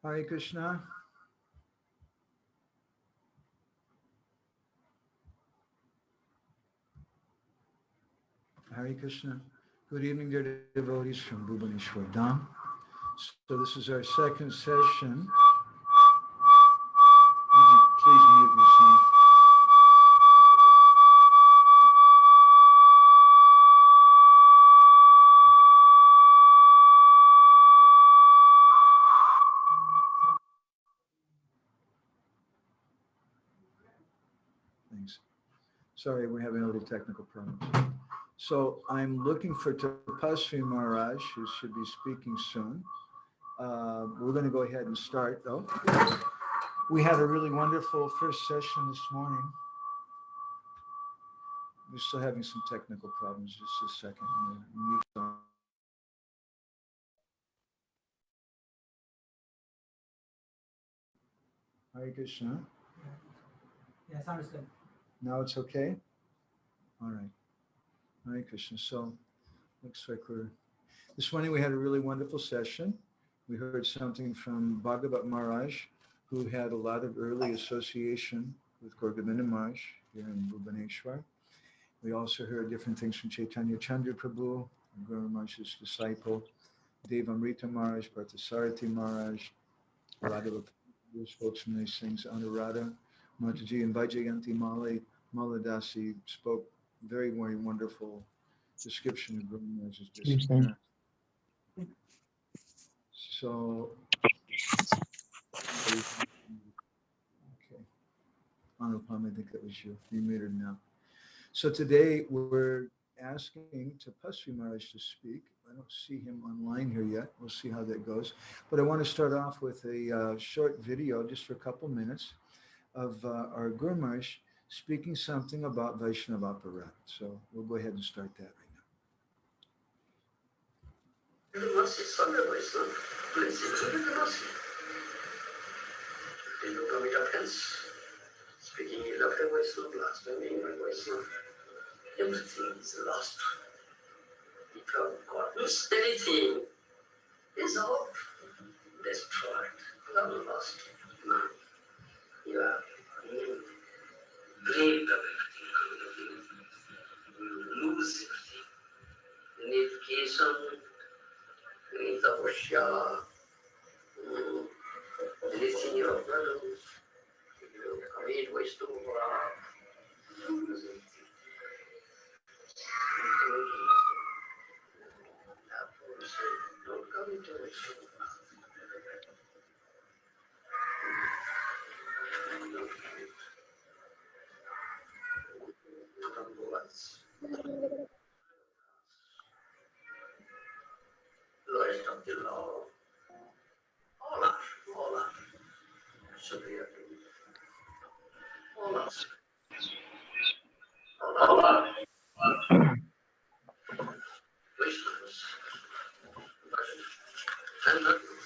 Hare Krishna. Hare Krishna. Good evening, dear devotees from Bhubaneswar Dham. So this is our second session. Would you please mute yourself? Thanks. Sorry, we're having a little technical problems. So I'm looking for Tapasvi Maharaj, who should be speaking soon. We're going to go ahead and start, though. We had a really wonderful first session this morning. We're still having some technical problems. Just a second. Mute on. Hare Krishna. Yeah, sounds good. Now it's okay? All right. Hare Krishna. So looks like this morning we had a really wonderful session. We heard something from Bhagavat Maharaj, who had a lot of early association with Govinda Maharaj here in Bhubaneswar. We also heard different things from Chaitanya Chandra Prabhu, Guru Maharaj's disciple, Devamrita Maharaj, Parthasarathi Maharaj, Radha spoke some nice things, Anuradha Mataji, and Vaijayanti Maladasi spoke very wonderful description of Guru Maharaj's disappearance. So, okay, Anupam, I think that was you. You muted now. So today we're asking Tapasvi Maharaj to speak. I don't see him online here yet. We'll see how that goes. But I want to start off with a short video, just for a couple minutes, of our Guru Maharaj speaking something about Vaishnava Aparat. So we'll go ahead and start that right now. Speaking ill of a Vaishnava, blaspheming a Vaishnava, everything is lost. If you have got anything, is all destroyed. You are lost. Now you are drained of everything. You lose everything. You need education, you need tapasya, anything you have done. You commit Vaishnava. Don't come into Vaishnava. Lowest of the law. All are superior to me. All are Vaishnavas. And nothing.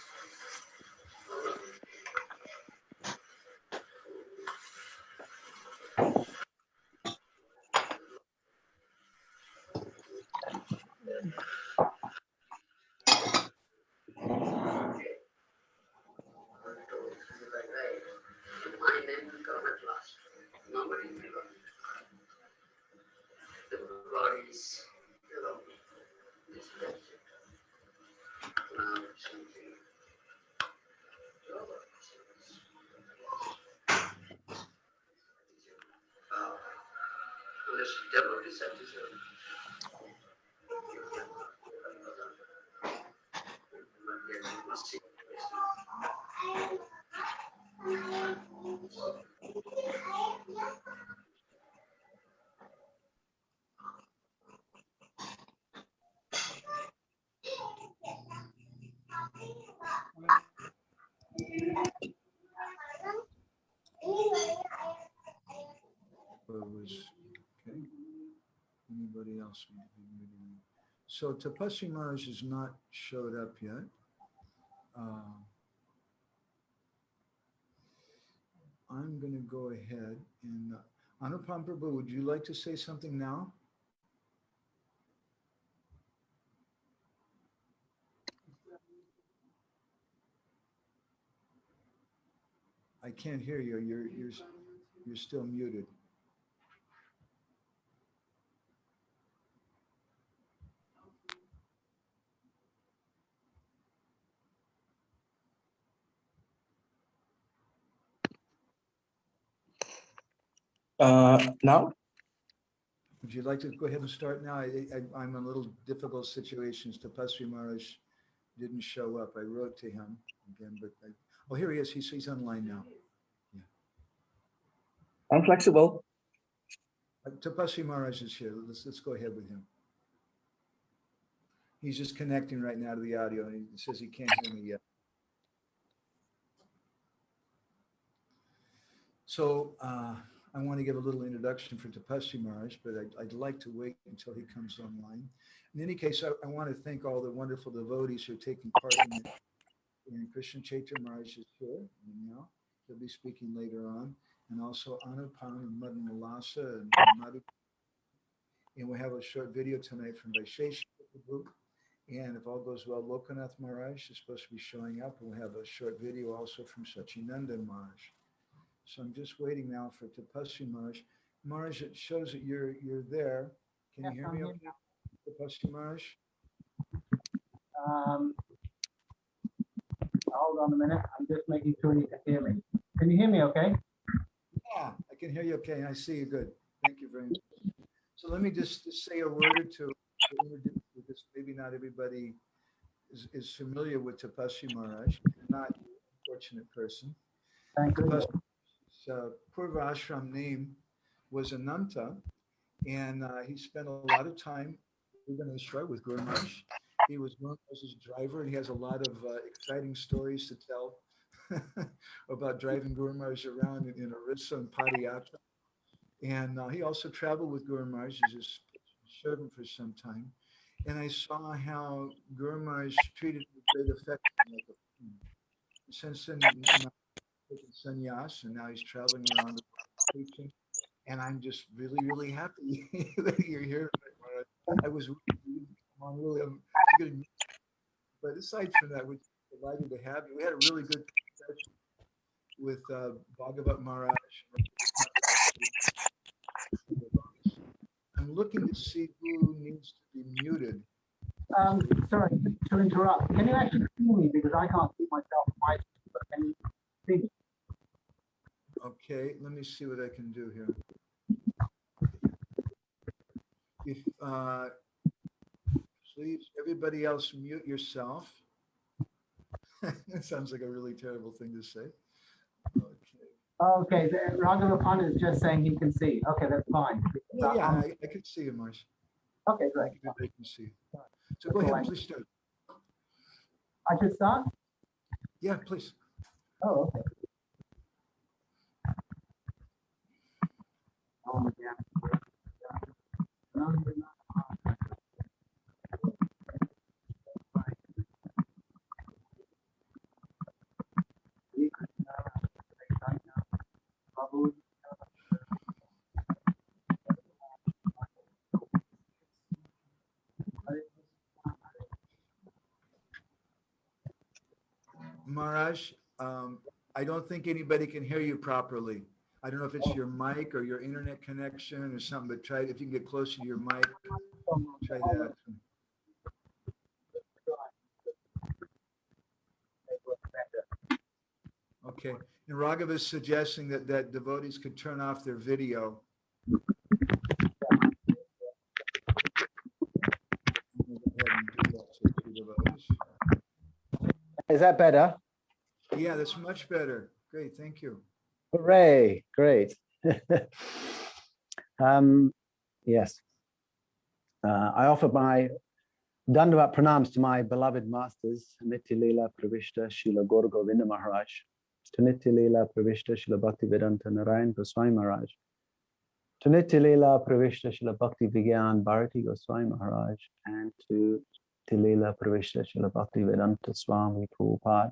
My name will come at last. Nobody will come. The body is alone. This is it. Now something. Unless devotee satisfied. Okay. Anybody else? So Tapasvi Maharaj has not showed up yet. I'm going to go ahead and Anupam Prabhu, would you like to say something now? I can't hear you. You're still muted. Now? Would you like to go ahead and start now? I'm in a little difficult situations. Tapasri Maharaj didn't show up. I wrote to him again, but oh, here he is. He's online now. I'm flexible. Tapasri Maharaj is here. Let's go ahead with him. He's just connecting right now to the audio, and he says he can't hear me yet. So I want to give a little introduction for Tapasri Maharaj, but I'd like to wait until he comes online. In any case, I want to thank all the wonderful devotees who are taking part in it. And Krishna Chaitra Maharaj is here now. He'll be speaking later on. And also Anupan and Madan Ulasa and Madhu. And we have a short video tonight from Vaishesha group. And if all goes well, Lokanath Maharaj is supposed to be showing up. And we'll have a short video also from Sachinandan Maharaj. So I'm just waiting now for Tapasri Maharaj. Maharaj, it shows that you're there. Can you hear me okay? Tapasri Maharaj? Hold on a minute. I'm just making sure you can hear me. Can you hear me okay? Yeah, I can hear you okay. And I see you good. Thank you very much. So let me just say a word or two to introduce you, because maybe not everybody is familiar with Tapasri Maharaj. You're not an unfortunate person. Thank you. Purva Ashram name was Ananta, and he spent a lot of time living in the Shrine with Gour Maharaj. He was Gour Maharaj's driver, and he has a lot of exciting stories to tell about driving Gour Maharaj around in Orissa and Padayatra. And he also traveled with Gour Maharaj as his servant for some time. And I saw how Gour Maharaj treated him with great affection, like a since then taken sannyas, and now he's traveling around preaching. And I'm just really, really happy that you're here. I was really, but aside from that, we're delighted to have you. We had a really good discussion with Bhagavat Maharaj. I'm looking to see who needs to be muted. Sorry to interrupt. Can you actually see me, because I can't see myself? Can you see me? Okay, let me see what I can do here. If please, everybody else mute yourself. That sounds like a really terrible thing to say. Okay, Raghavapan is just saying he can see. Okay, that's fine. Yeah, I can see you, Marsh. Okay, great. I can see. So go ahead, please start. I should start? Yeah, please. Oh, okay. Oh, yeah. Maharaj, I don't think anybody can hear you properly. I don't know if it's your mic or your internet connection or something, but try, if you can get closer to your mic, try that. Okay, and Raghav is suggesting that devotees could turn off their video. Is that better? Yeah, that's much better. Great, thank you. Hooray, great. Yes. I offer my Dandavat pranams to my beloved masters, Nitya Leela Pravishta Srila Gour Govinda Maharaj, to Nitya Leela Pravishta Srila Bhakti Vedanta Narayan Goswami Maharaj, to Nitya Leela Pravishta Srila Bhakti Vigyan Bharati Goswami Maharaj, and to Nitya Leela Pravishta Srila Bhakti Vedanta Swami Prabhupada,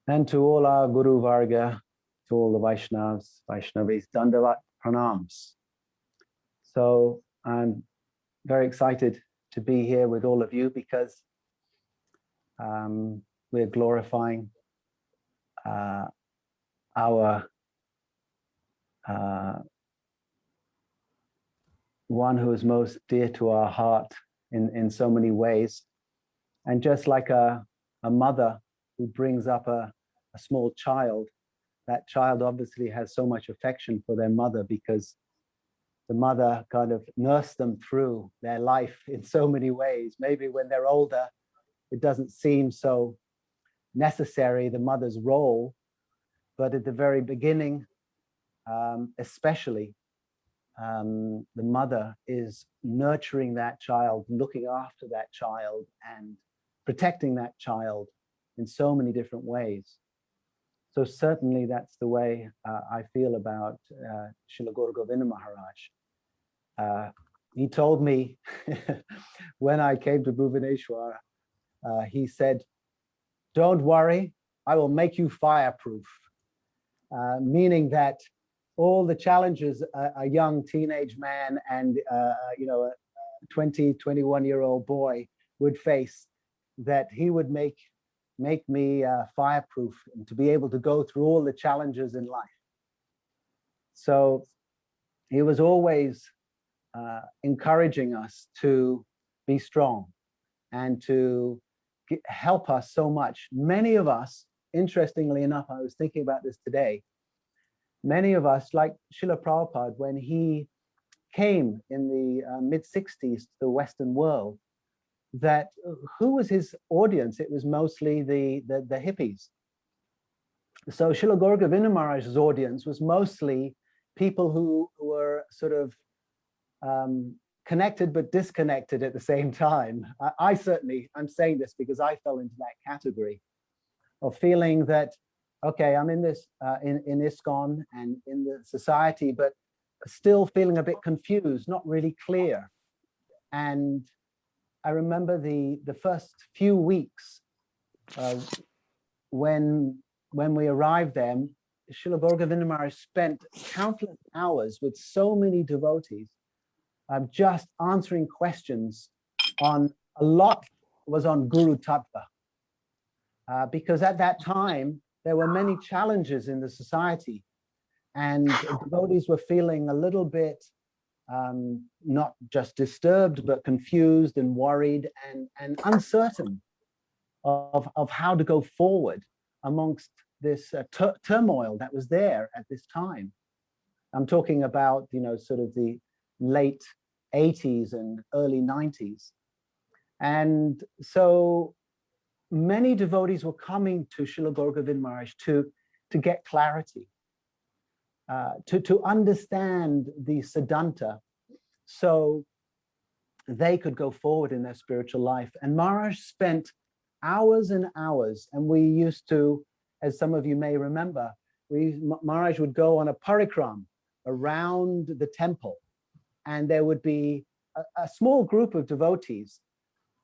and to all our Guru Varga, to all the Vaishnavas, Vaishnavis, Dandavat pranams. So I'm very excited to be here with all of you, because we're glorifying our one who is most dear to our heart in so many ways. And just like a mother who brings up a small child, that child obviously has so much affection for their mother because the mother kind of nursed them through their life in so many ways. Maybe when they're older, it doesn't seem so necessary, the mother's role, but at the very beginning, especially, the mother is nurturing that child, looking after that child, and protecting that child in so many different ways. So certainly that's the way I feel about Srila Gour Govinda Maharaj. He told me when I came to Bhubaneswar, he said, "Don't worry, I will make you fireproof," meaning that all the challenges a young teenage man and a 20, 21-year-old boy would face, that he would make me fireproof and to be able to go through all the challenges in life. So he was always encouraging us to be strong and to help us so much. Many of us, interestingly enough, I was thinking about this today, many of us, like Srila Prabhupada, when he came in the mid-60s to the Western world, that who was his audience? It was mostly the hippies. So Srila Gour Govinda Maharaj's audience was mostly people who were sort of connected but disconnected at the same time. I certainly, I'm saying this because I fell into that category of feeling that, okay, I'm in this, in ISKCON and in the society, but still feeling a bit confused, not really clear. And I remember the first few weeks when we arrived there, Srila Gour Govinda Maharaj spent countless hours with so many devotees, just answering questions on, a lot was on Guru Tattva. Because at that time, there were many challenges in the society, and devotees were feeling a little bit not just disturbed, but confused and worried and uncertain of how to go forward amongst this turmoil that was there at this time. I'm talking about, sort of the late 80s and early 90s. And so many devotees were coming to Srila Gour Govinda Maharaj to get clarity, to understand the Siddhanta, so they could go forward in their spiritual life. And Maharaj spent hours and hours, and we used to, as some of you may remember, Maharaj would go on a parikram around the temple, and there would be a small group of devotees,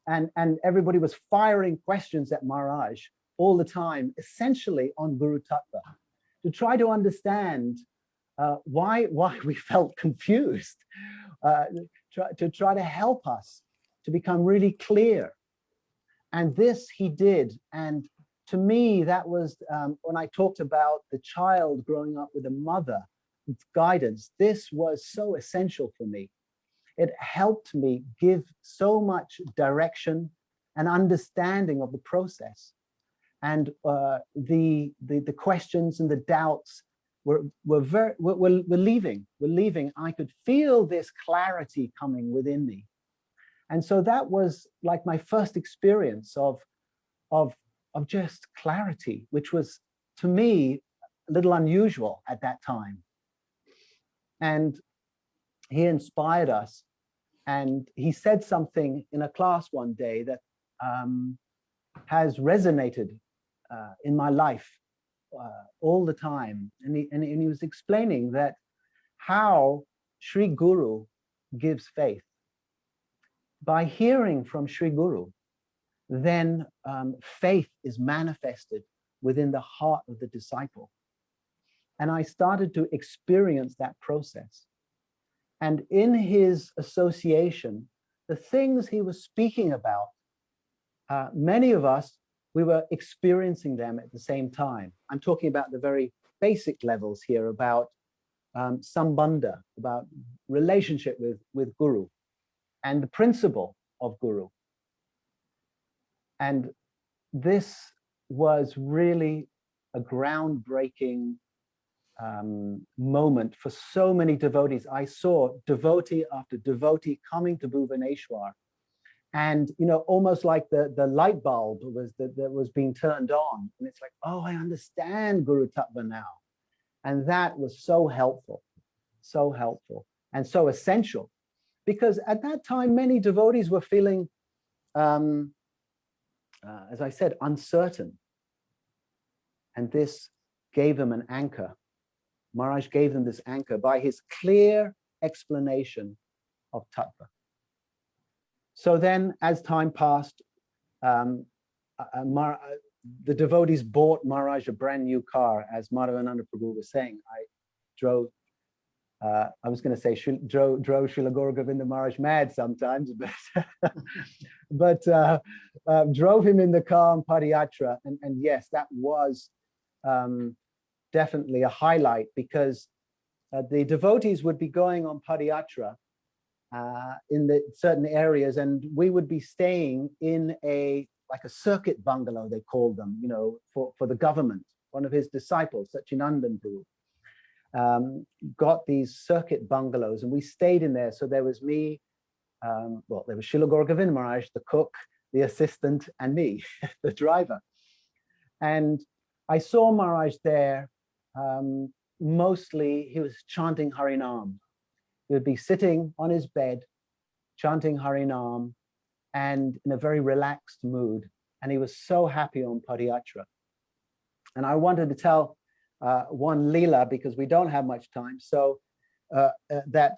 and everybody was firing questions at Maharaj all the time, essentially on Guru Tattva, to try to understand why we felt confused, to try to help us to become really clear. And this he did. And to me, that was when I talked about the child growing up with a mother, guidance, this was so essential for me. It helped me give so much direction and understanding of the process. And the questions and the doubts were leaving. I could feel this clarity coming within me. And so that was like my first experience of just clarity, which was, to me, a little unusual at that time. And he inspired us. And he said something in a class one day that has resonated in my life all the time. And he was explaining that how Sri Guru gives faith. By hearing from Sri Guru, then faith is manifested within the heart of the disciple. And I started to experience that process. And in his association, the things he was speaking about, many of us, we were experiencing them at the same time. I'm talking about the very basic levels here about sambandha, about relationship with Guru and the principle of Guru. And this was really a groundbreaking moment for so many devotees. I saw devotee after devotee coming to Bhuvaneshwar, and almost like the light bulb that was being turned on, and it's like, oh, I understand Guru Tattva now. And that was so helpful and so essential, because at that time many devotees were feeling as I said, uncertain, and this gave them an anchor. Maharaj gave them this anchor by his clear explanation of tattva. So then, as time passed, the devotees bought Maharaj a brand new car. As Madhavananda Prabhu was saying, I drove, I was going to say, drove Srila Gour Govinda Maharaj mad sometimes, but drove him in the car on Padayatra. And yes, that was definitely a highlight, because the devotees would be going on Padayatra in the certain areas, and we would be staying in like a circuit bungalow, they called them, for the government. One of his disciples, Sachinandan Prabhu, got these circuit bungalows, and we stayed in there. So there was me, there was Srila Gour Govinda Maharaj, the cook, the assistant, and me, the driver. And I saw Maharaj there. Mostly he was chanting Harinam. He would be sitting on his bed, chanting Harinam, and in a very relaxed mood. And he was so happy on Padayatra. And I wanted to tell one Leela, because we don't have much time. So that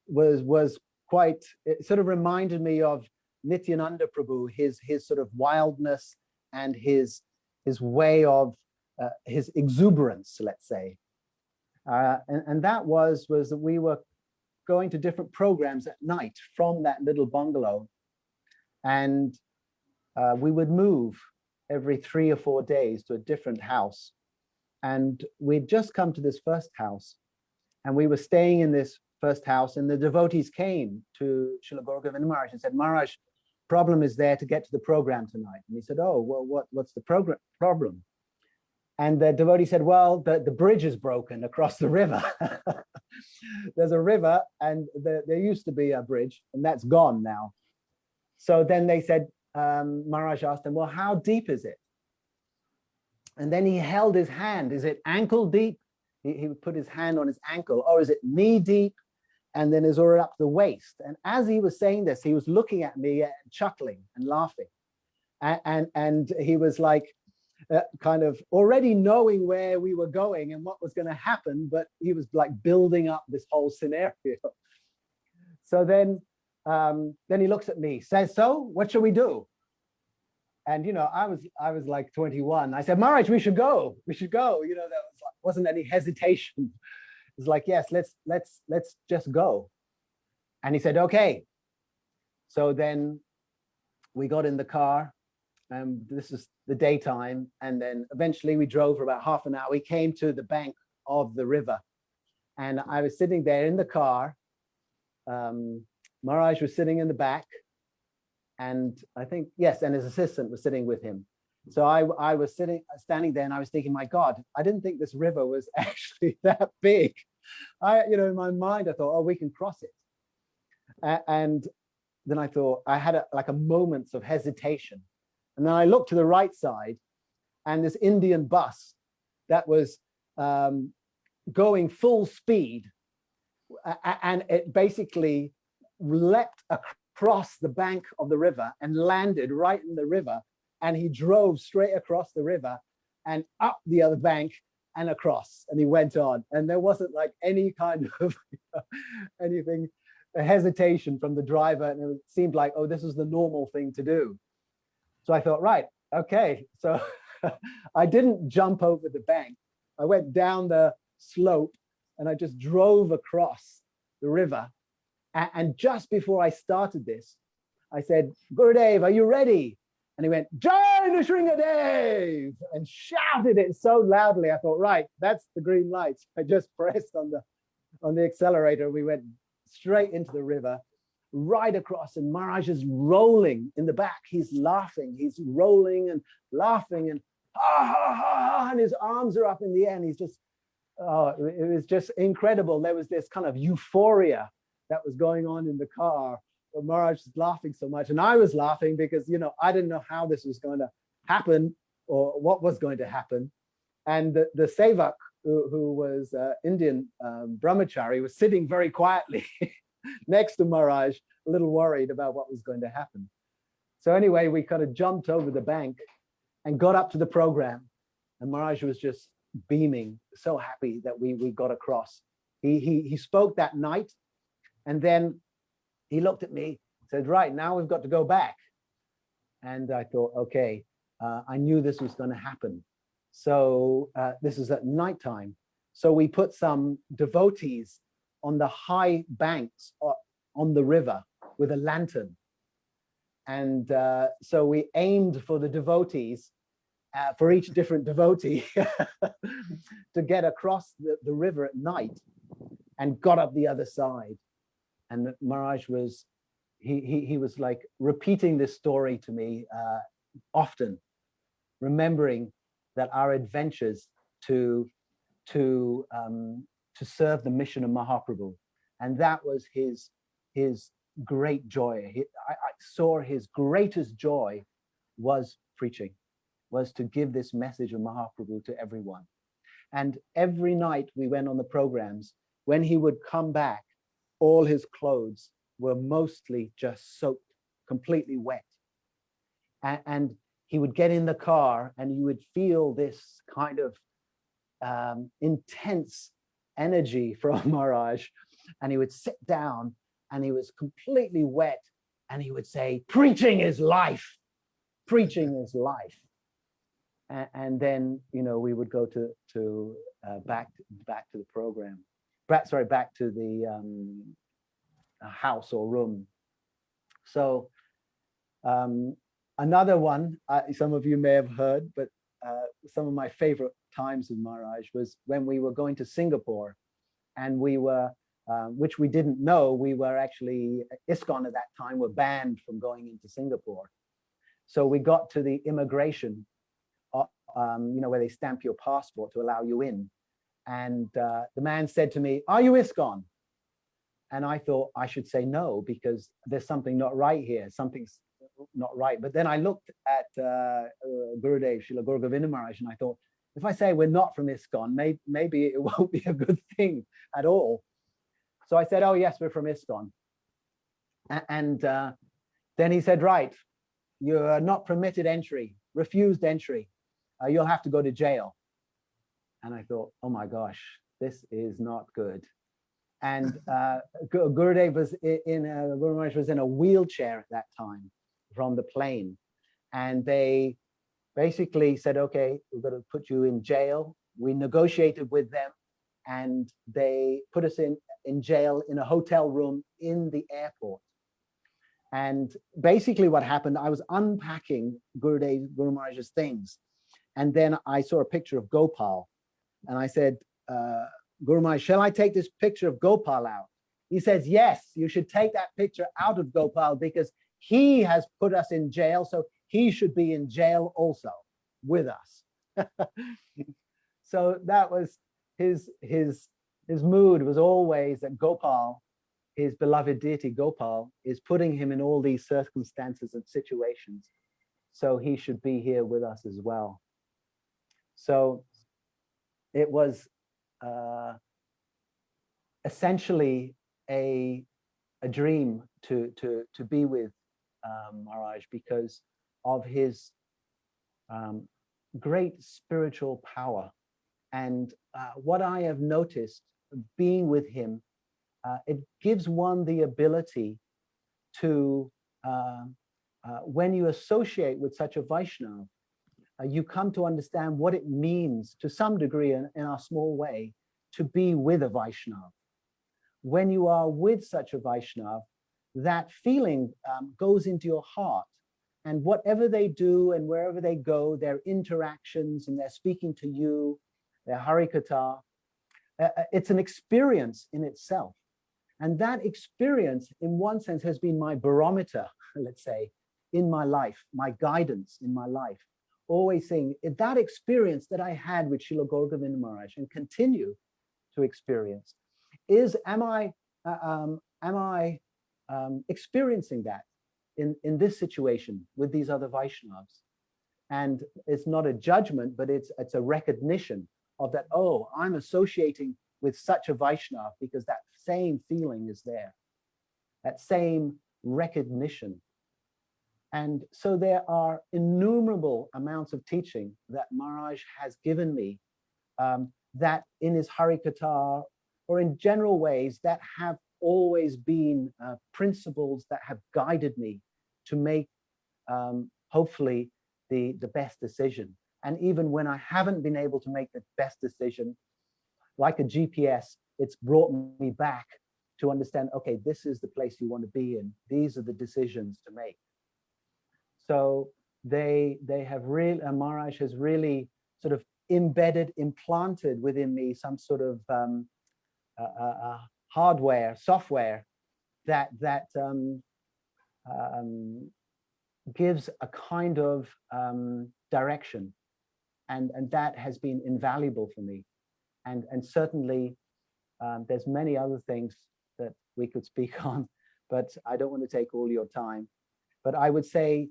was quite, it sort of reminded me of Nityananda Prabhu, his sort of wildness and his way of his exuberance, let's say. And that was that we were going to different programs at night from that little bungalow. And we would move every 3 or 4 days to a different house. And we'd just come to this first house, and we were staying in this first house, and the devotees came to Srila Gour Govinda Maharaj and said, Maharaj, problem is there to get to the program tonight. And he said, oh, well, what's the problem? And the devotee said, well, the bridge is broken across the river. There's a river, and there used to be a bridge, and that's gone now. So then they said, Maharaj asked him, well, how deep is it? And then he held his hand. Is it ankle deep? He would put his hand on his ankle. Or is it knee deep? And then is all up to the waist. And as he was saying this, he was looking at me and chuckling and laughing. And he was like, kind of already knowing where we were going and what was going to happen, but he was like building up this whole scenario. So then he looks at me, says, so what shall we do? And I was like 21. I said, Maharaj, we should go. There wasn't any hesitation. It's like, yes, let's just go. And he said, okay. So then we got in the car. This is the daytime, and then eventually we drove for about half an hour. We came to the bank of the river, and I was sitting there in the car. Maharaj was sitting in the back, and I think, yes, and his assistant was sitting with him. So I was standing there, and I was thinking, my God, I didn't think this river was actually that big. In my mind, I thought, oh, we can cross it. And then I thought, I had a moments of hesitation. And then I looked to the right side, and this Indian bus that was going full speed, and it basically leapt across the bank of the river and landed right in the river. And he drove straight across the river and up the other bank and across, and he went on. And there wasn't like any kind of anything, a hesitation from the driver. And it seemed like, oh, this is the normal thing to do. So I thought, right, okay. So I didn't jump over the bank. I went down the slope and I just drove across the river. And just before I started this, I said, Gurudev, are you ready? And he went, Jai Nrsingadev, and shouted it so loudly. I thought, right, that's the green lights. I just pressed on the accelerator. We went straight into the river, right across, and Maharaj is rolling in the back. He's laughing. He's rolling and laughing, and ha ha ha, and his arms are up in the air, and he's just, oh, it was just incredible. There was this kind of euphoria that was going on in the car. But Maharaj was laughing so much, and I was laughing because, you know, I didn't know how this was going to happen or what was going to happen. And the sevak, who was Indian brahmachari, was sitting very quietly next to Maharaj, a little worried about what was going to happen. So anyway, we kind of jumped over the bank and got up to the program, and Maharaj was just beaming, so happy that we got across. He spoke that night, and then he looked at me, said, right, now we've got to go back. And I thought, okay, I knew this was going to happen. So this is at nighttime. So we put some devotees on the high banks on the river with a lantern. And so we aimed for the devotees, for each different devotee to get across the river at night, and got up the other side. And Maharaj was, he was like repeating this story to me often, remembering that our adventures to serve the mission of Mahaprabhu, and that was his great joy. I saw his greatest joy was preaching, was to give this message of Mahaprabhu to everyone. And every night we went on the programs, when he would come back, all his clothes were mostly just soaked, completely wet. And he would get in the car, and you would feel this kind of intense energy from Maharaj. And he would sit down, and he was completely wet, and he would say, preaching is life. Preaching is life. And then, you know, we would go to back to the program. Back to the house or room. So another one, some of you may have heard, but some of my favorite times with Maharaj was when we were going to Singapore, and we were, which we didn't know, we were actually, ISKCON at that time were banned from going into Singapore. So we got to the immigration, you know, where they stamp your passport to allow you in. And the man said to me, are you ISKCON? And I thought I should say no, because there's something not right here. Something's not right. But then I looked at Gurudev, Srila Gour Govinda Maharaj, and I thought, if I say we're not from ISKCON, maybe it won't be a good thing at all. So I said, oh, yes, we're from ISKCON. And then he said, right, you're not permitted entry, refused entry. You'll have to go to jail. And I thought, oh my gosh, this is not good. And Gurudev was Guru Maharaj was in a wheelchair at that time from the plane. And they basically said, okay, we're going to put you in jail. We negotiated with them, and they put us in jail in a hotel room in the airport. And basically what happened, I was unpacking Guru Maharaj's things. And then I saw a picture of Gopal. And I said, Guru Maharaj, shall I take this picture of Gopal out? He says, yes, you should take that picture out of Gopal, because he has put us in jail, so he should be in jail also with us. So that was his mood was always that Gopal, his beloved deity Gopal, is putting him in all these circumstances and situations, so he should be here with us as well. So it was essentially a dream to be with Maharaj, because of his great spiritual power. And what I have noticed being with him, it gives one the ability to, when you associate with such a Vaishnava, you come to understand what it means to some degree in our small way to be with a Vaishnava. When you are with such a Vaishnava, that feeling goes into your heart, And whatever they do and wherever they go, their interactions and they're speaking to you, their harikata, it's an experience in itself. And that experience, in one sense, has been my barometer, let's say, in my life, my guidance in my life. Always saying that experience that I had with Srila Gour Govinda Maharaj and continue to experience is, am I experiencing that in this situation with these other Vaishnavas? And it's not a judgment, but it's a recognition of that, oh, I'm associating with such a Vaishnava because that same feeling is there, that same recognition. And so there are innumerable amounts of teaching that Maharaj has given me, that in his Harikatha or in general ways that have always been principles that have guided me to make, hopefully, the best decision. And even when I haven't been able to make the best decision, like a GPS, it's brought me back to understand, okay, this is the place you want to be in. These are the decisions to make. So they have really, Maharaj has really sort of embedded, implanted within me some sort of hardware, software that gives a kind of direction, and that has been invaluable for me. And certainly there's many other things that we could speak on, but I don't want to take all your time. But I would say,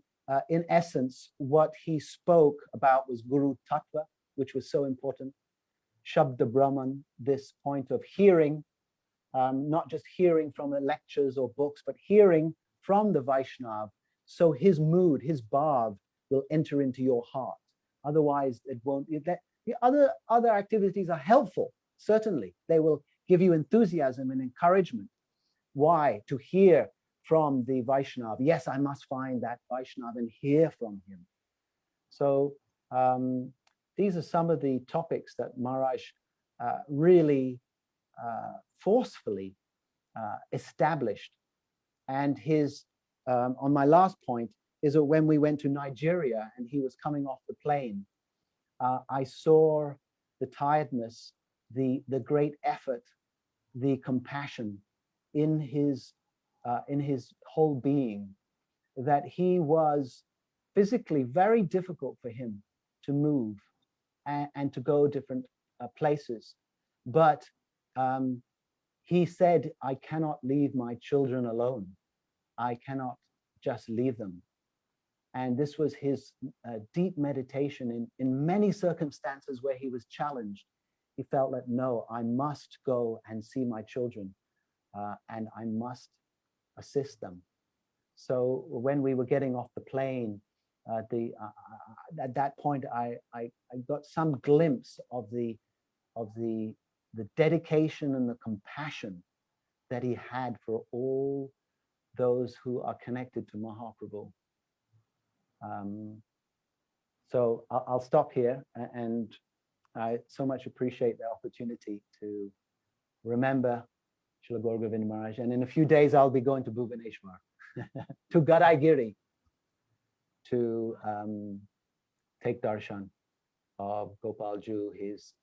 in essence, what he spoke about was Guru Tattva, which was so important. Shabda Brahman, this point of hearing, not just hearing from the lectures or books, but hearing from the Vaishnava. So his mood, his bhav will enter into your heart. Otherwise, it won't. The other activities are helpful, certainly. They will give you enthusiasm and encouragement. Why? To hear from the Vaishnava. Yes, I must find that Vaishnava and hear from him. So these are some of the topics that Maharaj really forcefully established. And his, on my last point, is that when we went to Nigeria and he was coming off the plane, I saw the tiredness, the great effort, the compassion in his whole being, that he was physically very difficult for him to move and to go different places. But he said, I cannot leave my children alone. I cannot just leave them. And this was his deep meditation in many circumstances where he was challenged. He felt that, no, I must go and see my children, and I must assist them. So when we were getting off the plane, at that point, I got some glimpse of the dedication and the compassion that he had for all those who are connected to Mahaprabhu. So I'll stop here, and I so much appreciate the opportunity to remember Srila Gour Govinda Maharaj. And in a few days, I'll be going to Bhubaneswar, to Gadaigiri, to take darshan of Gopalju, his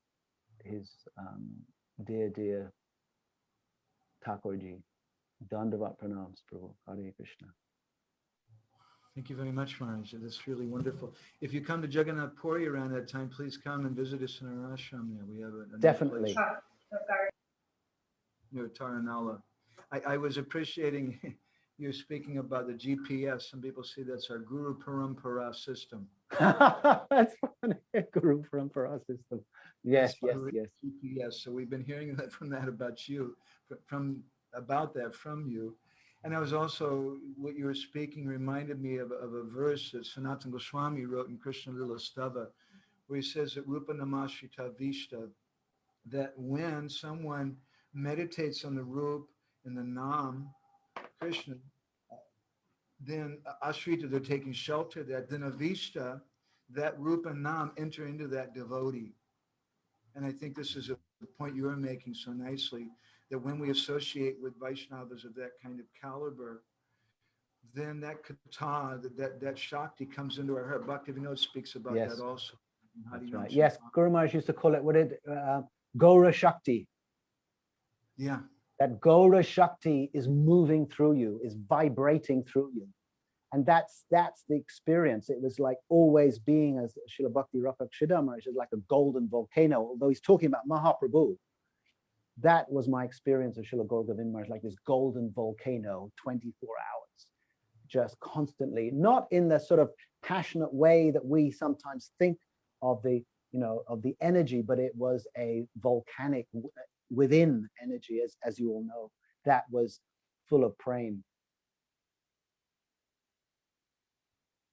dear Thakurji. Dandavat pranams, Prabhu. Hare Krishna. Thank you very much, Maharaj. That's really wonderful. If you come to Jagannath Puri around that time, please come and visit us in our ashram there. We have a Definitely. Near Taranala. I was appreciating you speaking about the GPS. Some people say that's our Guru Parampara system. That's funny. Guru Parampara system. Yes. GPS. So we've been hearing that from about you, about that from you. And I was also, what you were speaking reminded me of a verse that Sanatana Goswami wrote in Krishna Lila Stava, where he says that Rupa Namashrita Vishta, that when someone meditates on the Rup and the Nam, Krishna, then Ashrita, they're taking shelter that, then Avishta, that Rupa and Nam enter into that devotee. And I think this is a point you were making so nicely, that when we associate with Vaishnavas of that kind of caliber, then that kata, that Shakti comes into our heart. Bhaktivinoda speaks about Yes. that also. How do That's you know right. Yes, Chaitanya? Guru Maharaj used to call it, what did Goura Shakti. Yeah. That Goura Shakti is moving through you, is vibrating through you. And that's the experience. It was like always being, as Srila Bhakti Rakshidhar Maharaj is like a golden volcano, although he's talking about Mahaprabhu. That was my experience of Srila Gaur Govinda Maharaj, like this golden volcano, 24 hours, just constantly, not in the sort of passionate way that we sometimes think of the, of the energy, but it was a volcanic within energy, as you all know, that was full of prema.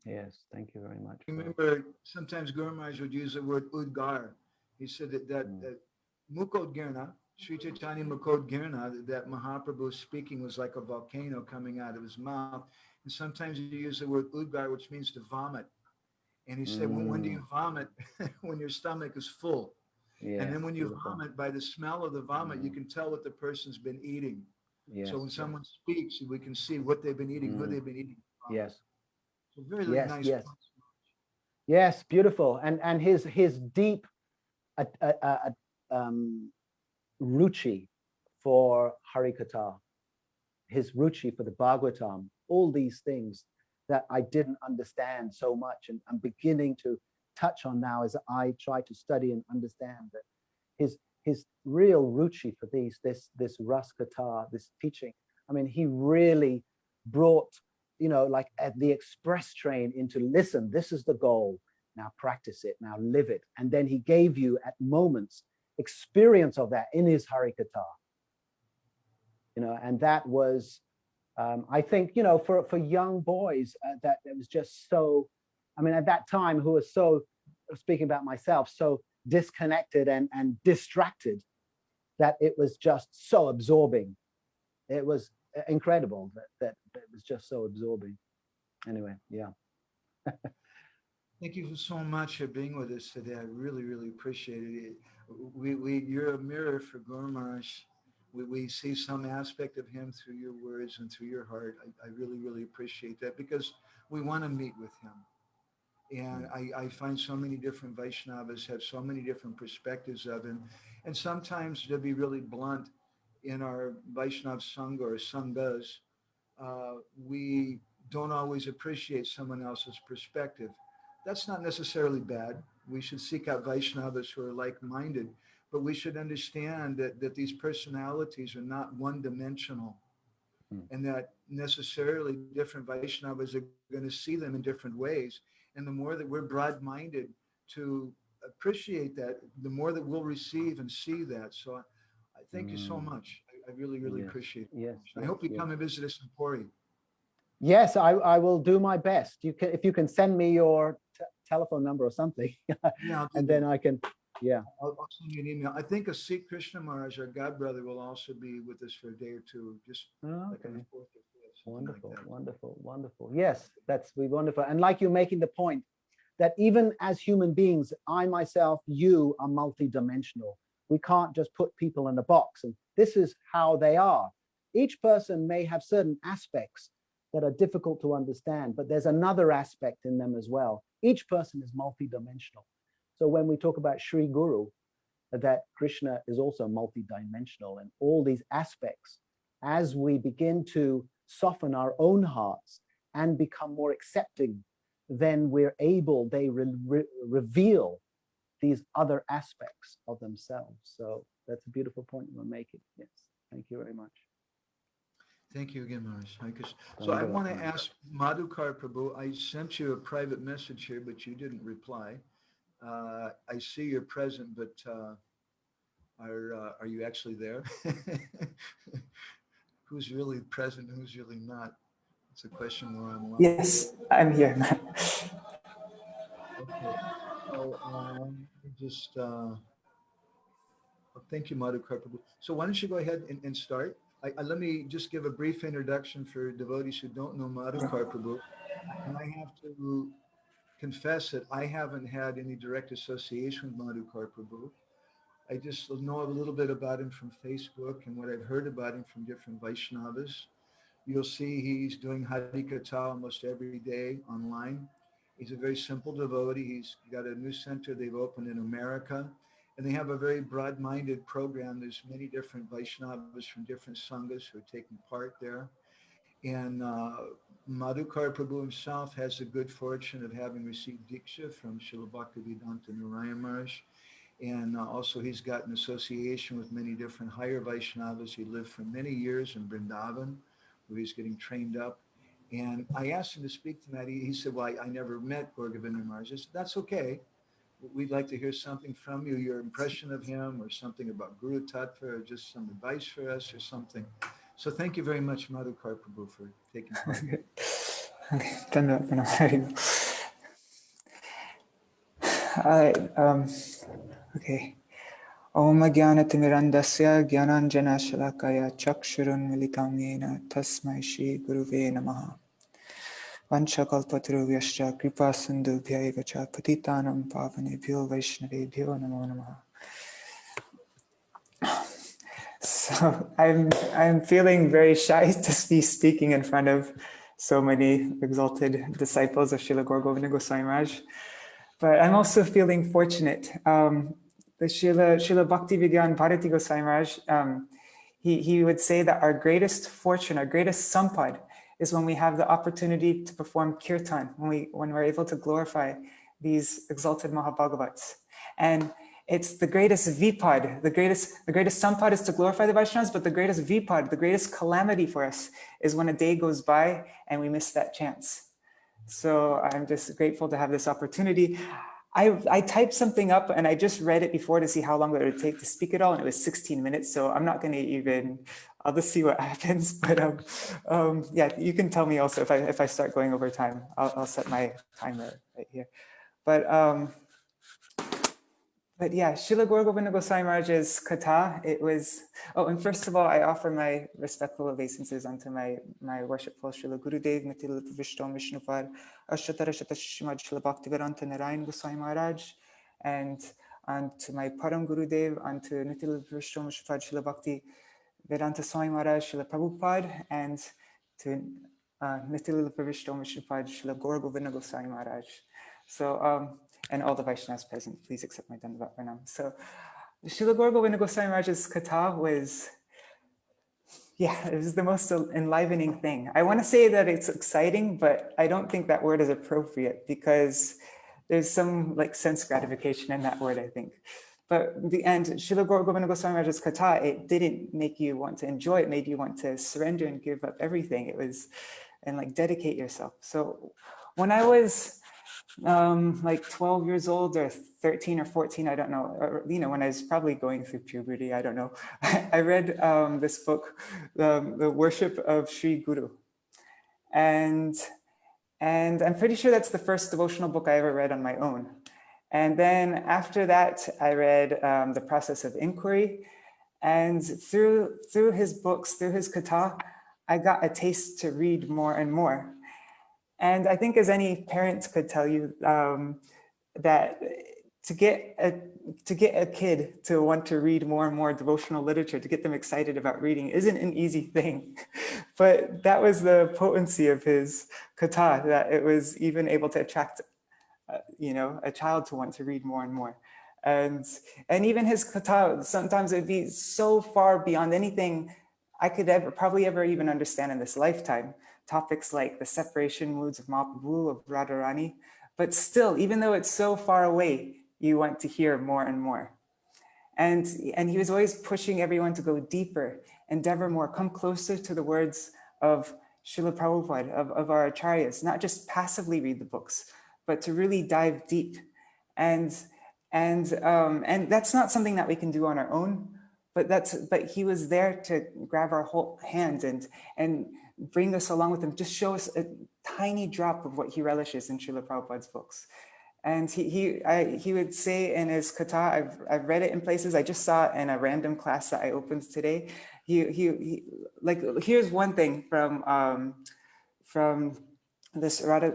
Yes, thank you very much. Remember, sometimes Guru Maharaj would use the word udgar. He said that Mukod Girna, Sri Chaitanya Mukod Girna, that Mahaprabhu speaking was like a volcano coming out of his mouth. And sometimes he used the word udgar, which means to vomit. And he said, when do you vomit? When your stomach is full. Yes, and then when you beautiful. vomit, by the smell of the vomit, you can tell what the person's been eating. Yes, so when someone speaks, we can see what they've been eating, who they've been eating. Yes. So very Yes, nice. yes. Yes, beautiful. And his deep ruchi for Harikatha, his ruchi for the Bhagavatam, all these things that I didn't understand so much, and I'm beginning to touch on now as I try to study and understand that his real ruchi for this Ras Katha, this teaching. I mean, he really brought, like at the express train into, listen, this is the goal. Now practice it, now live it. And then he gave you at moments experience of that in his Harikatha. And that was, I think, for young boys, that it was just so, I mean, at that time, who was so, speaking about myself, so disconnected and distracted, that it was just so absorbing. It was incredible that it was just so absorbing. Anyway, yeah. Thank you so much for being with us today. I really, really appreciate it. You're a mirror for Guru Maharaj. We see some aspect of him through your words and through your heart. I really, really appreciate that because we want to meet with him. And I find so many different Vaishnavas have so many different perspectives of him. And sometimes, to be really blunt, in our Vaishnav Sangha or Sanghas, we don't always appreciate someone else's perspective. That's not necessarily bad. We should seek out Vaishnavas who are like-minded, but we should understand that these personalities are not one-dimensional, and that necessarily different Vaishnavas are going to see them in different ways. And the more that we're broad-minded to appreciate that, the more that we'll receive and see that. So I thank you so much. I really, really appreciate it. Yes, I hope you come and visit us in Puri. Yes, I will do my best. If you can send me your telephone number or something, Yeah, and then I can, yeah. I'll send you an email. I think a Sikh Krishna Maharaj, our god brother, will also be with us for a day or two, just like on the 4th or 5th. Wonderful, like that. wonderful, wonderful. Yes, that's wonderful. And like you're making the point that even as human beings, I myself, you are multidimensional. We can't just put people in a box, and this is how they are. Each person may have certain aspects that are difficult to understand, but there's another aspect in them as well. Each person is multidimensional. So when we talk about Sri Guru, that Krishna is also multidimensional, and all these aspects, as we begin to soften our own hearts and become more accepting, then we're able, they reveal these other aspects of themselves. So that's a beautiful point you're making. Yes, thank you very much. Thank you again, Maharaj. So I want to ask Madhukar Prabhu, I sent you a private message here, but you didn't reply. I see you're present, but are you actually there? Who's really present, who's really not? It's a question we're on. Yes, I'm here. Okay. So thank you, Madhukar Prabhu. So why don't you go ahead and start? Let me just give a brief introduction for devotees who don't know Madhukar Prabhu. And I have to confess that I haven't had any direct association with Madhukar Prabhu. I just know a little bit about him from Facebook and what I've heard about him from different Vaishnavas. You'll see he's doing Harikatha almost every day online. He's a very simple devotee. He's got a new center they've opened in America, and they have a very broad-minded program. There's many different Vaishnavas from different sanghas who are taking part there. And Madhukar Prabhu himself has the good fortune of having received Diksha from Srila Bhaktivedanta Narayan Maharaj. And also he's got an association with many different higher Vaishnavas. He lived for many years in Vrindavan, where he's getting trained up. And I asked him to speak to that. He said, well, I never met Govinda Maharaj. I said, that's okay. We'd like to hear something from you, your impression of him, or something about Guru Tattva, or just some advice for us or something. So thank you very much, Madhukar Prabhu, for taking part. Okay, Dhanyavad Pranam. All right. Okay. Om Jnanatimirandasya Jnananjana Shalakaya Chakshurun Militam Yena Tasmai Shri Guruve Namaha. Vanchakalpatarubhyascha Kripa Sindhubhya Eva Cha Patitanam Pavanebhyo Vaishnavebhyo Namo Namaha. So I'm feeling very shy to be speaking in front of so many exalted disciples of Srila Gour Govinda Goswami Maharaj. But I'm also feeling fortunate. The Srila Bhaktivedanta Bharati Goswami Maharaj, he would say that our greatest fortune, our greatest sampad, is when we have the opportunity to perform kirtan, when we're able to glorify these exalted Mahabhagavats. And it's the greatest vipad, the greatest sampad is to glorify the Vaishnavas, but the greatest vipad, the greatest calamity for us is when a day goes by and we miss that chance. So I'm just grateful to have this opportunity. I typed something up and I just read it before to see how long it would take to speak it all, and it was 16 minutes. So I'm not going to even, I'll just see what happens. But yeah, you can tell me also if I start going over time. I'll set my timer right here. But yeah, Srila Gour Govinda Goswami Maharaj's Katha, it was, oh, and first of all, I offer my respectful obeisances unto my worshipful Srila Gurudev, Nitil Vishtom Vishnupad, Ashtara Shata Shrimad Srila Bhaktivedanta Narayan Goswami Maharaj, and unto my Param Gurudev, unto Nitil Vishtom Vishnupad Srila Bhakti Vedanta Swami Maharaj, Srila Prabhupada, and to Nitil Vishtom Vishnupad Srila Gour Govinda Goswami Maharaj. So, and all the Vaishnavas present, please accept my Dhanyavad Pranam. So, Srila Gour Govinda Goswami Maharaj's Katha was, yeah, it was the most enlivening thing. I want to say that it's exciting, but I don't think that word is appropriate because there's some like sense gratification in that word, I think. But in the end, Srila Gour Govinda Goswami Maharaj's Katha, it didn't make you want to enjoy it, made you want to surrender and give up everything. It was, and like dedicate yourself. So when I was like 12 years old or 13 or 14, I don't know, or, you know, when I was probably going through puberty, I don't know. I read this book, The Worship of Sri Guru. And I'm pretty sure that's the first devotional book I ever read on my own. And then after that, I read The Process of Inquiry. And through his books, through his katha, I got a taste to read more and more. And I think as any parent could tell you, that to get a kid to want to read more and more devotional literature, to get them excited about reading, isn't an easy thing. But that was the potency of his katha, that it was even able to attract, you know, a child to want to read more and more. And even his katha, sometimes it'd be so far beyond anything I could probably ever even understand in this lifetime. Topics like the separation moods of Mahaprabhu, of Radharani, but still, even though it's so far away, you want to hear more and more. And he was always pushing everyone to go deeper, endeavor more, come closer to the words of Srila Prabhupada, of our acharyas, not just passively read the books, but to really dive deep. And that's not something that we can do on our own, but he was there to grab our whole hand and bring us along with him, just show us a tiny drop of what he relishes in Srila Prabhupada's books. And he would say in his katha, I've read it in places, I just saw it in a random class that I opened today. He like, here's one thing from this Radha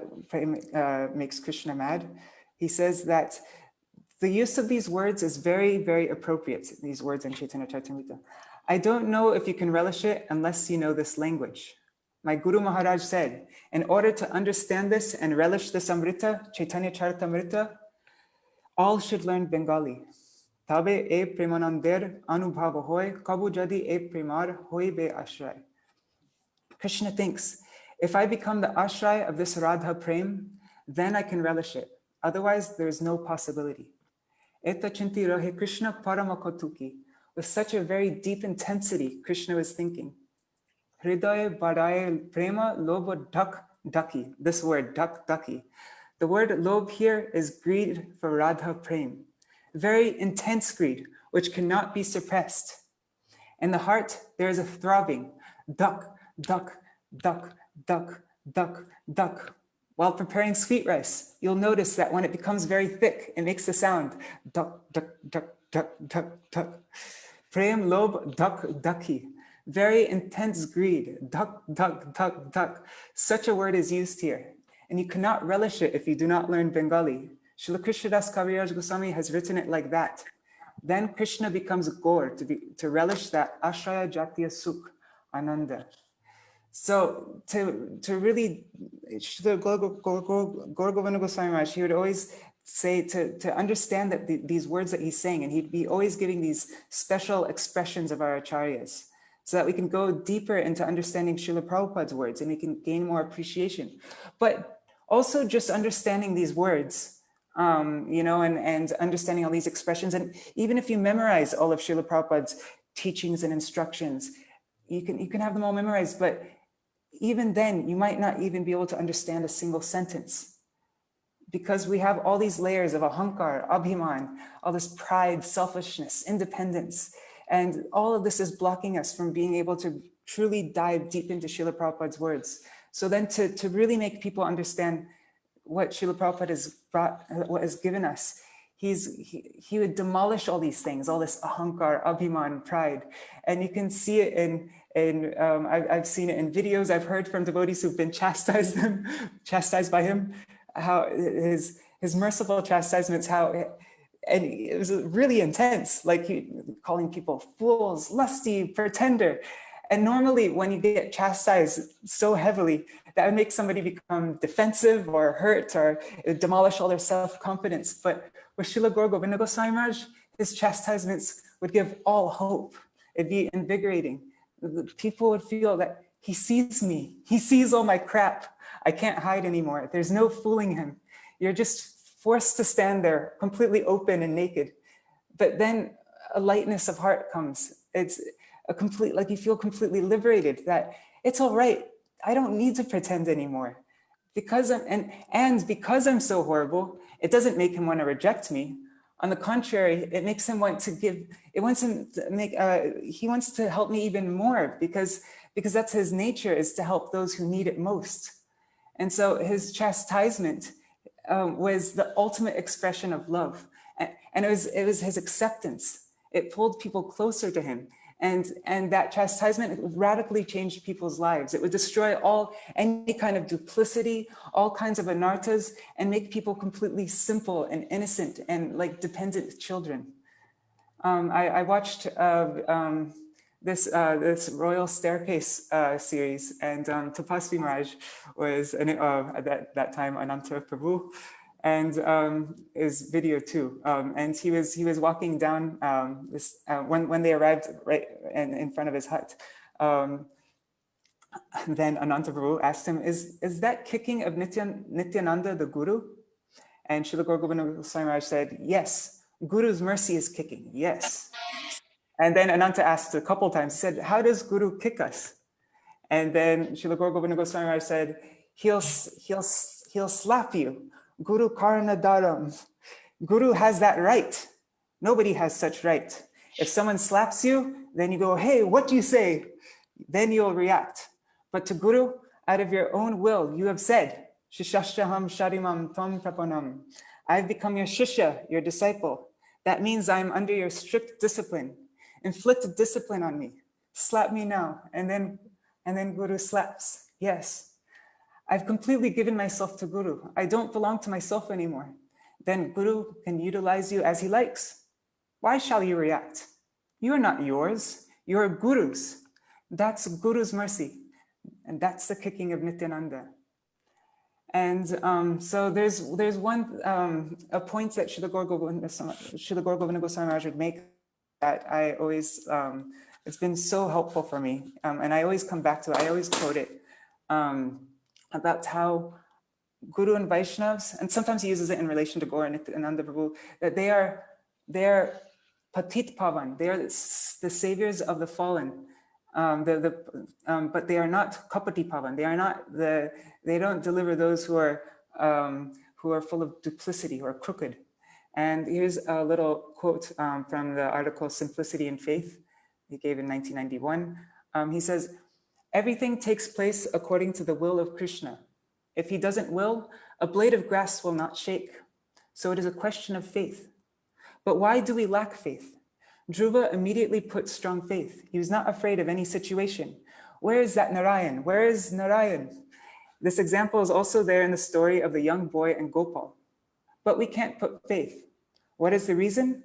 Makes Krishna Mad. He says that the use of these words is very, very appropriate, these words in Chaitanya Charitamrita. I don't know if you can relish it unless you know this language. My Guru Maharaj said, in order to understand this and relish this Amrita, Chaitanya Charitamrita, all should learn Bengali. Tabe e premanandir anubhava hoy, kabu jadi e premar hoy be ashray. Krishna thinks, if I become the ashray of this Radha Prem, then I can relish it. Otherwise, there is no possibility. Eta chinti rahe Krishna paramakotuki. With such a very deep intensity, Krishna was thinking. Hridaye badaye prema loba dak daki. This word, dak daki. The word lob here is greed for Radha Prem. Very intense greed, which cannot be suppressed. In the heart, there is a throbbing, duck, duck, duck, duck, duck, duck. While preparing sweet rice, you'll notice that when it becomes very thick, it makes the sound, duck, duck, duck, duck, duck, duck. Prem lob duck, ducky. Very intense greed, duck, duck, duck, duck. Such a word is used here. And you cannot relish it if you do not learn Bengali. Srila Krishnadas Kaviraj Goswami has written it like that. Then Krishna becomes Gour, to relish that Ashraya Jatiya Sukh, Ananda. So to really, Gour Govinda Goswami Maharaj, he would always say to understand that these words that he's saying, and he'd be always giving these special expressions of our acharyas, so that we can go deeper into understanding Srila Prabhupada's words and we can gain more appreciation. But also just understanding these words, and understanding all these expressions. And even if you memorize all of Srila Prabhupada's teachings and instructions, you can have them all memorized, but even then you might not even be able to understand a single sentence, because we have all these layers of ahankar, abhiman, all this pride, selfishness, independence. And all of this is blocking us from being able to truly dive deep into Srila Prabhupada's words. So then to really make people understand what Srila Prabhupada has brought, what has given us, he would demolish all these things, all this ahankar, abhiman, pride. And you can see it I've seen it in videos. I've heard from devotees who've been chastised by him, how his merciful chastisements, and it was really intense, like calling people fools, lusty, pretender. And normally when you get chastised so heavily, that would make somebody become defensive or hurt, or it would demolish all their self-confidence. But with Srila Gour Govinda Goswami Maharaj, his chastisements would give all hope. It'd be invigorating. People would feel that he sees me. He sees all my crap. I can't hide anymore. There's no fooling him. You're just forced to stand there completely open and naked. But then a lightness of heart comes. It's a complete, like you feel completely liberated, that it's all right. I don't need to pretend anymore. Because because I'm so horrible, it doesn't make him want to reject me. On the contrary, it makes him want to give, he wants to help me even more, because that's his nature, is to help those who need it most. And so his chastisement was the ultimate expression of love. And it was his acceptance. It pulled people closer to him. And that chastisement radically changed people's lives. It would destroy any kind of duplicity, all kinds of anarthas, and make people completely simple and innocent and like dependent children. I watched this Royal Staircase series, and Tapasvi Maharaj was at that time Ananta Prabhu, and his video too. And he was walking down when they arrived right in front of his hut. Then Ananta Prabhu asked him, "Is that kicking of Nityananda the Guru?" And Srila Gour Govinda Goswami Maharaj said, "Yes, Guru's mercy is kicking, yes." And then Ananta asked a couple times, he said, "How does Guru kick us?" And then Srila Gour Govinda Goswami Maharaj said, he'll slap you. Guru Karna Dharam. Guru has that right. Nobody has such right. If someone slaps you, then you go, "Hey, what do you say?" Then you'll react. But to Guru, out of your own will, you have said, "Shishashtaham sharimam tvam prapanam." I've become your shishya, your disciple. That means I'm under your strict discipline. Inflict discipline on me. Slap me now. And then Guru slaps. Yes. I've completely given myself to Guru. I don't belong to myself anymore. Then Guru can utilize you as he likes. Why shall you react? You are not yours. You are Guru's. That's Guru's mercy. And that's the kicking of Nityananda. And so there's one a point that Srila Gour Govinda Goswami Maharaj would make that I always it's been so helpful for me, and I always come back to it. I always quote it about how Guru and Vaishnavas, and sometimes he uses it in relation to Gour and Nityananda Prabhu, that they are patit pavan. They are the saviors of the fallen. But they are not kapati pavan. They are not they don't deliver those who are full of duplicity, who are crooked. And here's a little quote from the article Simplicity in Faith he gave in 1991. He says, "Everything takes place according to the will of Krishna. If he doesn't will, a blade of grass will not shake. So it is a question of faith. But why do we lack faith? Dhruva immediately put strong faith. He was not afraid of any situation. Where is that Narayan? Where is Narayan?" This example is also there in the story of the young boy and Gopal. But we can't put faith. What is the reason?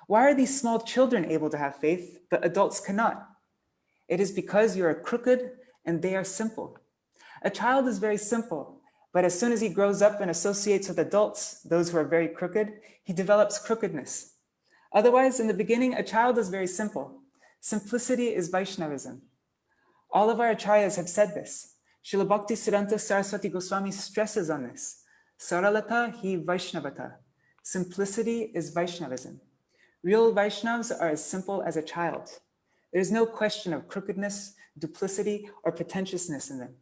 Why are these small children able to have faith, but adults cannot? It is because you are crooked and they are simple. A child is very simple, but as soon as he grows up and associates with adults, those who are very crooked, he develops crookedness. Otherwise, in the beginning, a child is very simple. Simplicity is Vaishnavism. All of our acharyas have said this. Srila Bhakti Siddhanta Saraswati Goswami stresses on this. Saralata hi Vaishnavata. Simplicity is Vaishnavism. Real Vaishnavas are as simple as a child. There's no question of crookedness, duplicity, or pretentiousness in them.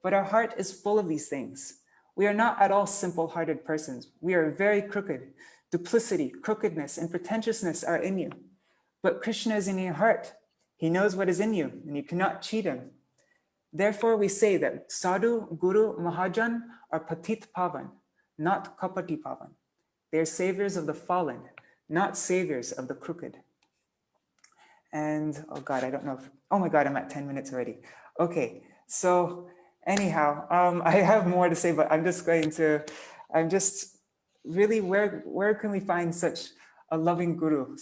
But our heart is full of these things. We are not at all simple-hearted persons. We are very crooked. Duplicity, crookedness, and pretentiousness are in you. But Krishna is in your heart. He knows what is in you, and you cannot cheat him. Therefore, we say that Sadhu, Guru, Mahajan are patit pavan, not kapati pavan. They are saviors of the fallen, not saviors of the crooked. And, oh God, I don't know if, oh my God, I'm at 10 minutes already. Okay, so anyhow, I have more to say, but I'm just really, where can we find such a loving guru?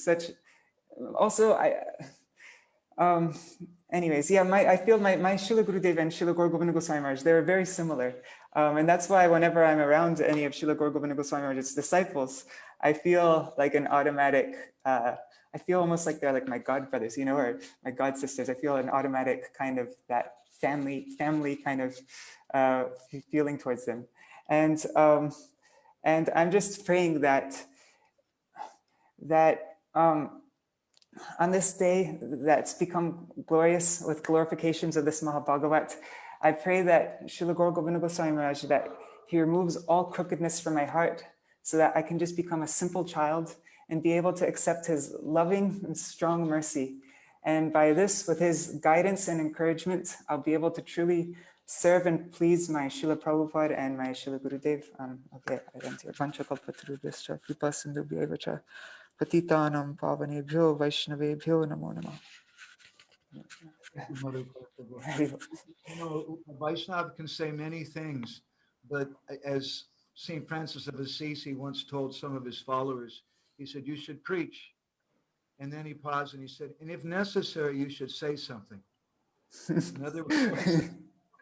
Anyways, yeah, I feel my Srila Gurudev and Srila Gour Govinda Goswami Maharaj, they're very similar. And that's why whenever I'm around any of Srila Gour Govinda Goswami Maharaj's disciples, I feel like an automatic, I feel almost like they're like my godbrothers, you know, or my god sisters. I feel an automatic kind of that family kind of feeling towards them. And I'm just praying that on this day that's become glorious with glorifications of this Mahabhagavat, I pray that Srila Gour Govinda Goswami Maharaj, that he removes all crookedness from my heart so that I can just become a simple child and be able to accept his loving and strong mercy. And by this, with his guidance and encouragement, I'll be able to truly serve and please my Srila Prabhupada and my Srila Gurudev. Okay, I end here. Vanchakalpatarubhyascha kripa sindhubhya cha patitanam pavanebhyo vaishnavebhyo namo namah. You know, a Vaishnava can say many things, but as St. Francis of Assisi once told some of his followers, he said, you should preach. And then he paused and he said, and if necessary, you should say something. In other words, the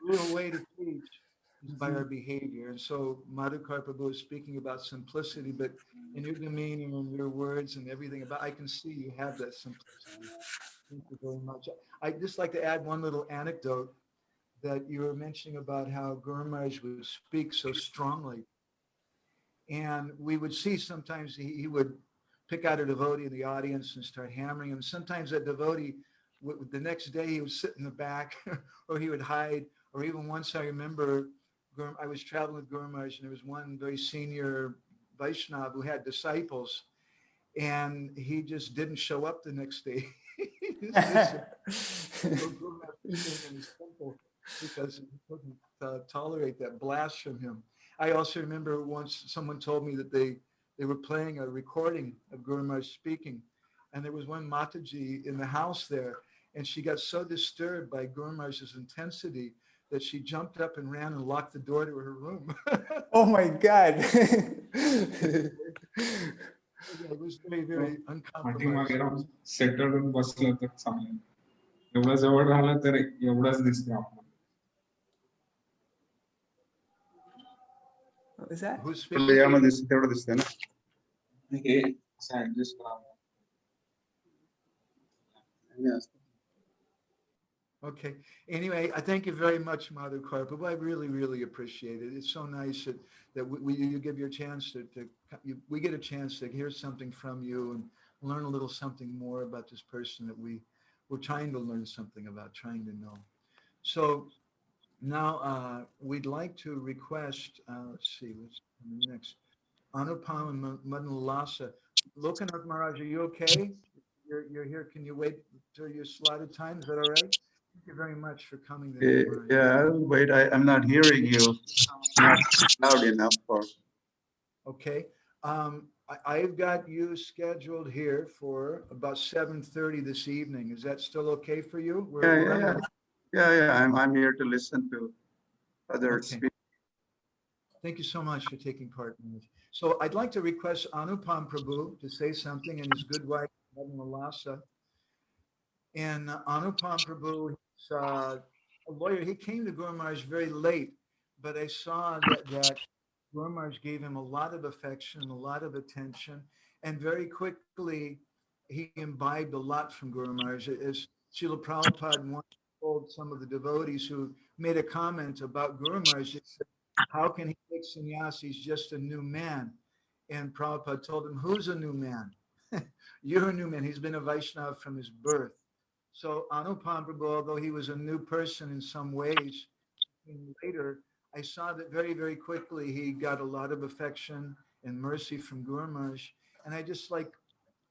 real way to teach is by our behavior. And so Madhukar Prabhu is speaking about simplicity, but in your demeanor and your words and everything about, I can see you have that simplicity. Thank you very much. I'd just like to add one little anecdote that you were mentioning about how Guru Maharaj would speak so strongly. And we would see sometimes he would pick out a devotee in the audience and start hammering him. Sometimes that devotee, the next day he would sit in the back or he would hide. Or even once I remember, I was traveling with Guru Maharaj and there was one very senior Vaishnava who had disciples and he just didn't show up the next day. Because he couldn't tolerate that blast from him. I also remember once someone told me that they were playing a recording of Guru Maharaj speaking, and there was one Mataji in the house there, and she got so disturbed by Guru Maharaj's intensity that she jumped up and ran and locked the door to her room. Oh my God. It was very, very पाठीमागे uncompromised. राहून settle होऊन बसलं तर चांगलं. एवढं जवळ राहिलं तर एवढंच दिसतं आपल्याला. was that? Who's speaking? Okay. Anyway, I thank you very much, Mother Karpa. I really, really appreciate it. It's so nice that you give your chance we get a chance to hear something from you and learn a little something more about this person that we're trying to learn something about, trying to know. So now we'd like to request, let's see, what's coming next. Anupam and Madan Lasa. Lokanath Maharaj, are you okay? You're here. Can you wait till your slotted time? Is that all right? Thank you very much for coming today, Maharaj. Yeah, wait, I'm not hearing you. Not loud enough for. Okay. I've got you scheduled here for about 7:30 this evening. Is that still okay for you? Yeah. I'm here to listen to others Okay. speak. Thank you so much for taking part in this. So I'd like to request Anupam Prabhu to say something, and his good wife, Madan Lasa. And Anupam Prabhu is a lawyer. He came to Gour Maharaj very late, but I saw that Gour Maharaj gave him a lot of affection, a lot of attention, and very quickly he imbibed a lot from Gour Maharaj. As Srila Prabhupada once told some of the devotees who made a comment about Gour Maharaj, they said, how can he take sannyas? He's just a new man. And Prabhupada told him, who's a new man? You're a new man. He's been a Vaishnava from his birth. So Anupam Prabhu, although he was a new person in some ways, later, I saw that very, very quickly he got a lot of affection and mercy from Gour Maharaj. And I just like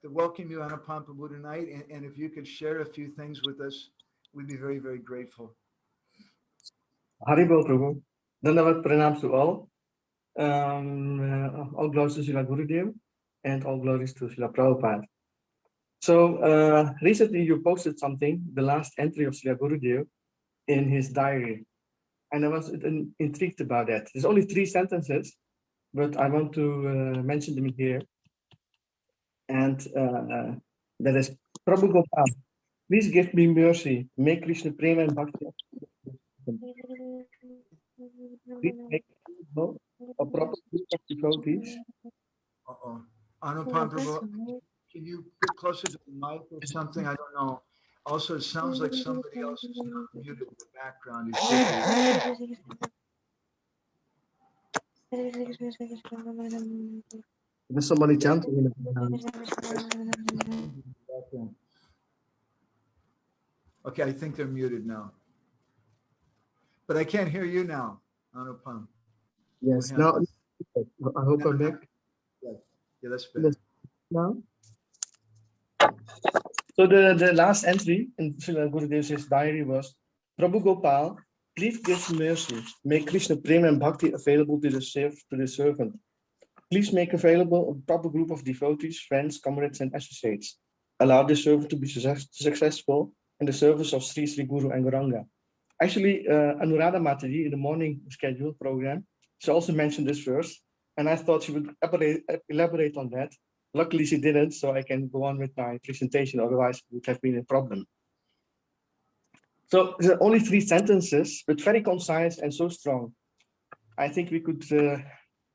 to welcome you, Anupam Prabhu, tonight. And if you could share a few things with us, we'd be very, very grateful. Haribol Prabhu. Dandavat pranams to all. All glories to Srila Gurudev and all glories to Srila Prabhupada. So recently you posted something, the last entry of Srila Gurudev in his diary. And I was intrigued about that. There's only 3 sentences, but I want to mention them here. And that is, Prabhu Gopal, please give me mercy. Make Krishna Prema and Bhakti. Please make a proper group of devotees. Anupam Prabhu, can you get closer to the mic or something? I don't know. Also, it sounds like somebody else is not muted in the background. There's somebody chanting in the background. Okay, I think they're muted now. But I can't hear you now, Anupam. Yes, now I hope I'm back. Yeah, that's better. Now. So the last entry in Srila Gurudev's diary was, Prabhu Gopal, please give mercy. Make Krishna Prema and Bhakti available to the servant. Please make available a proper group of devotees, friends, comrades, and associates. Allow the servant to be successful in the service of Sri Sri Guru and Gauranga. Actually, Anuradha Mataji in the morning schedule program, she also mentioned this verse, and I thought she would elaborate on that. Luckily, she didn't, so I can go on with my presentation, otherwise it would have been a problem. So there are only 3 sentences, but very concise and so strong. I think we could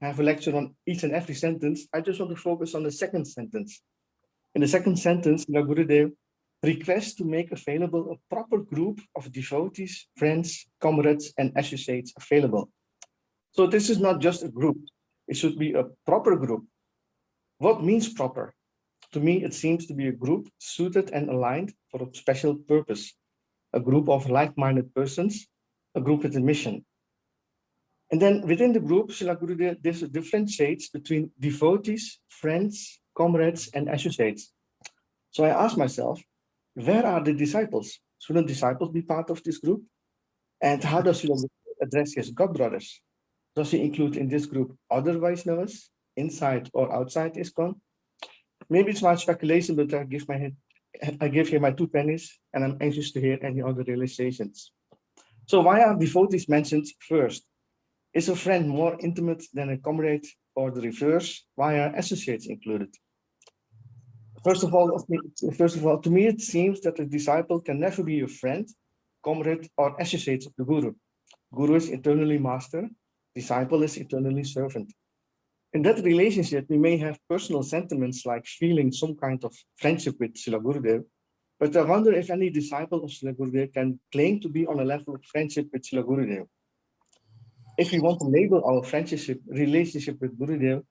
have a lecture on each and every sentence. I just want to focus on the second sentence. In the second sentence, Gurudev requests to make available a proper group of devotees, friends, comrades, and associates available. So this is not just a group. It should be a proper group. What means proper? To me, it seems to be a group suited and aligned for a special purpose. A group of like-minded persons, a group with a mission. And then within the group, Srila Gurudev differentiates between devotees, friends, comrades, and associates. So I asked myself, where are the disciples? Shouldn't disciples be part of this group? And how does Srila Gurudev address his godbrothers? Does he include in this group other Vaishnavas, inside or outside ISKCON? Maybe it's my speculation, but I give here my 2 pennies, and I'm anxious to hear any other realizations. So why are devotees mentioned first? Is a friend more intimate than a comrade, or the reverse? Why are associates included? First of all, to me, it seems that a disciple can never be a friend, comrade, or associate of the Guru. Guru is eternally master. Disciple is eternally servant. In that relationship, we may have personal sentiments like feeling some kind of friendship with Srila Gurudev, but I wonder if any disciple of Srila Gurudev can claim to be on a level of friendship with Srila Gurudev. If we want to label our friendship relationship with Gurudev,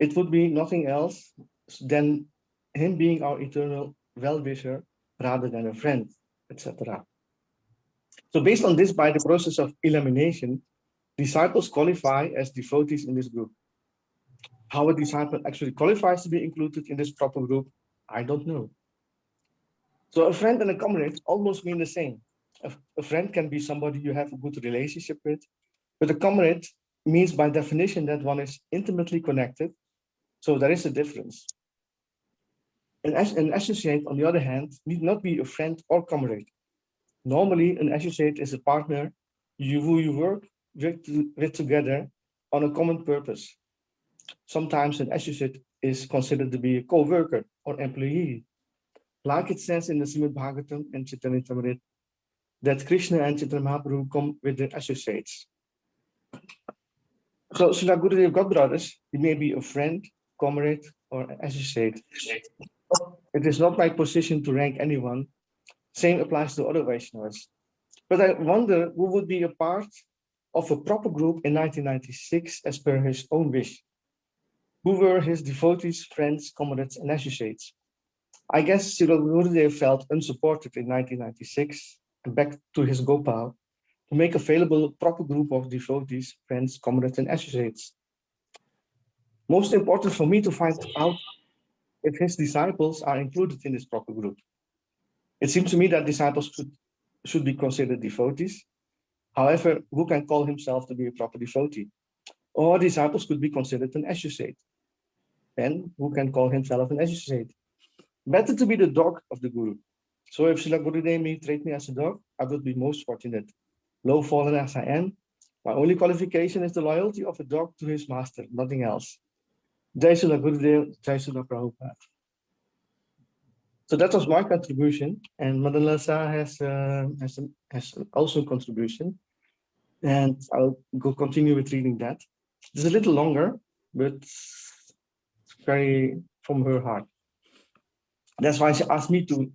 it would be nothing else than him being our eternal well-wisher rather than a friend, etc. So based on this, by the process of elimination, disciples qualify as devotees in this group. How a disciple actually qualifies to be included in this proper group, I don't know. So a friend and a comrade almost mean the same. A friend can be somebody you have a good relationship with, but a comrade means by definition that one is intimately connected. So there is a difference. An associate, on the other hand, need not be a friend or comrade. Normally, an associate is a partner who you work with together on a common purpose. Sometimes an associate is considered to be a co-worker or employee. Like it says in the Srimad Bhagavatam and Chaitanya Charitamrita, that Krishna and Chaitanya Mahaprabhu come with their associates. So Srila Gurudev Godbrothers, he may be a friend, comrade, or associate. It is not my position to rank anyone. Same applies to other Vaishnavas. But I wonder who would be a part of a proper group in 1996 as per his own wish. Who were his devotees, friends, comrades, and associates? I guess Srila Gurudev felt unsupported in 1996 and back to his Gopal to make available a proper group of devotees, friends, comrades, and associates. Most important for me to find out if his disciples are included in this proper group. It seems to me that disciples should be considered devotees. However, who can call himself to be a proper devotee? Or disciples could be considered an associate. And who can call himself an associate? Better to be the dog of the Guru. So if Srila Gurudev may treat me as a dog, I would be most fortunate. Low fallen as I am, my only qualification is the loyalty of a dog to his master, nothing else. Jai Srila Gurudev, Jai Srila Prabhupada. So that was my contribution, and Madan Lasa has also a contribution, and I'll continue with reading that. It's a little longer, but very from her heart. That's why she asked me to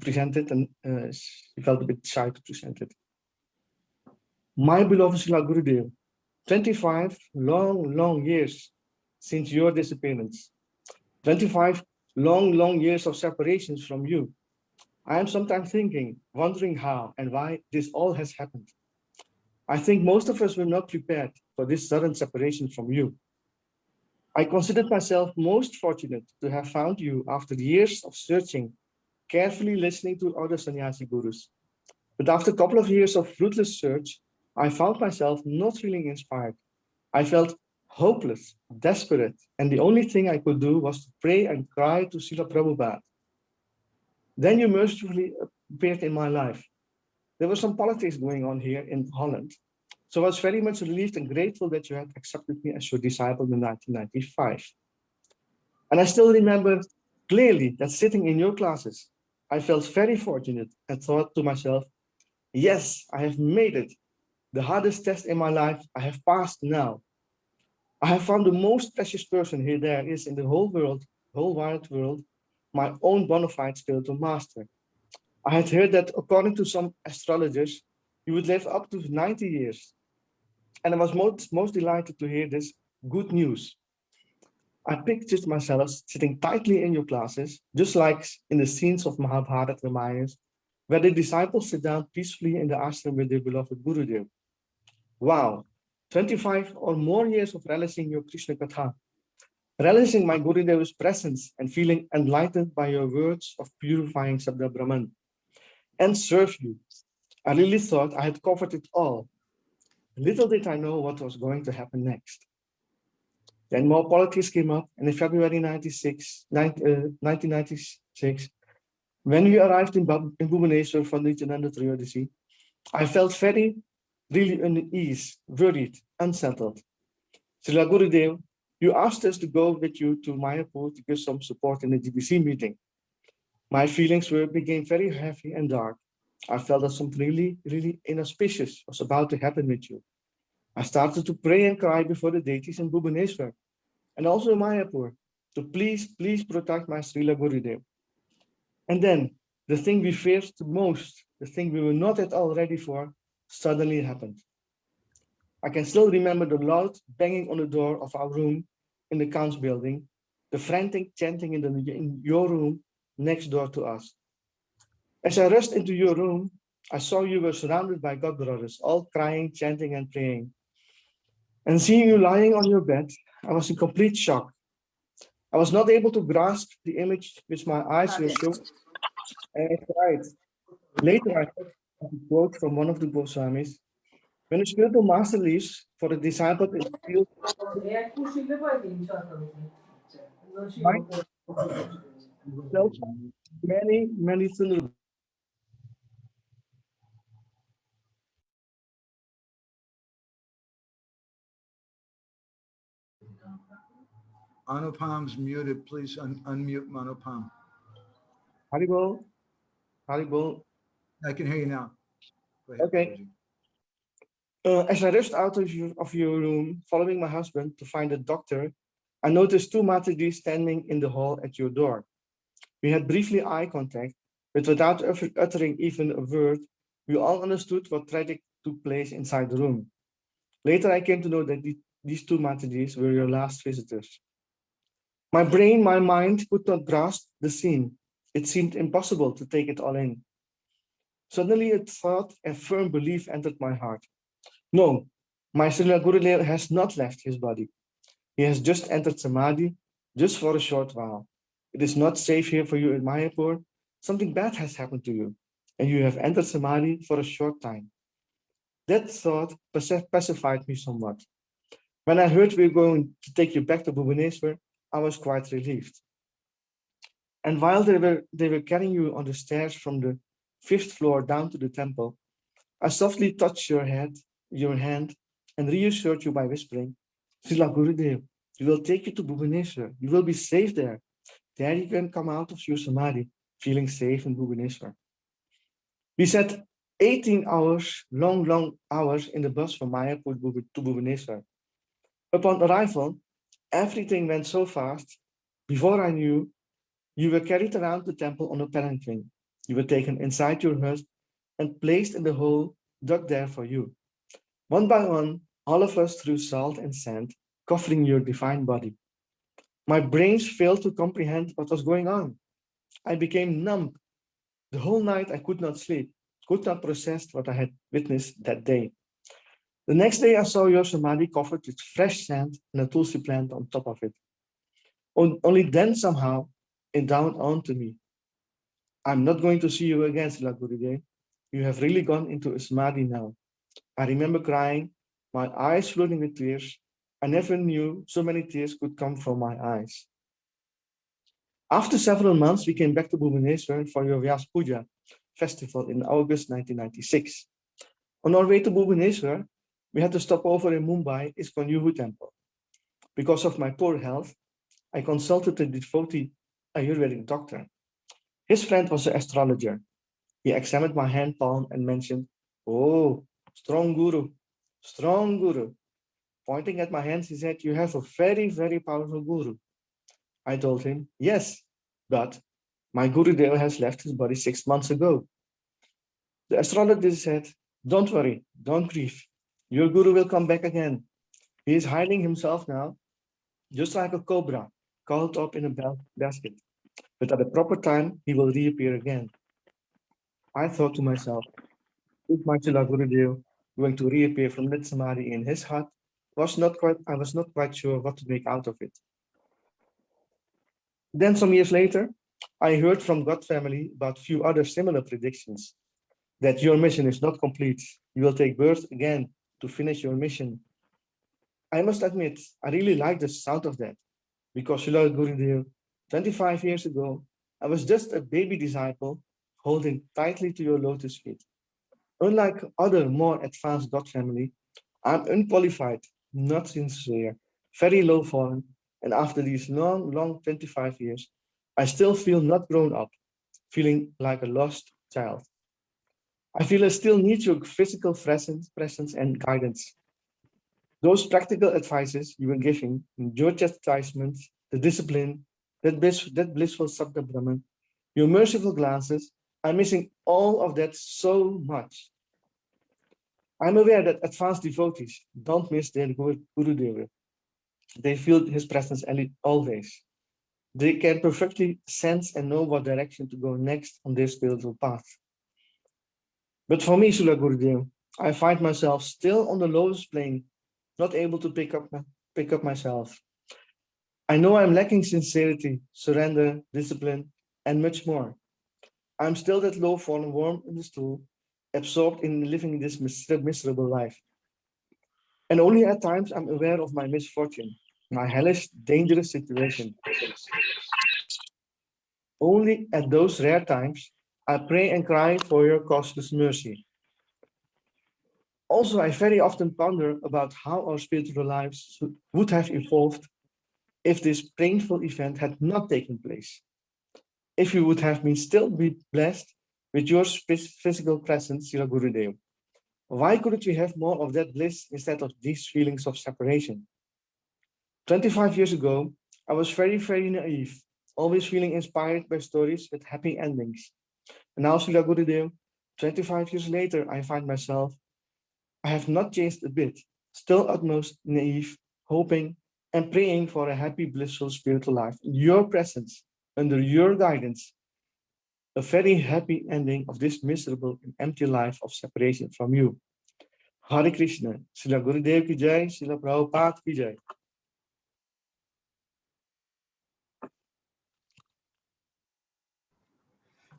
present it, and she felt a bit shy to present it. My beloved Srila Gurudev, 25 long years since your disappearance. 25 long years of separations from you. I am sometimes wondering how and why this all has happened. I think most of us were not prepared for this sudden separation from you. I considered myself most fortunate to have found you after years of searching, carefully listening to other sannyasi gurus. But after a couple of years of fruitless search, I found myself not feeling inspired. I felt hopeless, desperate, and the only thing I could do was to pray and cry to Srila Prabhupada. Then you mercifully appeared in my life. There was some politics going on here in Holland, so I was very much relieved and grateful that you had accepted me as your disciple in 1995. And I still remember clearly that sitting in your classes, I felt very fortunate and thought to myself, yes, I have made it. The hardest test in my life I have passed now. I have found the most precious person here there is in the whole wide world, my own bona fide spiritual master. I had heard that according to some astrologers, you would live up to 90 years. And I was most delighted to hear this good news. I pictured myself sitting tightly in your classes, just like in the scenes of Mahabharata Ramayana, where the disciples sit down peacefully in the ashram with their beloved Gurudev. Wow, 25 or more years of relishing your Krishna Katha, relishing my Gurudev's presence and feeling enlightened by your words of purifying Sabda Brahman, and serve you. I really thought I had covered it all. Little did I know what was going to happen next. Then more politics came up, and in February 1996, when we arrived in Bhubaneswar for Nityananda Triyodasi, I felt really uneasy, worried, unsettled. Srila Gurudev, you asked us to go with you to Mayapur to give some support in the GBC meeting. My feelings became very heavy and dark. I felt that something really inauspicious was about to happen with you. I started to pray and cry before the deities in Bhubaneswar and also in Mayapur to please protect my Srila Gurudev. And then the thing we feared the most, the thing we were not at all ready for, suddenly happened. I can still remember the loud banging on the door of our room in the Count's building, the frantic chanting in your room next door to us. As I rushed into your room, I saw you were surrounded by God brothers, all crying, chanting, and praying. And seeing you lying on your bed, I was in complete shock. I was not able to grasp the image which my eyes were so, and I cried. Later, I heard a quote from one of the Goswamis. When a spiritual master leaves for a disciple to feel many thunderbolts. Anupam's muted. Please unmute Anupam. Haribol, Haribol. I can hear you now. Go ahead, Okay. Prabhuji. As I rushed out of your room, following my husband to find a doctor, I noticed two Matajis standing in the hall at your door. We had briefly eye contact, but without uttering even a word, we all understood what tragic took place inside the room. Later, I came to know that these two Matajis were your last visitors. My brain, my mind could not grasp the scene. It seemed impossible to take it all in. Suddenly, a thought and firm belief entered my heart. No, my Srila Gurudev has not left his body. He has just entered Samadhi, just for a short while. It is not safe here for you in Mayapur. Something bad has happened to you, and you have entered Samadhi for a short time. That thought pacified me somewhat. When I heard we were going to take you back to Bhubaneswar, I was quite relieved. And while they were carrying you on the stairs from the 5th floor down to the temple, I softly touched your hand, and reassured you by whispering, Srila Gurudev, we will take you to Bhubaneswar. You will be safe there. There you can come out of your samadhi, feeling safe in Bhubaneswar. We sat 18 hours, long hours in the bus from Mayapur to Bhubaneswar. Upon arrival, everything went so fast. Before I knew, you were carried around the temple on a palanquin. You were taken inside your hut and placed in the hole dug there for you. One by one, all of us threw salt and sand, covering your divine body. My brains failed to comprehend what was going on. I became numb. The whole night I could not sleep, could not process what I had witnessed that day. The next day I saw your samadhi covered with fresh sand and a tulsi plant on top of it. Only then somehow it dawned onto me. I'm not going to see you again, Srila Gurudev. You have really gone into a samadhi now. I remember crying, my eyes flooding with tears. I never knew so many tears could come from my eyes. After several months, we came back to Bhubaneswar for your Vyas Puja festival in August 1996. On our way to Bhubaneswar, we had to stop over in Mumbai, Iskon Yuhu temple. Because of my poor health, I consulted a devotee Ayurvedic doctor. His friend was an astrologer. He examined my hand palm and mentioned, "Oh, strong guru, strong guru." Pointing at my hands, he said, "You have a very powerful guru." I told him, "Yes, but my Gurudev has left his body 6 months ago." The astrologer said, "Don't worry, don't grieve. Your guru will come back again. He is hiding himself now, just like a cobra, caught up in a basket. But at the proper time, he will reappear again." I thought to myself, is my Srila Gurudev going to reappear from that samadhi in his hut? I was not quite sure what to make out of it. Then some years later, I heard from God family about few other similar predictions, that your mission is not complete. You will take birth again to finish your mission. I must admit, I really like the sound of that, because Srila Gurudev, 25 years ago, I was just a baby disciple holding tightly to your lotus feet. Unlike other more advanced God family, I'm unqualified, not sincere, very low fallen, and after these long 25 years, I still feel not grown up, feeling like a lost child. I feel I still need your physical presence and guidance. Those practical advices you were giving, your chastisements, the discipline, that blissful Sabda Brahman, your merciful glances, I'm missing all of that so much. I'm aware that advanced devotees don't miss their Gurudeva. They feel his presence always. They can perfectly sense and know what direction to go next on their spiritual path. But for me, Srila Gurudev, I find myself still on the lowest plane, not able to pick up myself. I know I'm lacking sincerity, surrender, discipline, and much more. I'm still that low form, warm in the stool, absorbed in living this miserable life. And only at times I'm aware of my misfortune, my hellish, dangerous situation. Only at those rare times, I pray and cry for your causeless mercy. Also, I very often ponder about how our spiritual lives would have evolved if this painful event had not taken place. If we would have been still be blessed with your physical presence, Srila Gurudev. Why couldn't we have more of that bliss instead of these feelings of separation? 25 years ago, I was very, very naive, always feeling inspired by stories with happy endings. And now, Srila Gurudev, 25 years later, I find myself, I have not changed a bit, still utmost naive, hoping and praying for a happy, blissful spiritual life in your presence, under your guidance, a very happy ending of this miserable and empty life of separation from you. Hare Krishna, Srila Gurudev ki jai, Srila Prabhupada ki jai.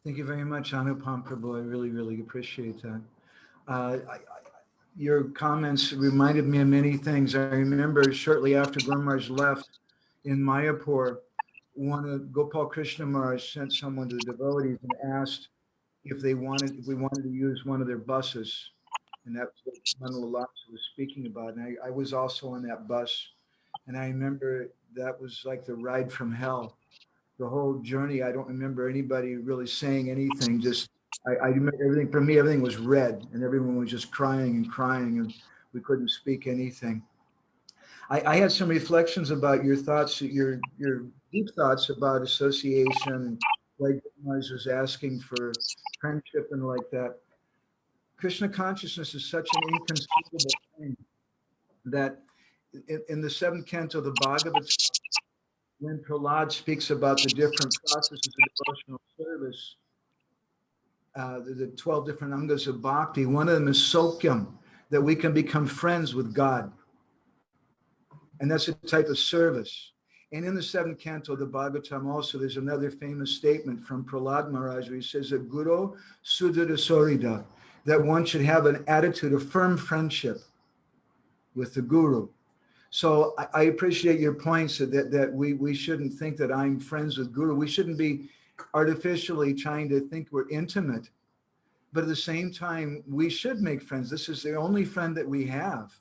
Thank you very much, Anupam Prabhu. I really, really appreciate that. Your comments reminded me of many things. I remember shortly after Guru Maharaj left in Mayapur, Gopal Krishna Maharaj sent someone to the devotees and asked if we wanted to use one of their buses. And that's what Mandala Laksa was speaking about. And I was also on that bus. And I remember that was like the ride from hell. The whole journey, I don't remember anybody really saying anything. Just, I remember everything, for me, everything was red and everyone was just crying and we couldn't speak anything. I had some reflections about your thoughts, your deep thoughts about association, like Mars was asking for friendship and like that. Krishna consciousness is such an inconceivable thing that in the seventh canto of the Bhagavad, when Prahlad speaks about the different processes of devotional service, the 12 different angas of bhakti, one of them is sokyam, that we can become friends with God. And that's a type of service. And in the seventh canto of the Bhagavatam also, there's another famous statement from Prahlad Maharaj where he says that Guru Sudhira Sorida, that one should have an attitude of firm friendship with the Guru. So I appreciate your points that we shouldn't think that I'm friends with Guru. We shouldn't be artificially trying to think we're intimate. But at the same time, we should make friends. This is the only friend that we have.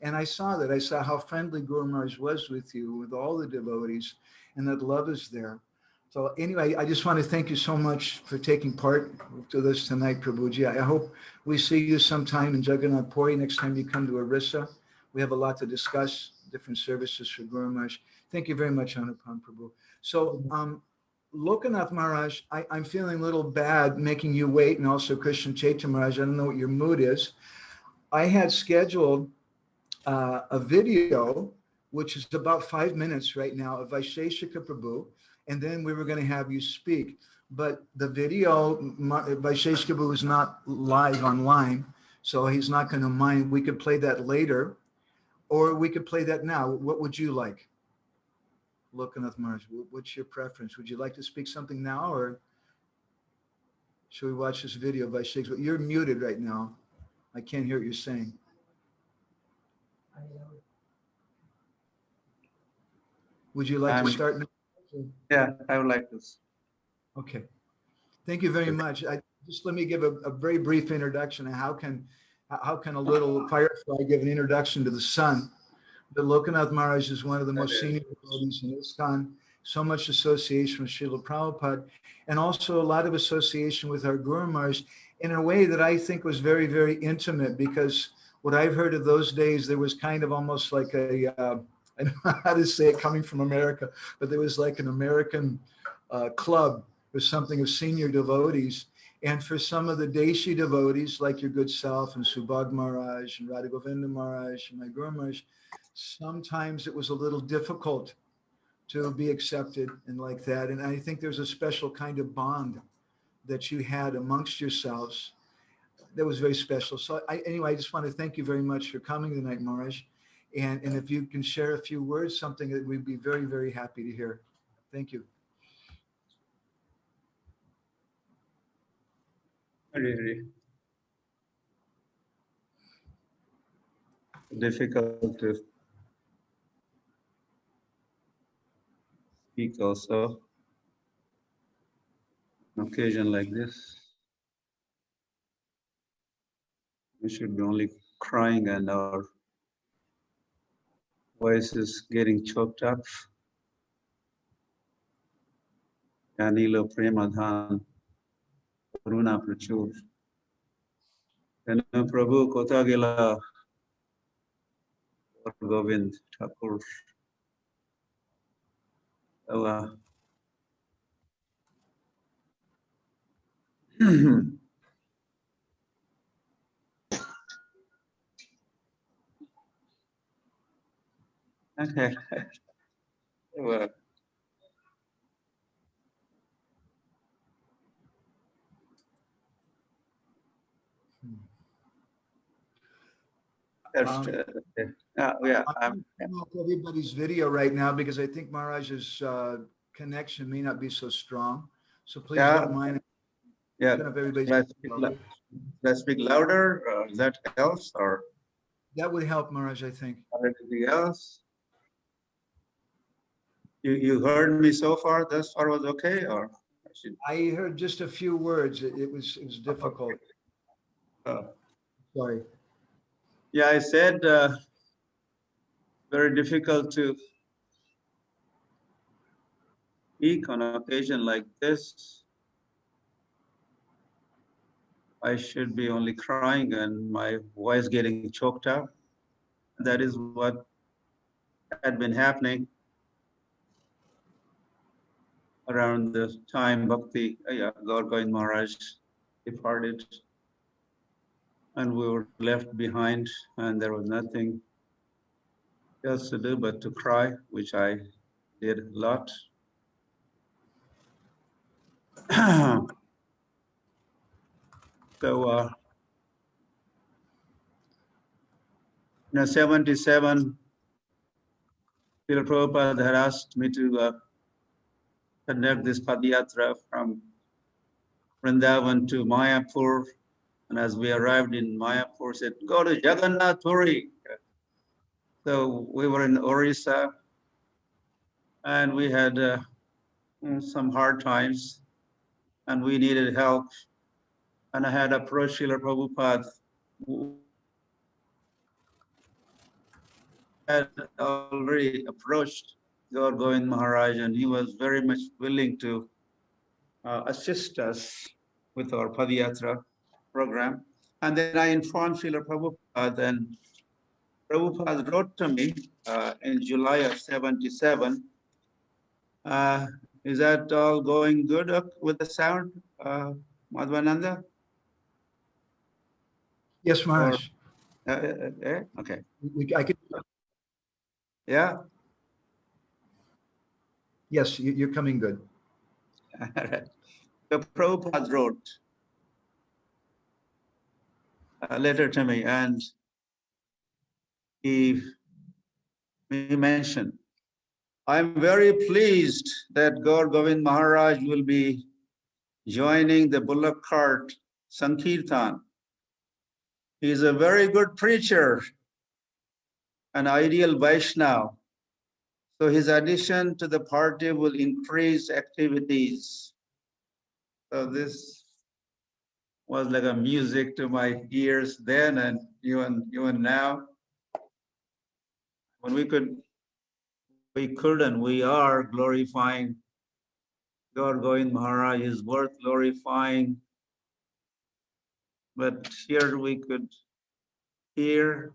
And I saw that. I saw how friendly Guru Maharaj was with you, with all the devotees, and that love is there. So anyway, I just want to thank you so much for taking part to this tonight, Prabhuji. I hope we see you sometime in Jagannath Puri next time you come to Orissa. We have a lot to discuss, different services for Guru Maharaj. Thank you very much, Anupam Prabhu. So Lokanath Maharaj, I'm feeling a little bad making you wait, and also Krishna Chaitanya Maharaj. I don't know what your mood is. I had scheduled a video, which is about 5 minutes right now, of Vaisheshika Prabhu, and then we were going to have you speak. But the video, Vaisheshika Prabhu is not live online, so he's not going to mind. We could play that later, or we could play that now. What would you like? Lokanath Maharaj, what's your preference? Would you like to speak something now, or should we watch this video by Shakespeare? You're muted right now. I can't hear what you're saying. Would you like to start now? Yeah, I would like this. Okay. Thank you very much. Just let me give a very brief introduction. How can a little firefly give an introduction to the sun? But Lokanath Maharaj is one of the most senior devotees in ISKCON, so much association with Srila Prabhupada, and also a lot of association with our Guru Maharaj in a way that I think was very, very intimate, because what I've heard of those days, there was kind of almost like a, I don't know how to say it coming from America, but there was like an American club or something of senior devotees. And for some of the Deshi devotees, like your good self and Subhag Maharaj and Radha Govinda Maharaj and my Guru Maharaj, sometimes it was a little difficult to be accepted and like that. And I think there's a special kind of bond that you had amongst yourselves that was very special. So anyway, I just want to thank you very much for coming tonight, Maharaj. And if you can share a few words, something that we'd be very, very happy to hear. Thank you. Very difficult to speak also on occasion like this. We should be only crying and our voice is getting choked up. Anilo Premadhan, Karuna Prachur. And Prabhu Kotagila Govind Thakur. So, okay. Well, yeah, I'm off everybody's video right now because I think Maharaj's connection may not be so strong. So please don't mind. Yeah. Turn up everybody's Let's speak louder. Is that else or? That would help, Maharaj, I think. Anything else? You heard me so far? Thus far was okay, or? I heard just a few words. It was difficult. Sorry. Yeah, I said very difficult to speak on an occasion like this. I should be only crying and my voice getting choked up. That is what had been happening around the time Bhakti, Gour Govind Maharaj departed. And we were left behind and there was nothing else to do but to cry, which I did a lot. So, 77, Srila Prabhupada had asked me to conduct this Padayatra from Vrindavan to Mayapur. And as we arrived in Mayapur, said, go to Jagannath Puri. So we were in Orissa and we had some hard times and we needed help. And I had approached Srila Prabhupada, who had already approached Gour Govind Maharaj, and he was very much willing to assist us with our Padayatra program. And then I informed Srila Prabhupada, and Prabhupada wrote to me in July of 77, is that all going good with the sound, Madhvananda? Yes, Maharaj. Okay. I could. Yeah. Yes, you're coming good. The Prabhupada wrote a letter to me, and he mentioned, I'm very pleased that Gour Govind Maharaj will be joining the bullock cart Sankirtan. He is a very good preacher, an ideal Vaishnava. So his addition to the party will increase activities. So this was like a music to my ears then and even now. When we could and we are glorifying Gour Govind Maharaj is worth glorifying. But here we could here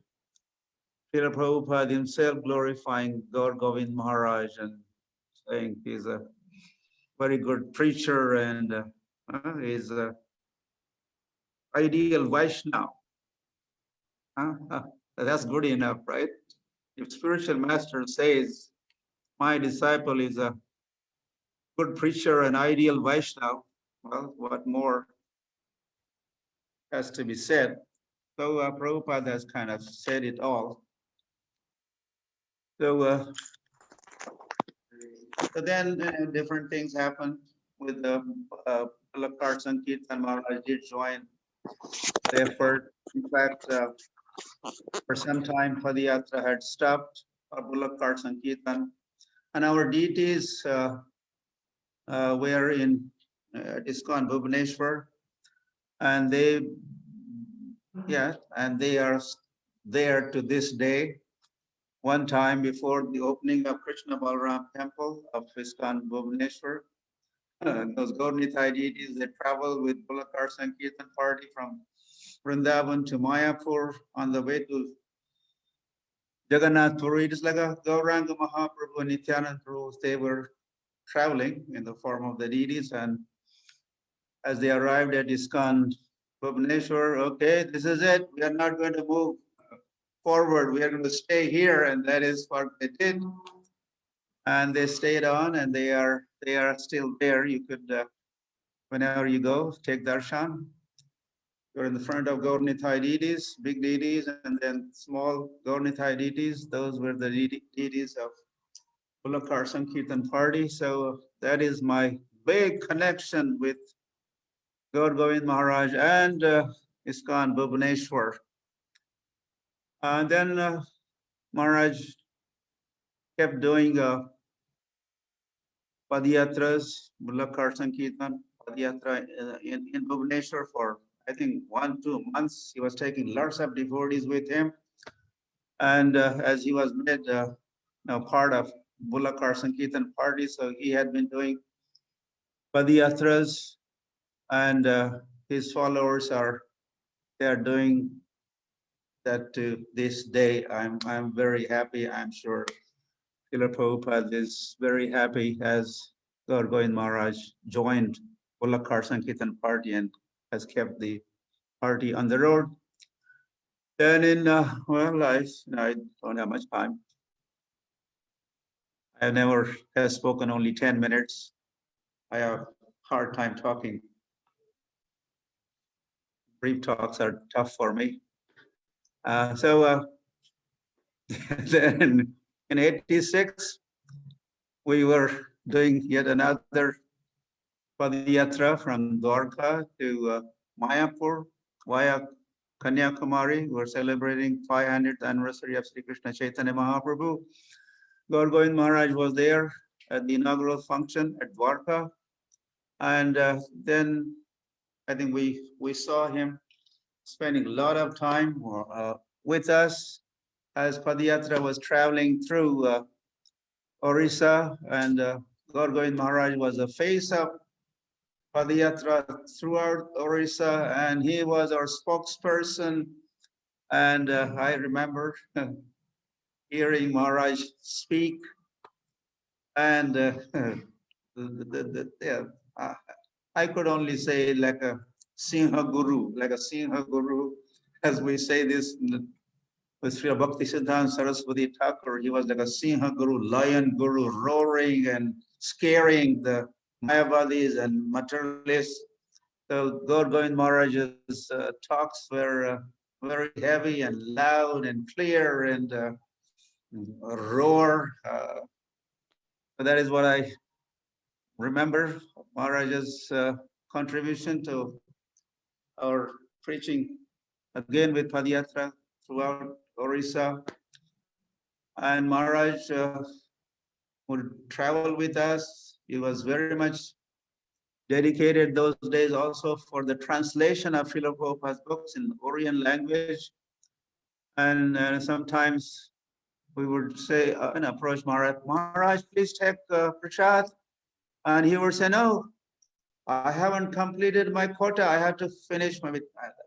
Srila Prabhupada himself glorifying Gaur Govind Maharaj and saying he's a very good preacher and he's a ideal Vaishnava. That's good enough, right? If spiritual master says, my disciple is a good preacher and ideal Vaishnava, well, what more has to be said? So Prabhupada has kind of said it all. So, so then different things happen with the Pulakar Sankirtan. Maharaj did join the effort. In fact, for some time, Padayatra had stopped for Pulakar Sankirtan, and our deities were in ISKCON Bhubaneswar, and they are there to this day. One time before the opening of Krishna Balaram Temple of ISKCON Bhubaneswar, those Gaur-Nitai deities, they travel with Pulakar Sankirtan party from Vrindavan to Mayapur on the way to Jagannath Puri. It is like a Gauranga Mahaprabhu and Nityananda Prabhu. They were traveling in the form of the deities, and as they arrived at ISKCON Bhubaneswar, okay, this is it. We are not going to move forward. We are going to stay here, and that is what they did. And they stayed on, and they are still there. You could, whenever you go, take darshan. You're in the front of Gaur-Nitai deities, big deities, and then small Gaur-Nitai deities. Those were the deities of Pulakar Sankirtan party. So that is my big connection with Gaur Govind Maharaj and ISKCON Bhubaneswar. And then Maharaj kept doing Padayatras, Pulakar Sankirtan, Padayatra in Bhubaneswar for, I think, 1-2 months. He was taking lots of devotees with him. And as he was made part of Pulakar Sankirtan party, so he had been doing Padayatras, and his followers they are doing that to this day. I'm very happy. I'm sure Srila Prabhupada is very happy as Gaur Govind Maharaj joined Pulakar Sankirtan party and has kept the party on the road. Then in, well, I don't have much time. I never have spoken only 10 minutes. I have a hard time talking. Brief talks are tough for me. So then in 86, we were doing yet another Padayatra from Dwarka to Mayapur via Kanyakumari. We're celebrating 500th anniversary of Sri Krishna Chaitanya Mahaprabhu. Gaur Govind Maharaj was there at the inaugural function at Dwarka. And then I think we saw him spending a lot of time with us as Padayatra was traveling through Orissa, and Gaur Govind Maharaj was the face of Padayatra throughout Orissa, and he was our spokesperson. And I remember hearing Maharaj speak, and I could only say like a Singha Guru, as we say this with Sri Bhakti Siddhanta Saraswati Thakur. He was like a Singha Guru, lion Guru, roaring and scaring the Mayavadis and materialists. So Gaur Govind Maharaj's talks were very heavy and loud and clear and roar. That is what I remember Maharaja's contribution to our preaching, again with Padayatra throughout Orissa. And Maharaj would travel with us. He was very much dedicated those days also for the translation of Srila Prabhupada's books in Oriental language. And sometimes we would say, and approach Maharaj, Maharaj, please take prasad. And he would say, no, I haven't completed my quota. I have to finish my,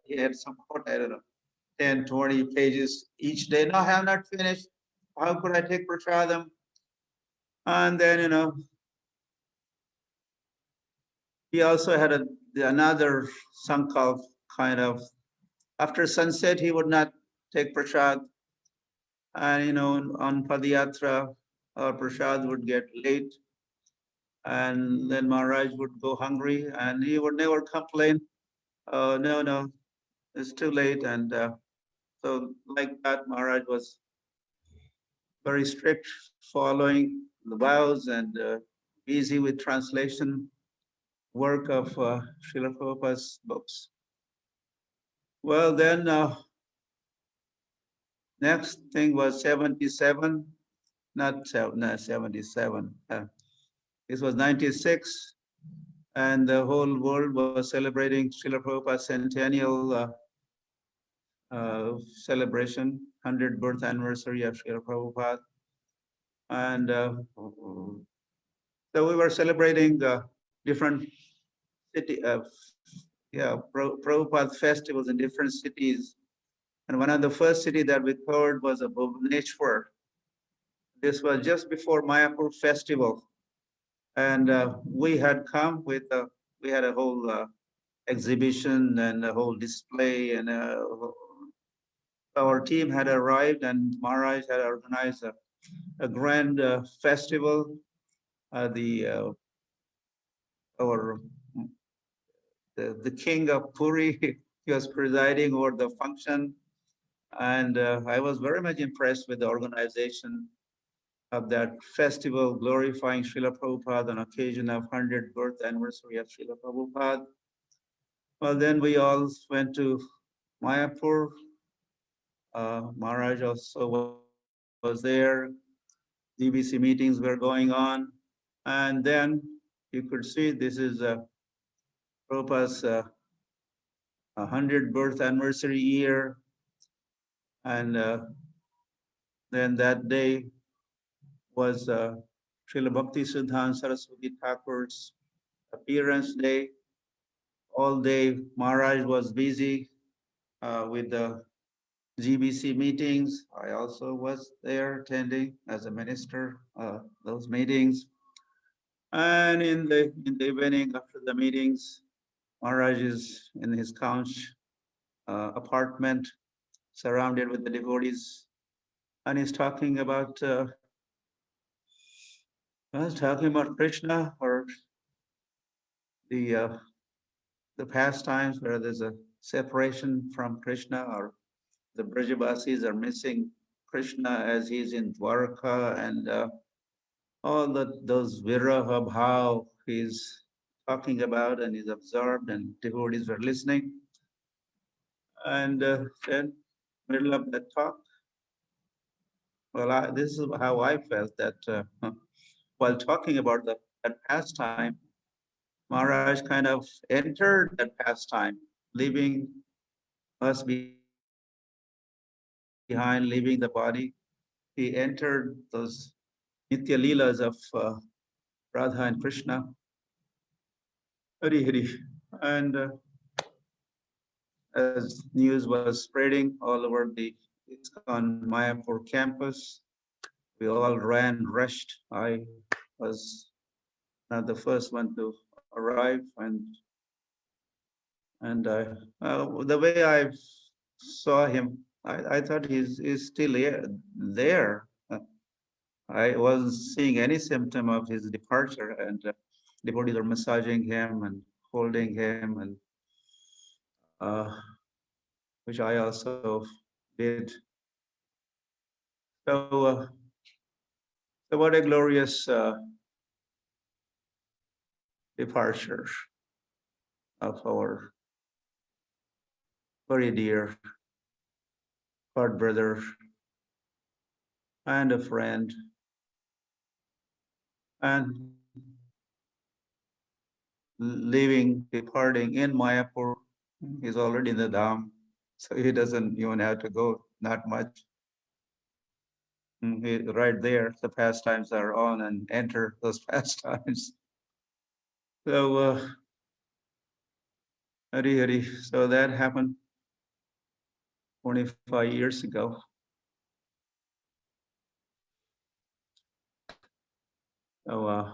he had some quota, I don't know, 10, 20 pages each day. No, I have not finished. How could I take prasadam? And then, he also had another sankalp kind of, after sunset, he would not take prasad. And, on Padayatra, our prasad would get late. And then Maharaj would go hungry and he would never complain. Oh, no, it's too late. And so like that, Maharaj was very strict, following the vows and busy with translation work of Srila Prabhupada's books. Well, then next thing was 77, not 77. This was 96, and the whole world was celebrating Srila Prabhupada's Centennial celebration, 100th birth anniversary of Srila Prabhupada. And so we were celebrating different Prabhupada festivals in different cities. And one of the first city that we covered was Bhubaneswar. This was just before Mayapur festival. And we had come with, we had a whole exhibition and a whole display, and our team had arrived and Maharaj had organized a grand festival. The king of Puri, he was presiding over the function. And I was very much impressed with the organization of that festival, glorifying Srila Prabhupada on occasion of 100th birth anniversary of Srila Prabhupada. Well, then we all went to Mayapur. Maharaj also was there. DBC meetings were going on. And then you could see this is Prabhupada's 100th birth anniversary year. And then that day was Srila Bhakti Siddhanta Saraswati Thakur's appearance day. All day Maharaj was busy with the GBC meetings. I also was there attending as a minister those meetings. And in the evening after the meetings, Maharaj is in his couch apartment, surrounded with the devotees, and he's talking about Krishna, or the pastimes where there's a separation from Krishna, or the Brajavasis are missing Krishna as he's in Dwarka, and all those viraha bhav he's talking about, and he's absorbed, and devotees were listening. And then middle of that talk, well, this is how I felt, that while talking about that pastime, Maharaj kind of entered that pastime, leaving us behind, leaving the body. He entered those Nitya Leelas of Radha and Krishna. Hari Hari. And as news was spreading all over the ISKCON Mayapur campus, we all rushed. I was not the first one to arrive, and the way I saw him, I thought he's still there. I wasn't seeing any symptom of his departure, and devotees are massaging him and holding him, and which I also did. So what a glorious departure of our very dear god brother and a friend. And departing in Mayapur, he's already in the Dham, so he doesn't even have to go, not much. Right there, the pastimes are on, and enter those pastimes. So, Hari Hari, so that happened. 25 years ago. So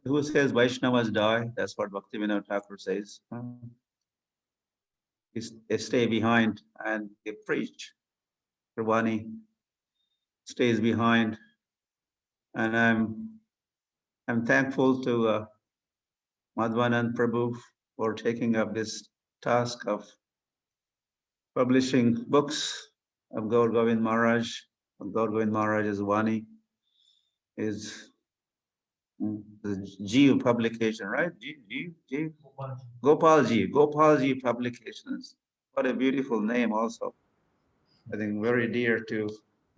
who says Vaishnavas die? That's what Bhaktivinoda Thakur says. They stay behind and they preach. Prabhani stays behind, and I'm thankful to Madhvanand Prabhu for taking up this task of publishing books of Gour Govind Maharaj. Gour Govind Maharaj's Vani is the Jeev publication, right? Jeev. Gopalji publications. What a beautiful name also. I think very dear to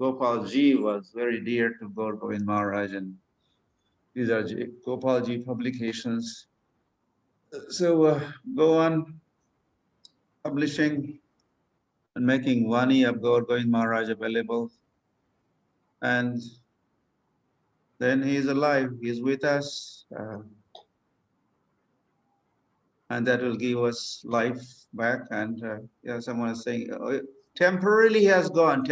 Gopalji was very dear to Gour Govind Maharaj, and these are Gopalji publications. So go on publishing and making Vani of Gour Govind Maharaj available. And then he is alive, he is with us. And that will give us life back. And yeah, someone is saying, oh, temporarily he has gone,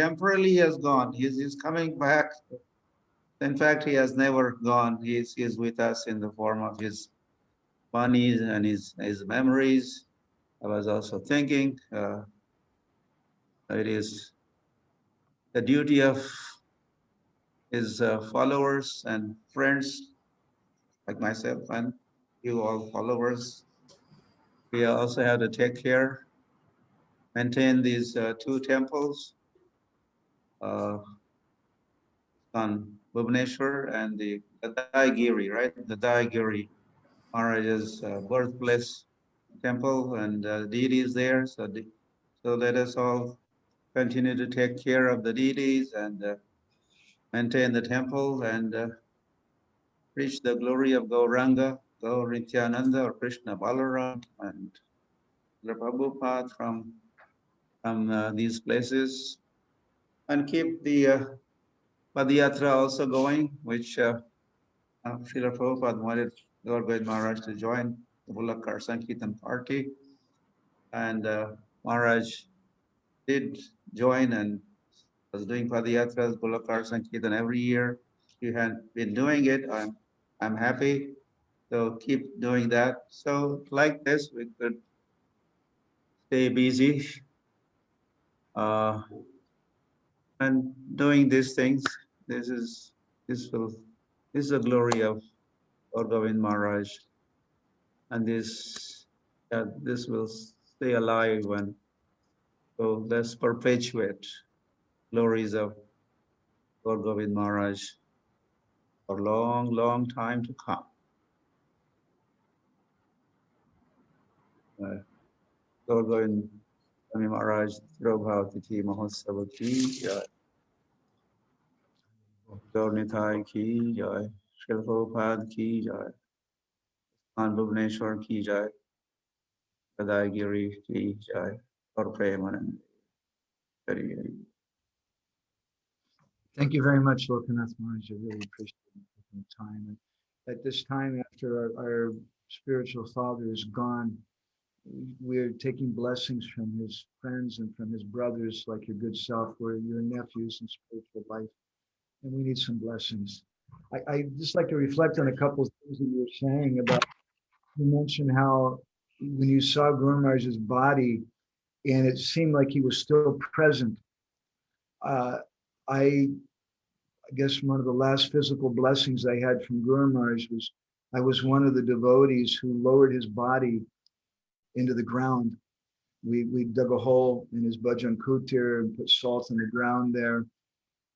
he's coming back. In fact, he has never gone. He is with us in the form of his Vanis and his memories. I was also thinking, it is the duty of his followers and friends like myself and you all followers. We also have to take care, maintain these two temples on Bhubaneswar and the Daigiri, right? The Daigiri, Maharaja's birthplace temple, and deities there. So let us all continue to take care of the deities and maintain the temple and preach the glory of Gauranga, Gaur Nityananda or Krishna Balaram and the Prabhupada from these places, and keep the Padayatra also going, which Srila Prabhupada wanted Gaur Govind Maharaj to join the Bulakar Sankirtan party, and Maharaj did join and was doing Padayatras, Bulakar Sankirtan every year. He had been doing it. I'm happy. So keep doing that. So like this, we could stay busy and doing these things. This is the glory of Gaur Govind Maharaj, and this will stay alive. And so let's perpetuate glories of Gaur Govind Maharaj for a long, long time to come. Gaur Govind Swami Maharaj Tithi Mahotsava ki jai. Gaur Nitai ki jai. Srila Prabhupada ki jai. An Bhubaneswar ki jai. Gadaigiri ki jai. Gaur Premanand. Very, very. Thank you very much, Lokanath Maharaj. I really appreciate you taking the time. And at this time, after our spiritual father is gone, we're taking blessings from his friends and from his brothers, like your good self, who are your nephews in spiritual life. And we need some blessings. I just like to reflect on a couple of things that you were saying about, you mentioned how when you saw Guru Maharaj's body and it seemed like he was still present. I guess one of the last physical blessings I had from Guru Maharaj was I was one of the devotees who lowered his body into the ground. We dug a hole in his bhajan kutir and put salt in the ground there,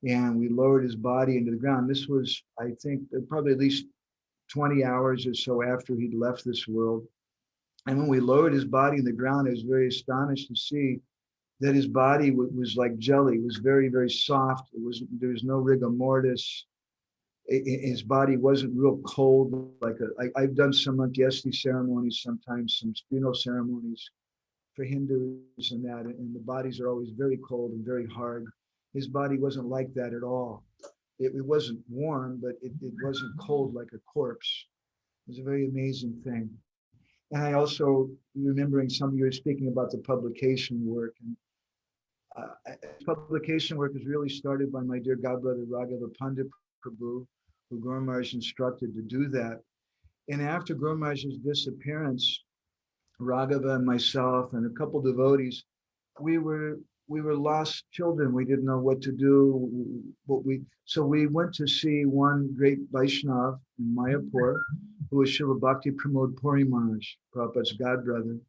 and we lowered his body into the ground. This was, I think, probably at least 20 hours or so after he'd left this world. And when we lowered his body in the ground, I was very astonished to see that his body was like jelly. It was very, very soft. There was no rigor mortis. His body wasn't real cold. I've done some Antyesti ceremonies sometimes, some funeral ceremonies for Hindus and that, and the bodies are always very cold and very hard. His body wasn't like that at all. It wasn't warm, but it wasn't cold like a corpse. It was a very amazing thing. And I also remembering some of you were speaking about the publication work. And publication work is really started by my dear godbrother Raghava Pandit Prabhu, who Gour Maharaj instructed to do that. And after Gour Maharaj's disappearance, Raghava and myself and a couple devotees, we were lost children. We didn't know what to do. So we went to see one great Vaishnav in Mayapur, who was Srila Bhakti Pramod Puri Maharaj, Prabhupada's godbrother.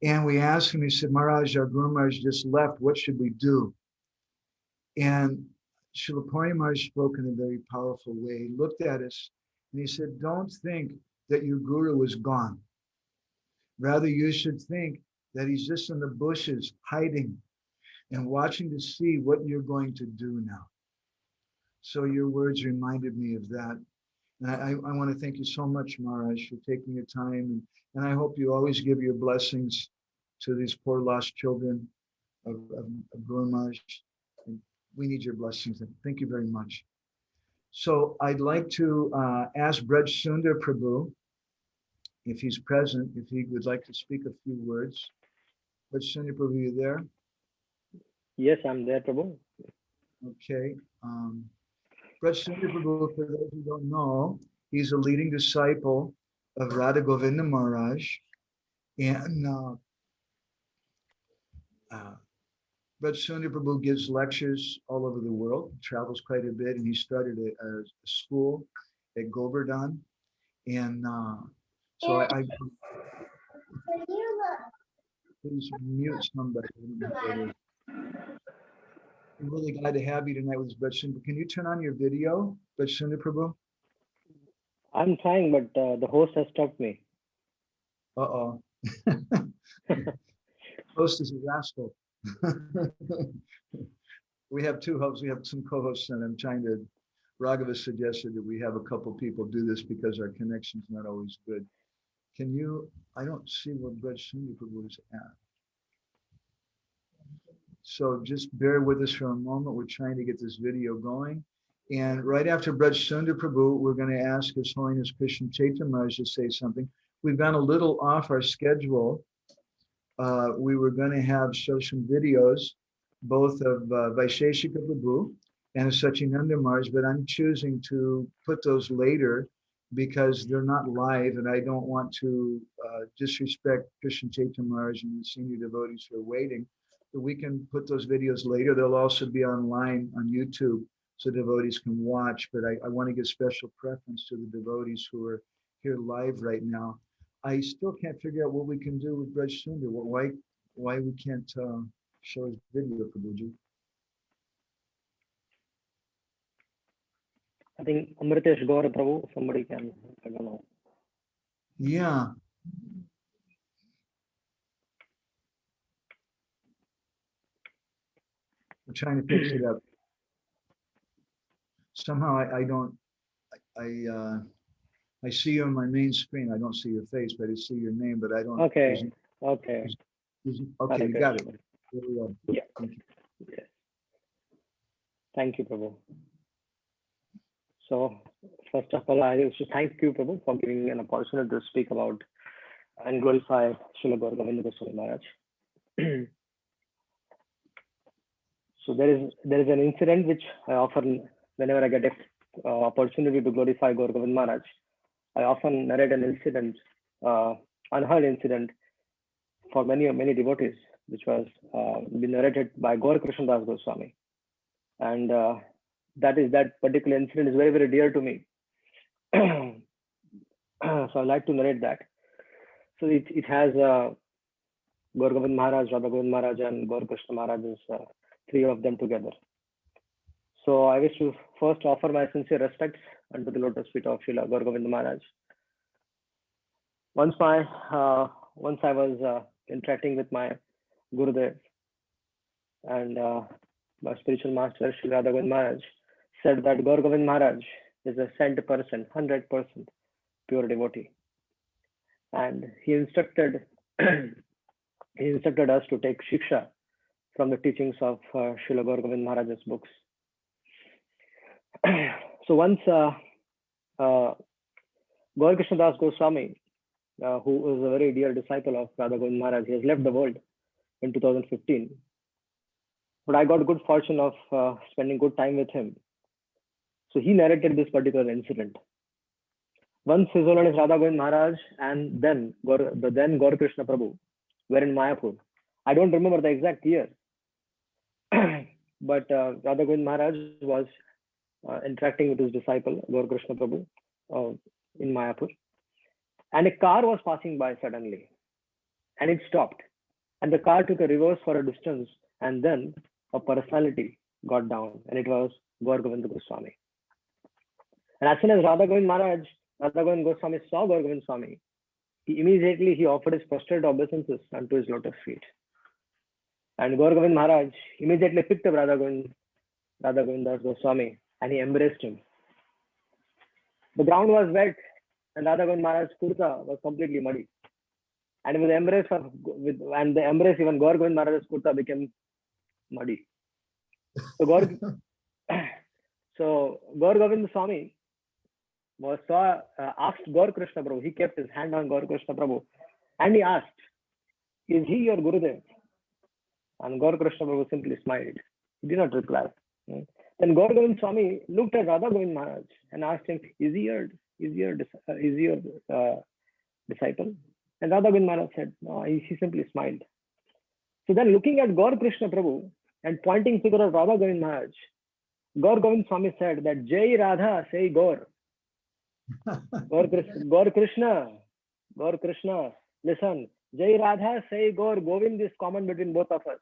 And we asked him, he said, Maharaj, our Guru Maharaj just left. What should we do? And Srila Puri Maharaj spoke in a very powerful way. He looked at us and he said, don't think that your Guru is gone. Rather, you should think that he's just in the bushes hiding and watching to see what you're going to do now. So your words reminded me of that. And I want to thank you so much, Maharaj, for taking your time. And I hope you always give your blessings to these poor lost children of Gour Maharaj. And we need your blessings. Thank you very much. So I'd like to ask Braj Sundar Prabhu, if he's present, if he would like to speak a few words. Braj Sundar Prabhu, you there? Yes, I'm there, Prabhu. Okay. Braj Sundar Prabhu, for those who don't know, he's a leading disciple of Radha Govinda Maharaj. And Braj Sundar Prabhu gives lectures all over the world, travels quite a bit, and he started a school at Govardhan. And so I please mute somebody. I'm really glad to have you tonight with Braj Sundar. Can you turn on your video, Braj Sundar Prabhu? I'm trying, but the host has stopped me. Uh-oh. Host is a rascal. We have two hosts. We have some co-hosts, and I'm trying to, Raghava suggested that we have a couple people do this because our connection's not always good. Can you, I don't see what Braj Sundar Prabhu is at. So just bear with us for a moment. We're trying to get this video going. And right after Braj Sundar Prabhu, we're going to ask His Holiness Krishna Chaitanya Maharaj to say something. We've gone a little off our schedule. We were going to show some videos, both of Vaisheshika Prabhu and of Sachinanda Maharaj, but I'm choosing to put those later because they're not live, and I don't want to disrespect Krishna Chaitanya Maharaj and the senior devotees who are waiting. So we can put those videos later. They'll also be online on YouTube so devotees can watch, but I want to give special preference to the devotees who are here live right now. I still can't figure out what we can do with Braj Sundar. Why we can't show his video, Prabhuji? I think Amritesh Gour Prabhu, somebody can, I don't know. Yeah. We're trying to fix it up. Somehow I see you on my main screen. I don't see your face, but I see your name, but I don't. Okay. Okay. Okay, you got it. There we go. Yeah. Thank you. Yes. Thank you, Prabhu. So first of all, I wish to thank you, Prabhu, for giving me an opportunity to speak about and glorify Srila Gour Govinda Goswami Maharaj. So there is an incident which I often, whenever I get an opportunity to glorify Gour Govinda Maharaj, I often narrate an incident, unheard incident for many devotees, which was been narrated by Gaur Krishnadas Goswami, and that particular incident is very dear to me. So I like to narrate that. So it has Gour Govinda Maharaj, Radha Govinda Maharaj, and Gaur Krishna Maharaj, three of them together. So I wish to first offer my sincere respects unto the lotus feet of Srila Gour Govinda Maharaj. Once I was interacting with my Gurudev, and my spiritual master Srila Radha Govinda Maharaj said that Gour Govinda Maharaj is a sent person, 100% pure devotee, and he instructed us to take shiksha from the teachings of Srila Gour Govinda Maharaj's books. So once Gaur Krishnadas Goswami who is a very dear disciple of Radha Govind Maharaj. He has left the world in 2015. But I got good fortune of spending good time with him. So he narrated this particular incident. Once His Holiness Radha Govind Maharaj and then Gour Krishna Prabhu were in Mayapur. I don't remember the exact year, but Radha Govind Maharaj was interacting with his disciple Gour Krishna Prabhu in Mayapur, and a car was passing by suddenly, and it stopped, and the car took a reverse for a distance, and then a personality got down, and it was Gour Govinda Goswami. And as soon as Radha Govind Goswami saw Gour Govind Swami, he offered his prostrate obeisances unto his lotus feet. And Gour Govind Maharaj immediately picked up Radha Govinda Goswami and he embraced him. The ground was wet and Radha Govind Maharaj's kurta was completely muddy. And with the embrace, even Gour Govind Maharaj's kurta became muddy. So Gour Govind Swami asked Gour Krishna Prabhu. He kept his hand on Gour Krishna Prabhu and he asked, "Is he your Gurudev?" And Gour Krishna Prabhu simply smiled. He did not reply. Then Gour Govind Swami looked at Radha Govind Maharaj and asked him, "Is he your disciple?" And Radha Govind Maharaj said, "No." He simply smiled. So then, looking at Gour Krishna Prabhu and pointing finger at Radha Govind Maharaj, Gour Govind Swami said that Jai Radha, say Gour. Gour Krishna, listen. Jai Radha, say Gour. Govind is common between both of us.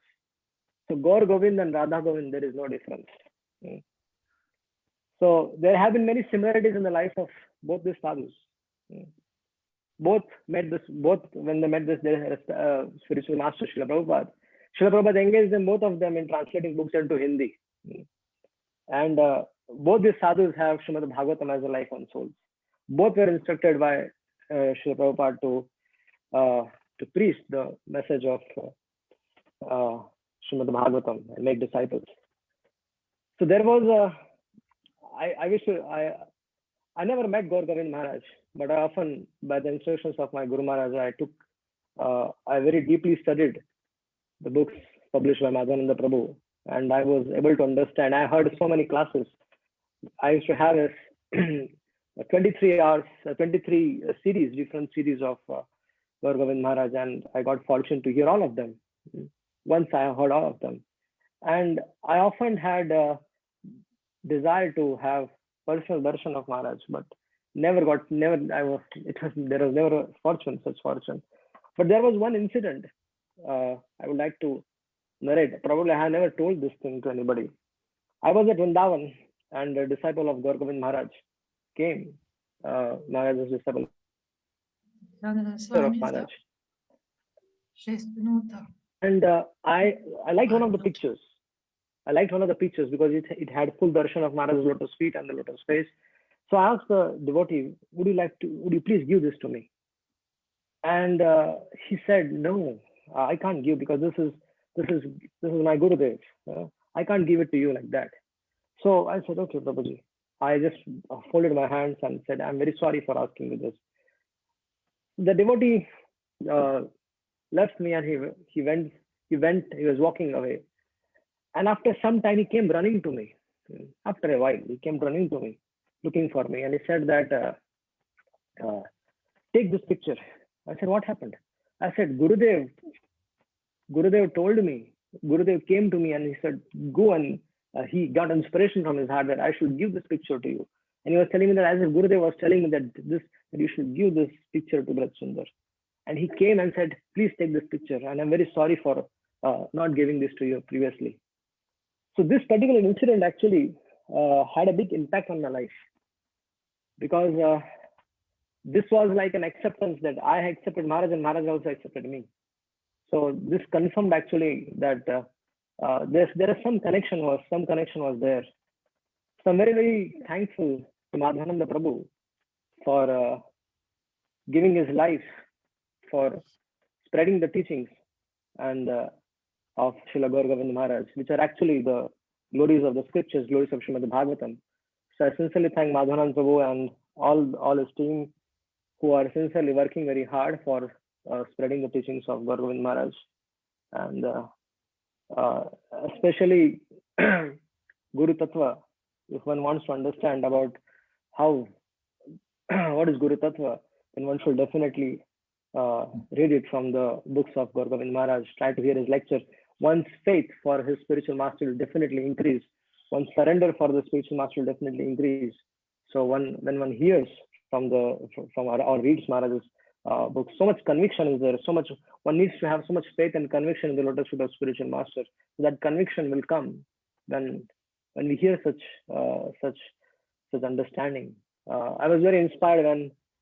So Gour Govind and Radha Govind, there is no difference. So there have been many similarities in the life of both these sadhus. Both when they met this spiritual master Srila Prabhupada. Srila Prabhupada engaged them, both of them, in translating books into Hindi. And both these sadhus have Srimad Bhagavatam as a life on souls. Both were instructed by Srila Prabhupada to preach the message of Srimad Bhagavatam and make disciples. So there was I never met Gour Govind Maharaj, but I often, by the instructions of my Guru Maharaj, I very deeply studied the books published by Madhavananda Prabhu, and I was able to understand. I heard so many classes. I used to have a 23 hours, 23 series, different series of Gour Govind Maharaj, and I got fortune to hear all of them. Once I heard all of them, and I often had a desire to have personal darshan of Maharaj, but there was never such fortune. But there was one incident I would like to narrate. Probably I have never told this thing to anybody. I was at Vrindavan and a disciple of Gour Govind Maharaj came, Maharaj's disciple of Maharaj. And I liked one of the pictures. Because it had full darshan of Maharaj's lotus feet and the lotus face. So I asked the devotee, would you please give this to me? And he said, "No, I can't give, because this is my Gurudev. I can't give it to you like that." So I said, "Okay, Prabhuji." I just folded my hands and said, "I'm very sorry for asking you this." The devotee left me and he was walking away. And after some time, he came running to me. After a while, he came running to me, looking for me. And he said that, "Take this picture." I said, "What happened?" I said, Gurudev told me, Gurudev came to me and he said, go, and he got inspiration from his heart that I should give this picture to you. And he was telling me that as if Gurudev was telling me that you should give this picture to Braj Sundar. And he came and said, "Please take this picture. And I'm very sorry for not giving this to you previously." So this particular incident actually had a big impact on my life, because this was like an acceptance that I accepted Maharaj and Maharaj also accepted me. So this confirmed actually that there is some connection was there. So I'm very, very thankful to Madhavananda Prabhu for giving his life, for spreading the teachings and of Srila Gour Govinda Maharaj, which are actually the glories of the scriptures, glories of Srimad Bhagavatam. So I sincerely thank Madhavananda Prabhu and all his team who are sincerely working very hard for spreading the teachings of Gour Govinda Maharaj. And especially Guru Tattva, if one wants to understand about how what is Guru Tattva, then one should definitely read it from the books of Gour Govinda Maharaj, try to hear his lecture. One's faith for his spiritual master will definitely increase. One's surrender for the spiritual master will definitely increase. So when one hears from or reads Maharaj's book, so much conviction is there, so much one needs to have so much faith and conviction in the lotus feet of spiritual master. So that conviction will come when we hear such understanding. I was very inspired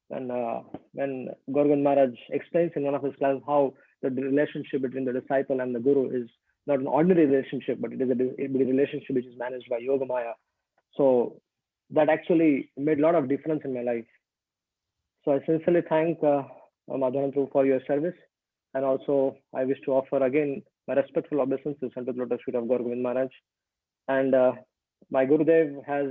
when Gour Govinda Maharaj explains in one of his classes how the relationship between the disciple and the guru is not an ordinary relationship, but it is a relationship which is managed by Yoga Maya. So that actually made a lot of difference in my life. So I sincerely thank Madhavan Prabhu for your service. And also I wish to offer again my respectful obeisances unto the lotus feet of Gour Govinda Maharaj. And my Gurudev has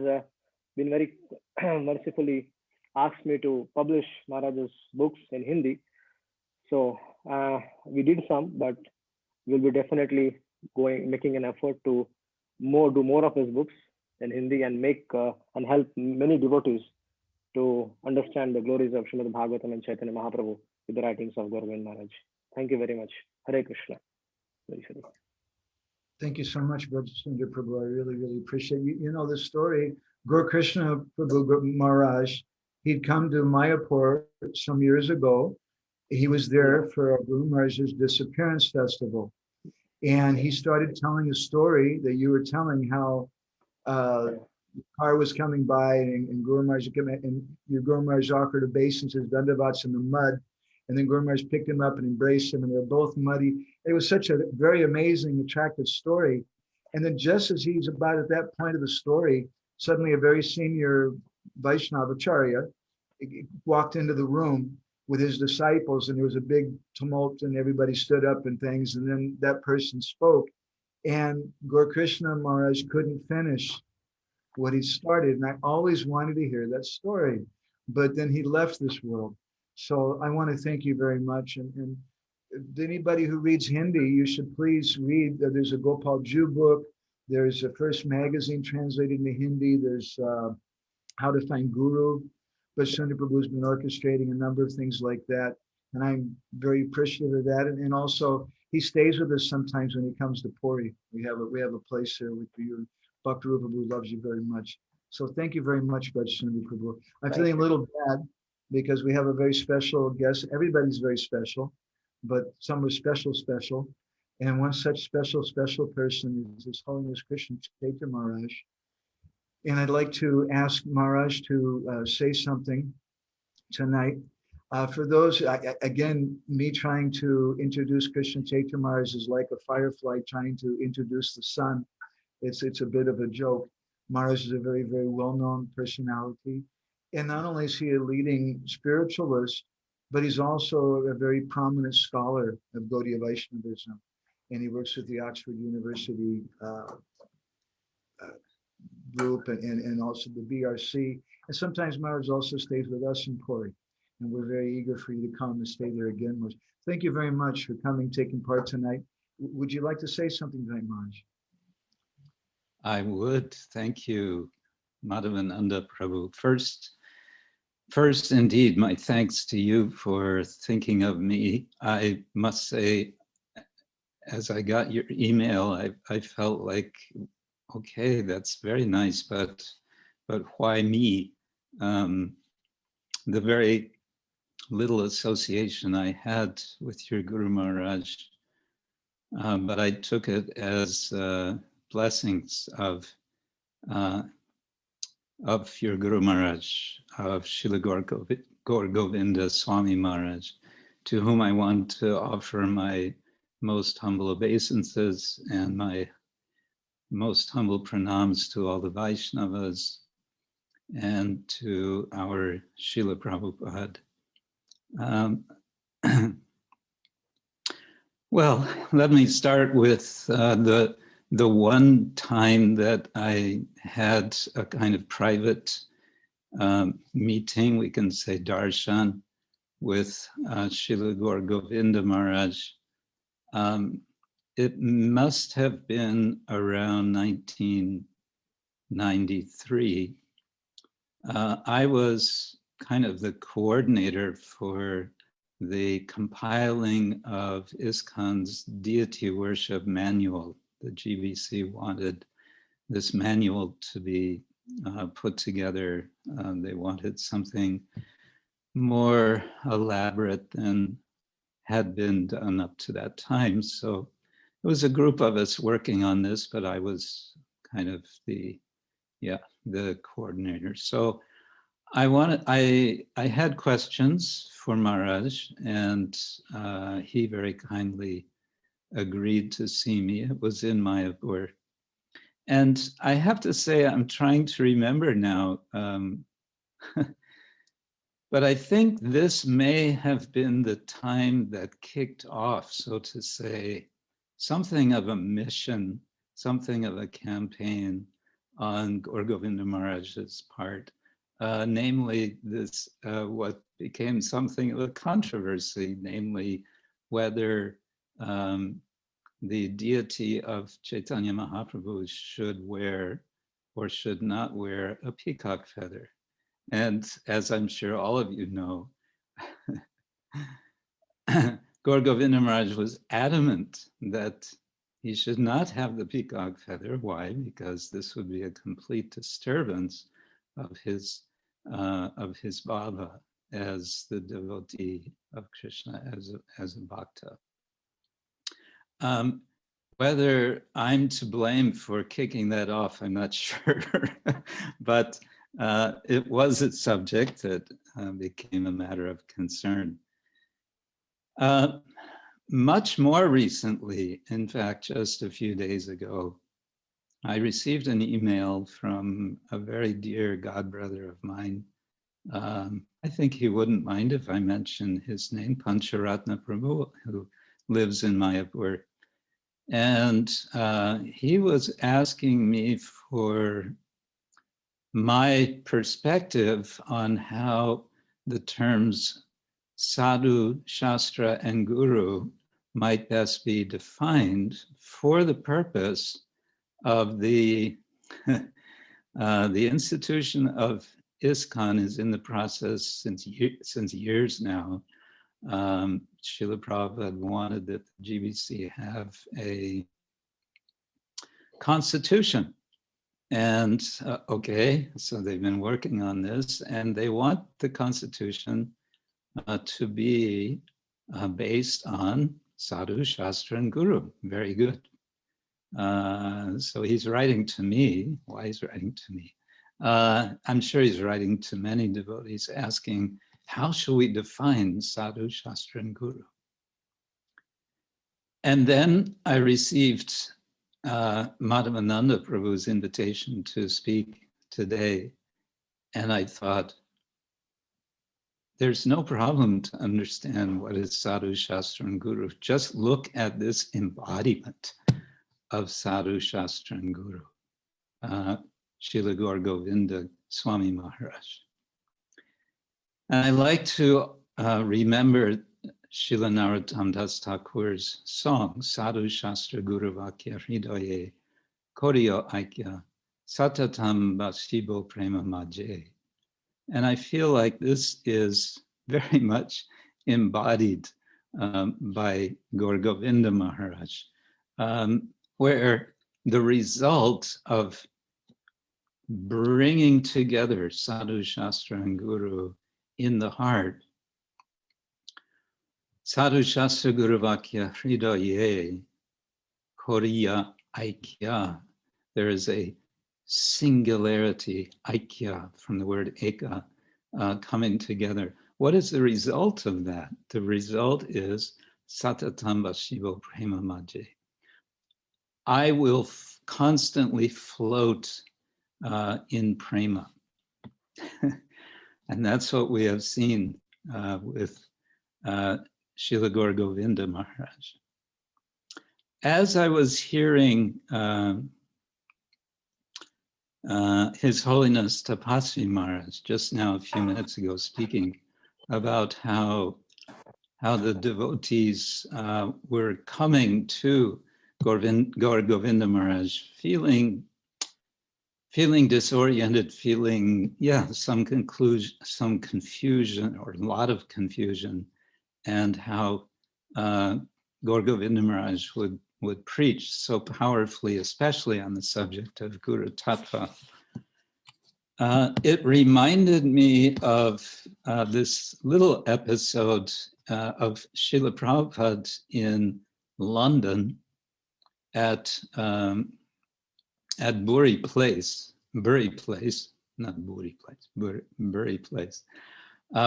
been very mercifully asked me to publish Maharaj's books in Hindi. So we did some, but we'll be definitely making an effort to do more of his books in Hindi and make and help many devotees to understand the glories of Srimad Bhagavatam and Chaitanya Mahaprabhu with the writings of Gour Govinda Maharaj. Thank you very much. Hare Krishna. Thank you so much, Bhajasundar Prabhu. I really, really appreciate you. You know the story. Gaur Krishna Prabhu Maharaj, he'd come to Mayapur some years ago. He was there for Guru Maharaj's disappearance festival. And he started telling a story that you were telling, how the car was coming by and Guru Maharaj and your Guru Maharaj offered obeisances, dandavats in the mud. And then Guru Maharaj picked him up and embraced him, and they were both muddy. It was such a very amazing, attractive story. And then just as he's about at that point of the story, suddenly a very senior Vaishnava Acharya walked into the room with his disciples, and there was a big tumult and everybody stood up and things. And then that person spoke, and Gaur Krishna Maharaj couldn't finish what he started. And I always wanted to hear that story, but then he left this world. So I want to thank you very much. And anybody who reads Hindi, you should please read. There's a Gopal Jew book. There's a First magazine translated into Hindi. There's How to Find Guru. But Sundar Prabhu's been orchestrating a number of things like that. And I'm very appreciative of that. And also, he stays with us sometimes when he comes to Puri. We have a place here with you. Bhakti Prabhu loves you very much. So thank you very much, Sundar Prabhu. I'm feeling a little bad because we have a very special guest. Everybody's very special, but some are special. And one such special person is His Holiness Krishna Chaitanya Maharaj. And I'd like to ask Maharaj to say something tonight. For those, again, me trying to introduce Krishna Chaitanya Maharaj is like a firefly trying to introduce the sun. It's a bit of a joke. Maharaj is a very, very well-known personality. And not only is he a leading spiritualist, but he's also a very prominent scholar of Gaudiya Vaishnavism. And he works with the Oxford University group and also the BRC. And sometimes Maharaj also stays with us in Puri. And we're very eager for you to come and stay there again. Thank you very much for coming, taking part tonight. Would you like to say something tonight, Maharaj? I would. Thank you, Madhavananda Prabhu. First, indeed, my thanks to you for thinking of me. I must say, as I got your email, I felt like, okay, that's very nice, but why me? The very little association I had with your Guru Maharaj, but I took it as blessings of your Guru Maharaj, of Srila Gour Govinda Swami Maharaj, to whom I want to offer my most humble obeisances and my most humble pranams to all the Vaishnavas and to our Srila Prabhupada. Well, let me start with the one time that I had a kind of private meeting, we can say darshan, with Srila Gour Govinda Maharaj. It must have been around 1993. I was kind of the coordinator for the compiling of ISKCON's deity worship manual. The GBC wanted this manual to be put together. They wanted something more elaborate than had been done up to that time. So it was a group of us working on this, but I was kind of the coordinator. So I had questions for Maharaj, and he very kindly agreed to see me. It was in Mayapur. And I have to say, I'm trying to remember now, but I think this may have been the time that kicked off, so to say, something of a mission, something of a campaign on Gour Govinda Maharaj's part, namely this, what became something of a controversy, namely whether the deity of Chaitanya Mahaprabhu should wear or should not wear a peacock feather. And as I'm sure all of you know, Gour Govinda Maharaj was adamant that he should not have the peacock feather. Why? Because this would be a complete disturbance of his bhava as the devotee of Krishna, as a bhakta. Whether I'm to blame for kicking that off, I'm not sure, but it was a subject that became a matter of concern. Much more recently, in fact, just a few days ago, I received an email from a very dear godbrother of mine. I think he wouldn't mind if I mention his name, Pancharatna Prabhu, who lives in Mayapur. And he was asking me for my perspective on how the terms sadhu, shastra, and guru might best be defined for the purpose of the institution of ISKCON is in the process since years now. Srila Prabhupada wanted that the GBC have a constitution. And okay, so they've been working on this, and they want the constitution to be based on sadhu, shastra, and guru. Very good. So he's writing to me. Why he's writing to me? I'm sure he's writing to many devotees asking, how shall we define sadhu, shastra, and guru? And then I received Madhavananda Prabhu's invitation to speak today. And I thought, there's no problem to understand what is sadhu, shastra, and guru. Just look at this embodiment of sadhu, shastra, and guru. Srila Gour Govinda Swami Maharaj. And I like to remember Srila Narottam Das Thakur's song, Sadhu Shastra Guru Vakya Hridaye Koriyo Aikya Satatam Basibo Prema Majje. And I feel like this is very much embodied by Gour Govinda Maharaj, where the result of bringing together sadhu, shastra, and guru in the heart, sadhu, shastra, guru vakya hridaye koriya aikya. There is a singularity, aikya, from the word eka, coming together. What is the result of that? The result is satatam vashivo prema majje. I will constantly float in prema. And that's what we have seen with Srila Gour Govinda Maharaj. As I was hearing His Holiness Tapasvi Maharaj just now, a few minutes ago, speaking about how the devotees were coming to Gour Govinda Maharaj feeling disoriented, feeling, some confusion or a lot of confusion, and how Gour Govinda Maharaj would preach so powerfully, especially on the subject of Guru Tattva. It reminded me of this little episode of Srila Prabhupada in London at Bury Place,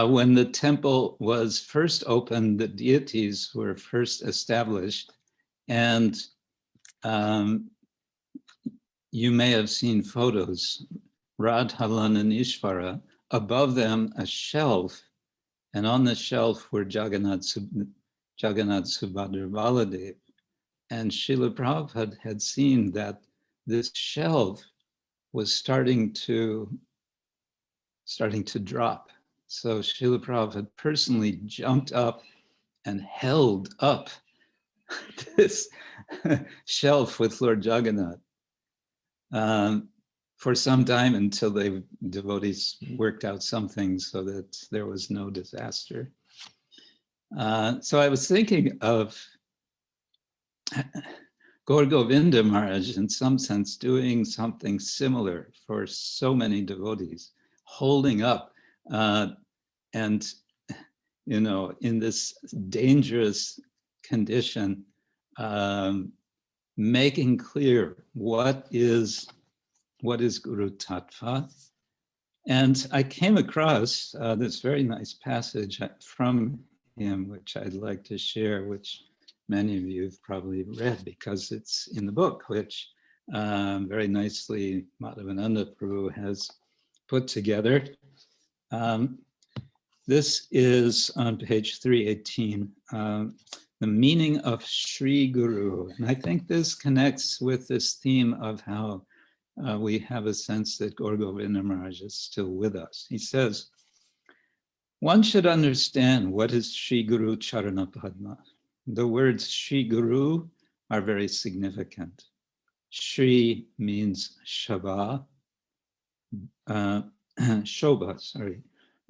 when the temple was first opened, the deities were first established, and you may have seen photos, Radhalan and Ishvara, above them a shelf, and on the shelf were Jagannath Subhadra Baladev. And Srila Prabhupada had seen that this shelf was starting to drop. So Srila Prabhupada personally jumped up and held up this shelf with Lord Jagannath for some time, until the devotees worked out something so that there was no disaster. So I was thinking of Gour Govinda Maharaj, in some sense, doing something similar for so many devotees, holding up and, in this dangerous condition, making clear what is Guru Tattva. And I came across this very nice passage from him, which I'd like to share, which many of you have probably read because it's in the book, which very nicely Madhavananda Prabhu has put together. This is on page 318, the meaning of Sri Guru. And I think this connects with this theme of how we have a sense that Gour Govinda Maharaj is still with us. He says, one should understand what is Sri Guru Charana Padma. The words Sri Guru are very significant. Shri means Shobha,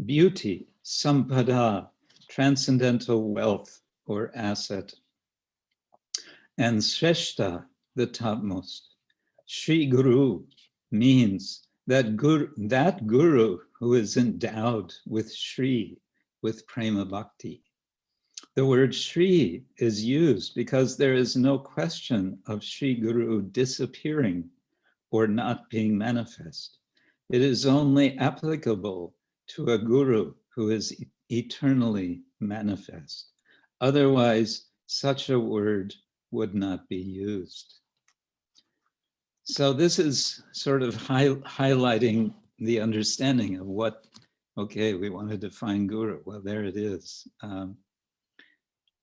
beauty, Sampada, transcendental wealth or asset, and Shrestha, the topmost. Sri Guru means that guru who is endowed with Shri, with Prema Bhakti. The word Shri is used because there is no question of Sri Guru disappearing or not being manifest. It is only applicable to a guru who is eternally manifest. Otherwise, such a word would not be used. So this is sort of highlighting the understanding of what, okay, we want to define guru. Well, there it is.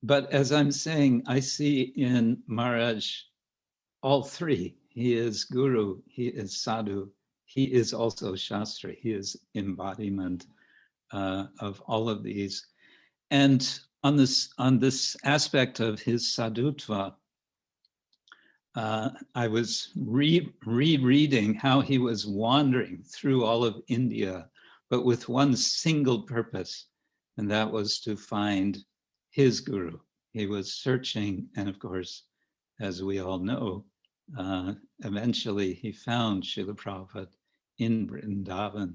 But as I'm saying, I see in Maharaj all three. He is guru, he is sadhu, he is also shastri, he is embodiment of all of these. And on this aspect of his sadhutva, I was rereading how he was wandering through all of India, but with one single purpose, and that was to find his guru. He was searching, and of course, as we all know, eventually he found Srila Prabhupada in Vrindavan.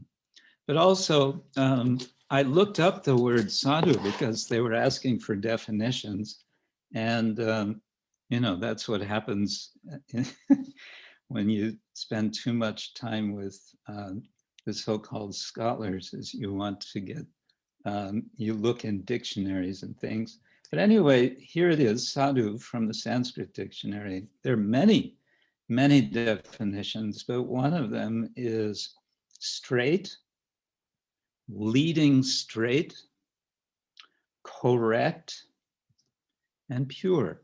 But also, I looked up the word sadhu because they were asking for definitions, and that's what happens when you spend too much time with the so-called scholars, is you want to get, you look in dictionaries and things. But anyway, here it is, sadhu from the Sanskrit dictionary. There are many, many definitions, but one of them is straight, leading straight, correct, and pure.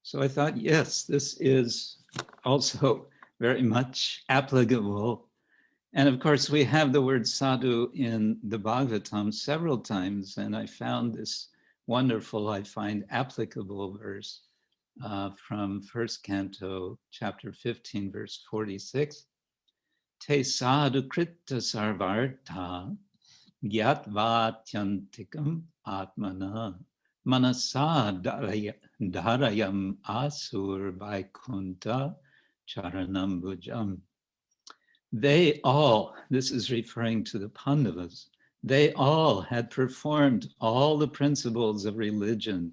So I thought, yes, this is also very much applicable And of course, we have the word sadhu in the Bhagavatam several times, and I found this wonderful, I find applicable verse from first canto, chapter 15, verse 46. Te sadhu krita sarvartha gyatvatyantikam atmana manasa dharayam asur vaikunta charanambujam. They all, this is referring to the Pandavas, they all had performed all the principles of religion,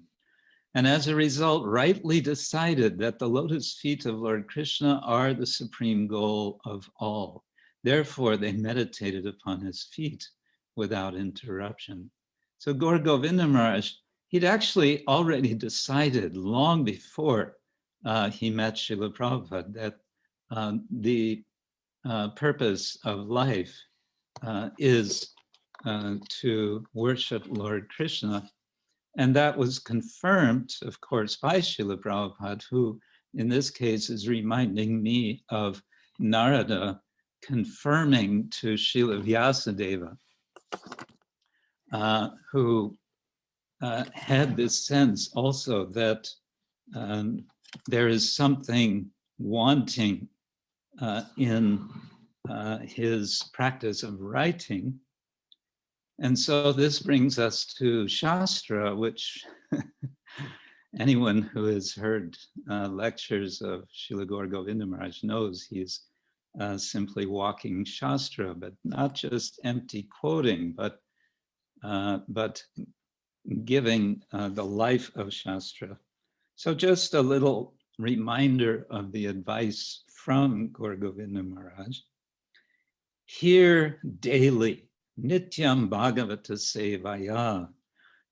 and as a result, rightly decided that the lotus feet of Lord Krishna are the supreme goal of all. Therefore, they meditated upon his feet without interruption. So Gour Govinda Maharaj, he'd actually already decided long before he met Srila Prabhupada that the purpose of life is to worship Lord Krishna. And that was confirmed, of course, by Srila Prabhupada, who in this case is reminding me of Narada confirming to Srila Vyasadeva, who had this sense also that there is something wanting in his practice of writing. And so this brings us to Shastra, which anyone who has heard lectures of Srila Gour Govinda Maharaj knows he's simply walking Shastra, but not just empty quoting, but giving the life of Shastra. So just a little reminder of the advice from Gour Govinda Maharaj. Hear daily, Nityam Bhagavata Sevaya.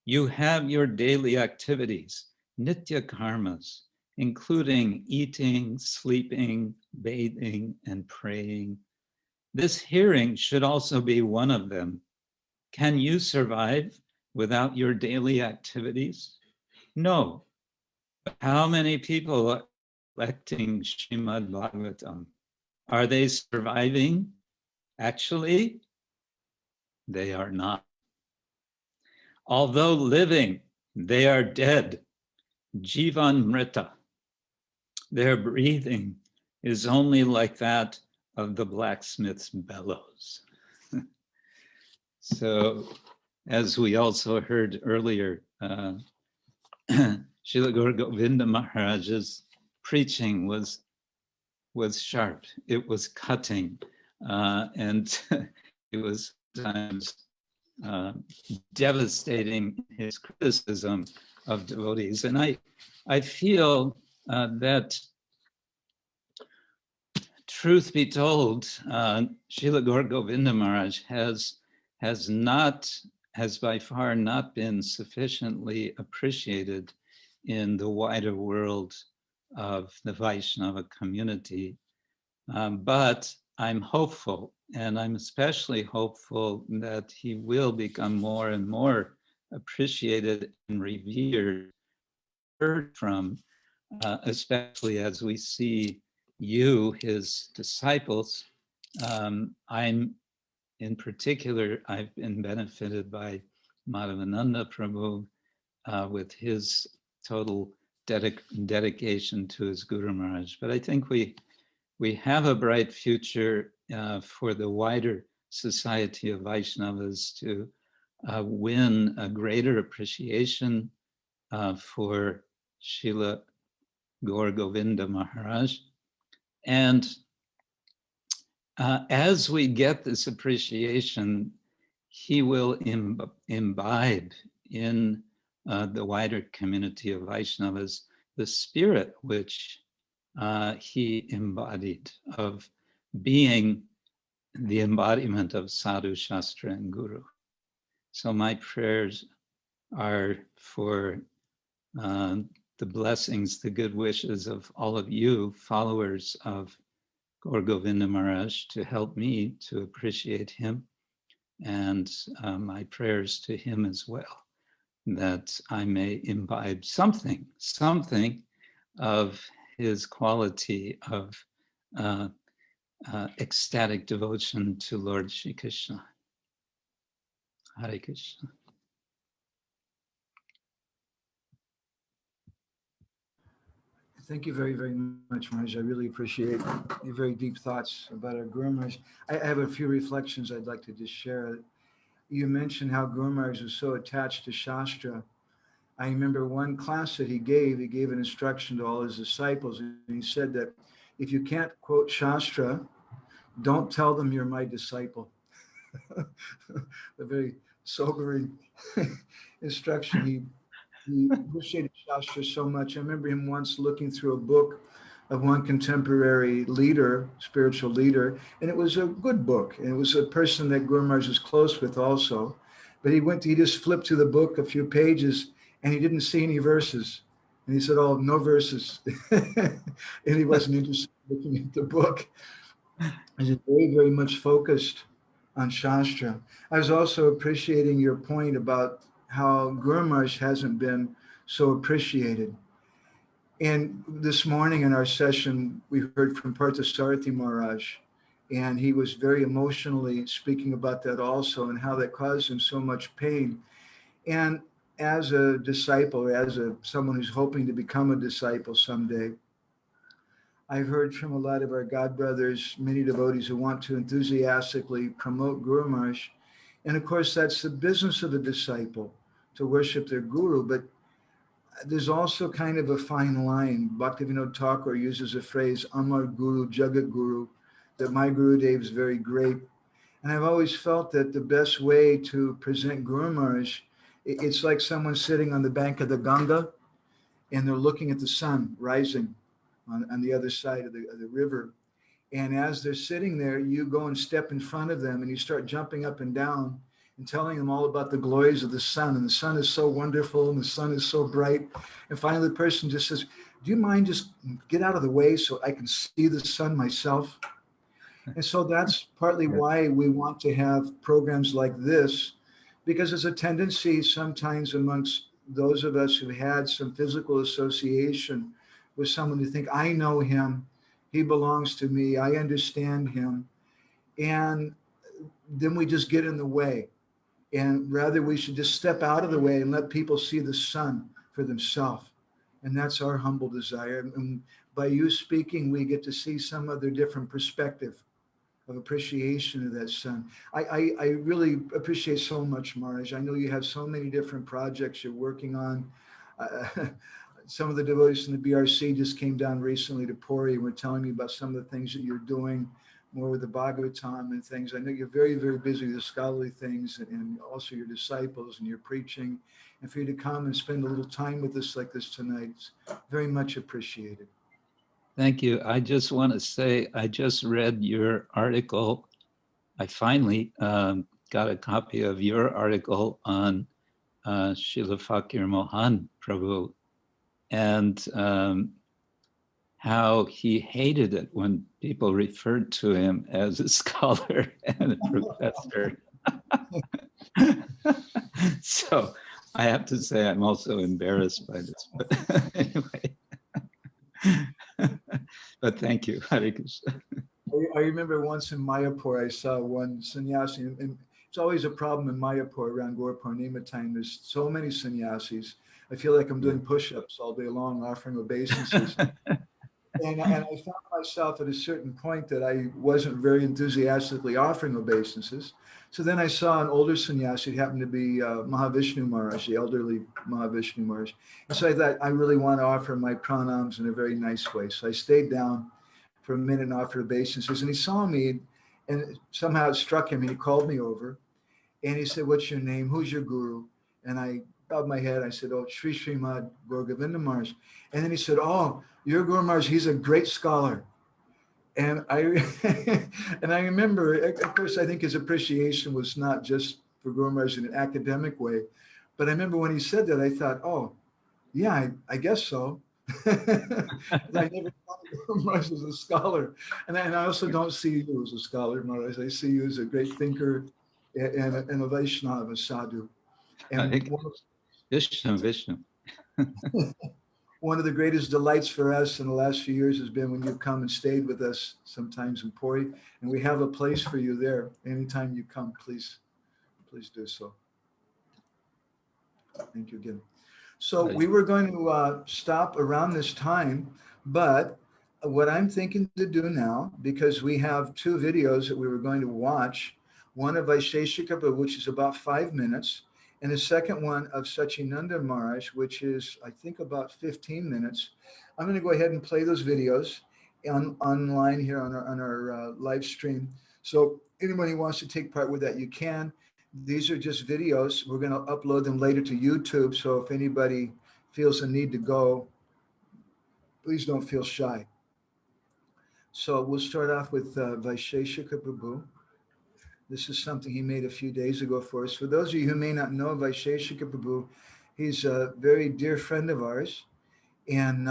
You have your daily activities, Nitya karmas, including eating, sleeping, bathing, and praying. This hearing should also be one of them. Can you survive without your daily activities? No. How many people are collecting Srimad Bhagavatam? Are they surviving? Actually, they are not. Although living, they are dead. Jivan Mrita. Their breathing is only like that of the blacksmith's bellows. So, as we also heard earlier, Srila Gour Govinda Maharaj's preaching was sharp. It was cutting, and it was sometimes devastating his criticism of devotees. And I feel that, truth be told, Srila Gour Govinda Maharaj has by far not been sufficiently appreciated in the wider world of the Vaishnava community. But I'm hopeful, and I'm especially hopeful that he will become more and more appreciated and revered, heard from, especially as we see you, his disciples. I'm in particular, I've been benefited by Madhavananda Prabhu with his total dedication to his Guru Maharaj. But I think we have a bright future for the wider society of Vaishnavas to win a greater appreciation for Srila Gour Govinda Maharaj. And as we get this appreciation, he will imbibe in the wider community of Vaishnavas the spirit which he embodied of being the embodiment of Sadhu, Shastra, and Guru. So my prayers are for the blessings, the good wishes of all of you, followers of Gour Govinda Maharaj, to help me to appreciate him, and my prayers to him as well, that I may imbibe something of his quality of ecstatic devotion to Lord Shri Krishna. Hare Krishna. Thank you very, very much, Maharaj. I really appreciate your very deep thoughts about our Guru Maharaj. I have a few reflections I'd like to just share. You mentioned how Guru Maharaj was so attached to Shastra. I remember one class that he gave an instruction to all his disciples, and he said that if you can't quote Shastra, don't tell them you're my disciple. A very sobering instruction. He appreciated Shastra so much. I remember him once looking through a book of one contemporary leader, spiritual leader, and it was a good book. And it was a person that Guru Maharaj was close with also. But he just flipped through the book a few pages and he didn't see any verses. And he said, oh, no verses. And he wasn't interested in looking at the book. He was very, very much focused on Shastra. I was also appreciating your point about how Guru Maharaj hasn't been so appreciated. And this morning in our session, we heard from Parthasarathi Maharaj, and he was very emotionally speaking about that also and how that caused him so much pain. And as a disciple, someone who's hoping to become a disciple someday, I've heard from a lot of our God brothers, many devotees who want to enthusiastically promote Guru Maharaj. And of course, that's the business of a disciple, to worship their guru. But there's also kind of a fine line. Bhaktivinoda Thakur uses a phrase, Amar Guru, Jagat Guru, that my Gurudev is very great. And I've always felt that the best way to present Guru Maharaj, it's like someone sitting on the bank of the Ganga and they're looking at the sun rising on the other side of the river. And as they're sitting there, you go and step in front of them and you start jumping up and down and telling them all about the glories of the sun. And the sun is so wonderful and the sun is so bright. And finally, the person just says, do you mind just get out of the way so I can see the sun myself? And so that's partly why we want to have programs like this, because there's a tendency sometimes amongst those of us who had some physical association with someone to think, I know him, he belongs to me, I understand him. And then we just get in the way. And rather we should just step out of the way and let people see the sun for themselves. And that's our humble desire. And by you speaking, we get to see some other different perspective of appreciation of that sun. I really appreciate so much, Maharaj. I know you have so many different projects you're working on. Some of the devotees from the BRC just came down recently to Puri and were telling me about some of the things that you're doing, more with the Bhagavatam and things. I know you're very, very busy with the scholarly things and also your disciples and your preaching. And for you to come and spend a little time with us like this tonight, it's very much appreciated. Thank you. I just want to say, I just read your article. I finally got a copy of your article on Srila Fakir Mohan Prabhu and how he hated it when people referred to him as a scholar and a professor. So I have to say I'm also embarrassed by this, but anyway. But thank you, Hare Krishna. I remember once in Mayapur, I saw one sannyasi, and it's always a problem in Mayapur around Gour Purnima time. There's so many sannyasis. I feel like I'm doing push-ups all day long, offering obeisances. And I found myself at a certain point that I wasn't very enthusiastically offering obeisances. So then I saw an older sannyasi, it happened to be Mahavishnu Maharaj, the elderly Mahavishnu Maharaj. And so I thought, I really want to offer my pranams in a very nice way. So I stayed down for a minute and offered obeisances. And he saw me, and somehow it struck him, and he called me over. And he said, what's your name? Who's your guru? And I bowed my head. I said, oh, Sri Srimad Gour Govinda Maharaj. And then he said, oh, your Guru Maharaj, he's a great scholar. And I remember, of course, I think his appreciation was not just for Guru Maharaj in an academic way, but I remember when he said that, I thought, oh, yeah, I guess so. I never thought of Guru Maharaj as a scholar. And I also don't see you as a scholar, Maharaj. I see you as a great thinker and a Vaishnava, a sadhu. And Vishnu. one of the greatest delights for us in the last few years has been when you've come and stayed with us sometimes in Puri, and we have a place for you there. Anytime you come, please do so. Thank you again. So we were going to stop around this time, but what I'm thinking to do now, because we have two videos that we were going to watch, one of Vaisheshika, which is about 5 minutes, and the second one of Sachinanda Maharaj, which is, I think, about 15 minutes. I'm going to go ahead and play those videos online here on our live stream. So anybody who wants to take part with that, you can. These are just videos. We're going to upload them later to YouTube. So if anybody feels a need to go, please don't feel shy. So we'll start off with Vaisheshika Prabhu. This is something he made a few days ago for us. For those of you who may not know Vaisheshika Prabhu, he's a very dear friend of ours. And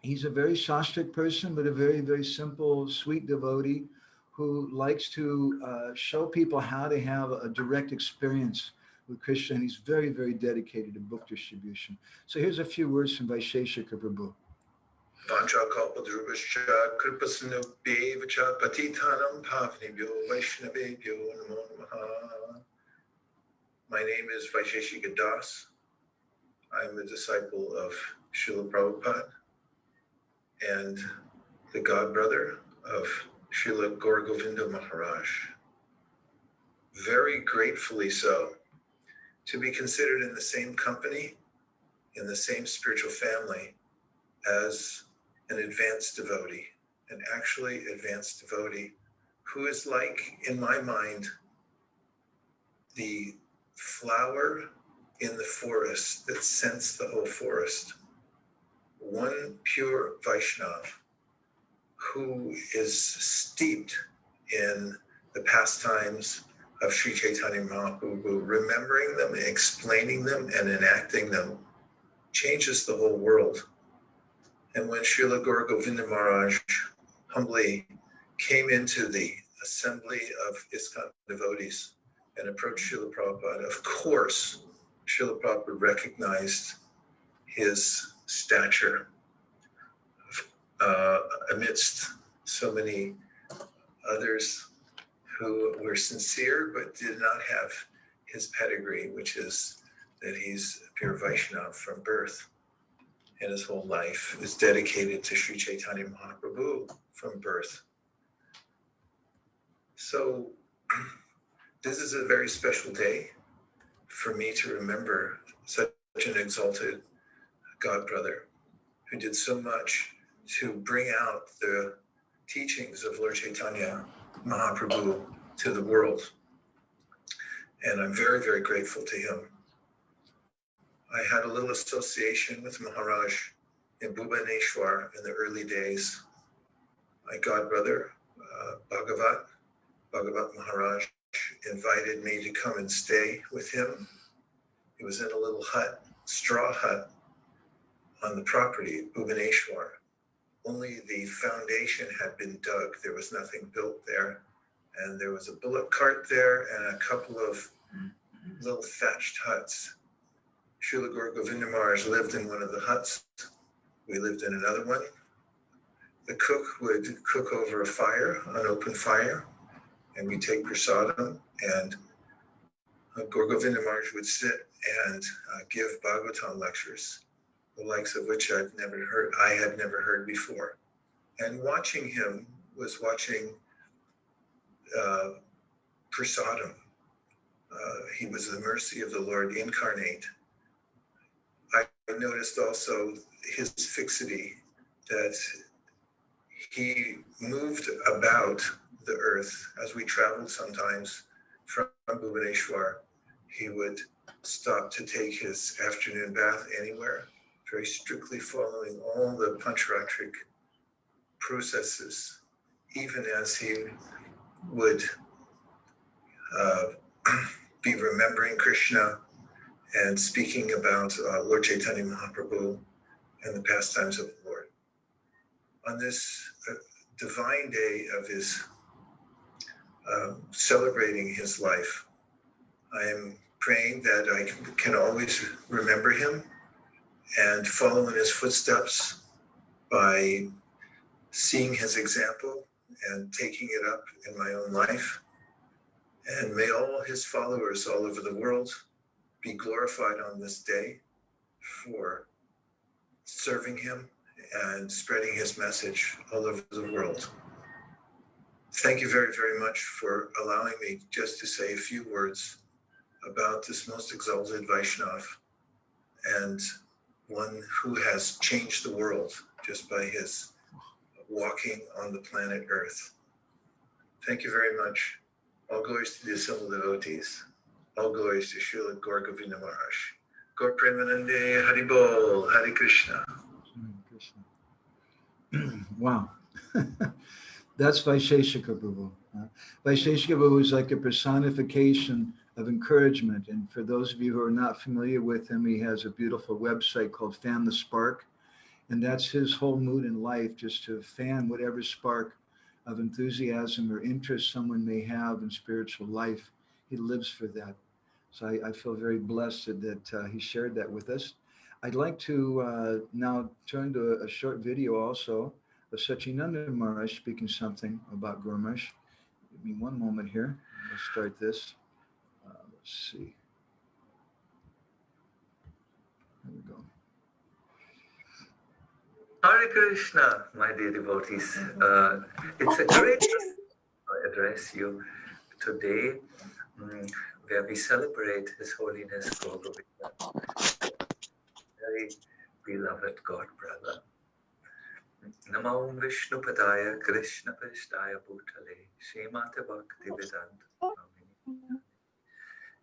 he's a very Shastric person, but a very, very simple, sweet devotee who likes to show people how to have a direct experience with Krishna. And he's very, very dedicated to book distribution. So here's a few words from Vaisheshika Prabhu. Vanchakalpadruvascha kripasinubhyevacha patitanam pavnebhyo vaishnavebhyo namo namaha. My name is Vaisheshika Das. I'm a disciple of Srila Prabhupada and the godbrother of Srila Gour Govinda Maharaj. Very gratefully so, to be considered in the same company, in the same spiritual family as an advanced devotee, an actually advanced devotee who is like, in my mind, the flower in the forest that scents the whole forest. One pure Vaishnava who is steeped in the pastimes of Sri Chaitanya Mahaprabhu, remembering them, explaining them, and enacting them, changes the whole world. And when Srila Gour Govinda Maharaj humbly came into the assembly of ISKCON devotees and approached Srila Prabhupada, of course, Srila Prabhupada recognized his stature amidst so many others who were sincere but did not have his pedigree, which is that he's a pure Vaishnava from birth. And his whole life is dedicated to Sri Chaitanya Mahaprabhu from birth. So this is a very special day for me to remember such an exalted godbrother who did so much to bring out the teachings of Lord Chaitanya Mahaprabhu to the world. And I'm very, very grateful to him. I had a little association with Maharaj in Bhubaneswar in the early days. My godbrother, Bhagavat Maharaj, invited me to come and stay with him. He was in a little hut, straw hut, on the property of Bhubaneswar. Only the foundation had been dug. There was nothing built there. And there was a bullock cart there and a couple of little thatched huts. Srila Gour Govinda Maharaj lived in one of the huts. We lived in another one. The cook would cook over a fire, an open fire, and we take prasadam, and Gour Govinda Maharaj would sit and give Bhagavatam lectures, the likes of which I had never heard before. And watching him was watching prasadam. He was the mercy of the Lord incarnate. I noticed also his fixity, that he moved about the earth as we traveled sometimes from Bhubaneswar. He would stop to take his afternoon bath anywhere, very strictly following all the pancharatric processes, even as he would be remembering Krishna and speaking about Lord Chaitanya Mahaprabhu and the pastimes of the Lord. On this divine day of his celebrating his life, I am praying that I can always remember him and follow in his footsteps by seeing his example and taking it up in my own life. And may all his followers all over the world be glorified on this day for serving him and spreading his message all over the world. Thank you very, very much for allowing me just to say a few words about this most exalted Vaishnav and one who has changed the world just by his walking on the planet Earth. Thank you very much. All glories to the assembled devotees. All glories to Srila Gour Govinda Maharaj. Gaur Premanande, Hari Bol, Hare Krishna. Wow. That's Vaisheshika Prabhu. Vaisheshika Prabhu is like a personification of encouragement. And for those of you who are not familiar with him, he has a beautiful website called Fan the Spark. And that's his whole mood in life, just to fan whatever spark of enthusiasm or interest someone may have in spiritual life. He lives for that. So I feel very blessed that he shared that with us. I'd like to now turn to a short video also of Sachinanda Maharaj speaking something about Gour Maharaj. Give me one moment here. Let's start this. Let's see. There we go. Hare Krishna, my dear devotees. It's a great to address you today, where we celebrate His Holiness Gour Govinda, very beloved God brother. Namo Vishnu Padaya Krishna Prasthaya Bhutale Shrimate Bhakti Vedanta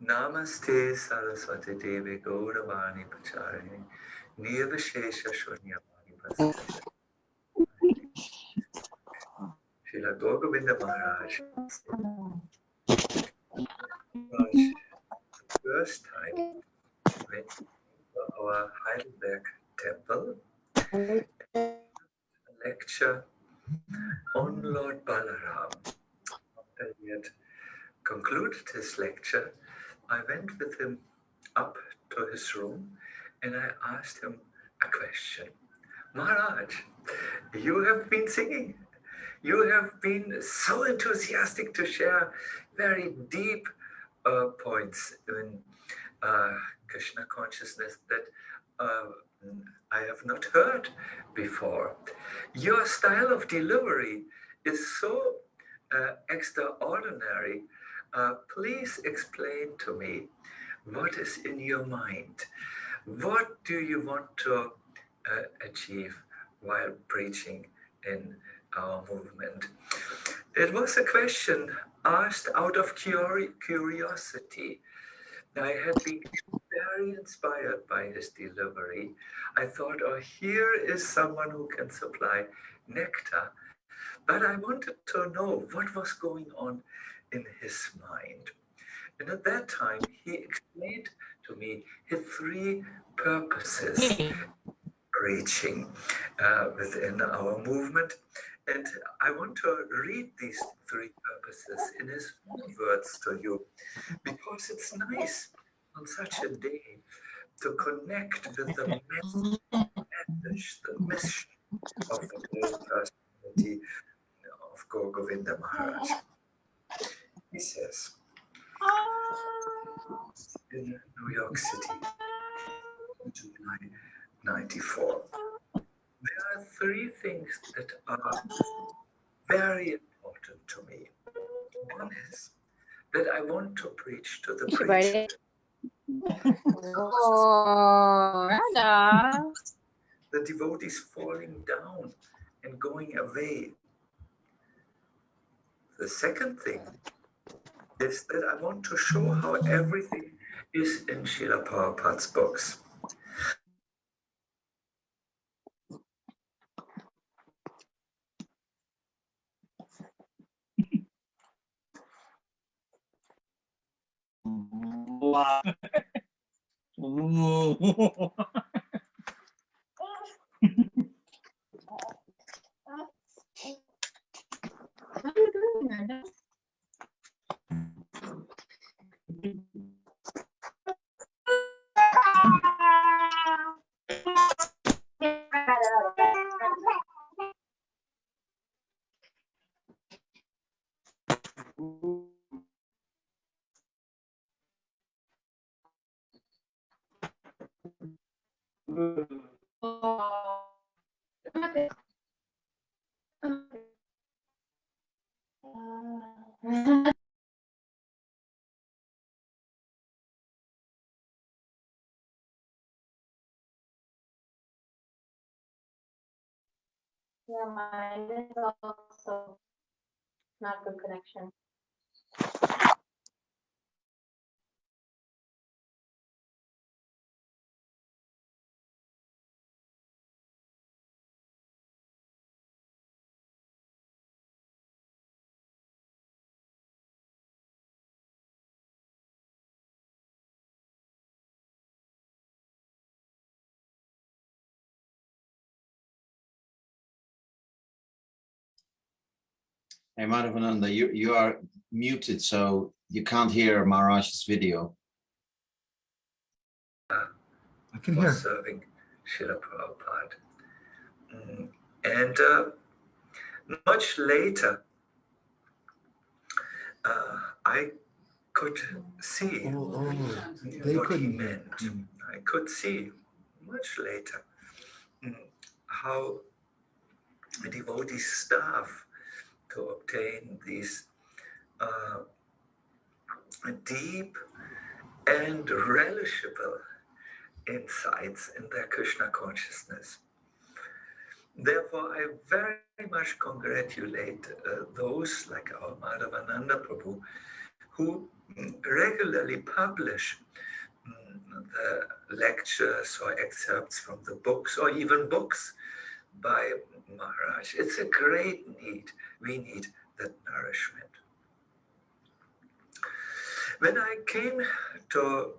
Namaste Saraswati Devi Gauravani Pacharini Nirvishesha Shunyavani Vasishtha Srila Gour Govinda Maharaj. First time went to our Heidelberg temple, a lecture on Lord Balaram. After he had concluded his lecture, I went with him up to his room and I asked him a question. Maharaj, you have been singing. You have been so enthusiastic to share very deep points in Krishna consciousness that I have not heard before. Your style of delivery is so extraordinary. Please explain to me what is in your mind. What do you want to achieve while preaching in our movement? It was a question asked out of curiosity. I had been very inspired by his delivery. I thought, oh, here is someone who can supply nectar. But I wanted to know what was going on in his mind. And at that time, he explained to me his three purposes preaching within our movement. And I want to read these three purposes in his own words to you, because it's nice on such a day to connect with the message, the mission of the great personality of Gour Govinda Maharaj. He says, in New York City, July 94, there are three things that are very important to me. One is that I want to preach to the preacher. The devotees falling down and going away. The second thing is that I want to show how everything is in Srila Prabhupada's books. Wow. Yeah, mine is also not good connection. Hey, Madhavananda, you are muted, so you can't hear Maharaj's video. I can for hear. serving Srila Prabhupada. And much later, I could see They what he couldn't hear. meant. I could see much later how devotees starve to obtain these deep and relishable insights in their Krishna consciousness. Therefore, I very much congratulate those like our Madhavananda Prabhu who regularly publish the lectures or excerpts from the books or even books by Maharaj. It's a great need. We need that nourishment. When I came to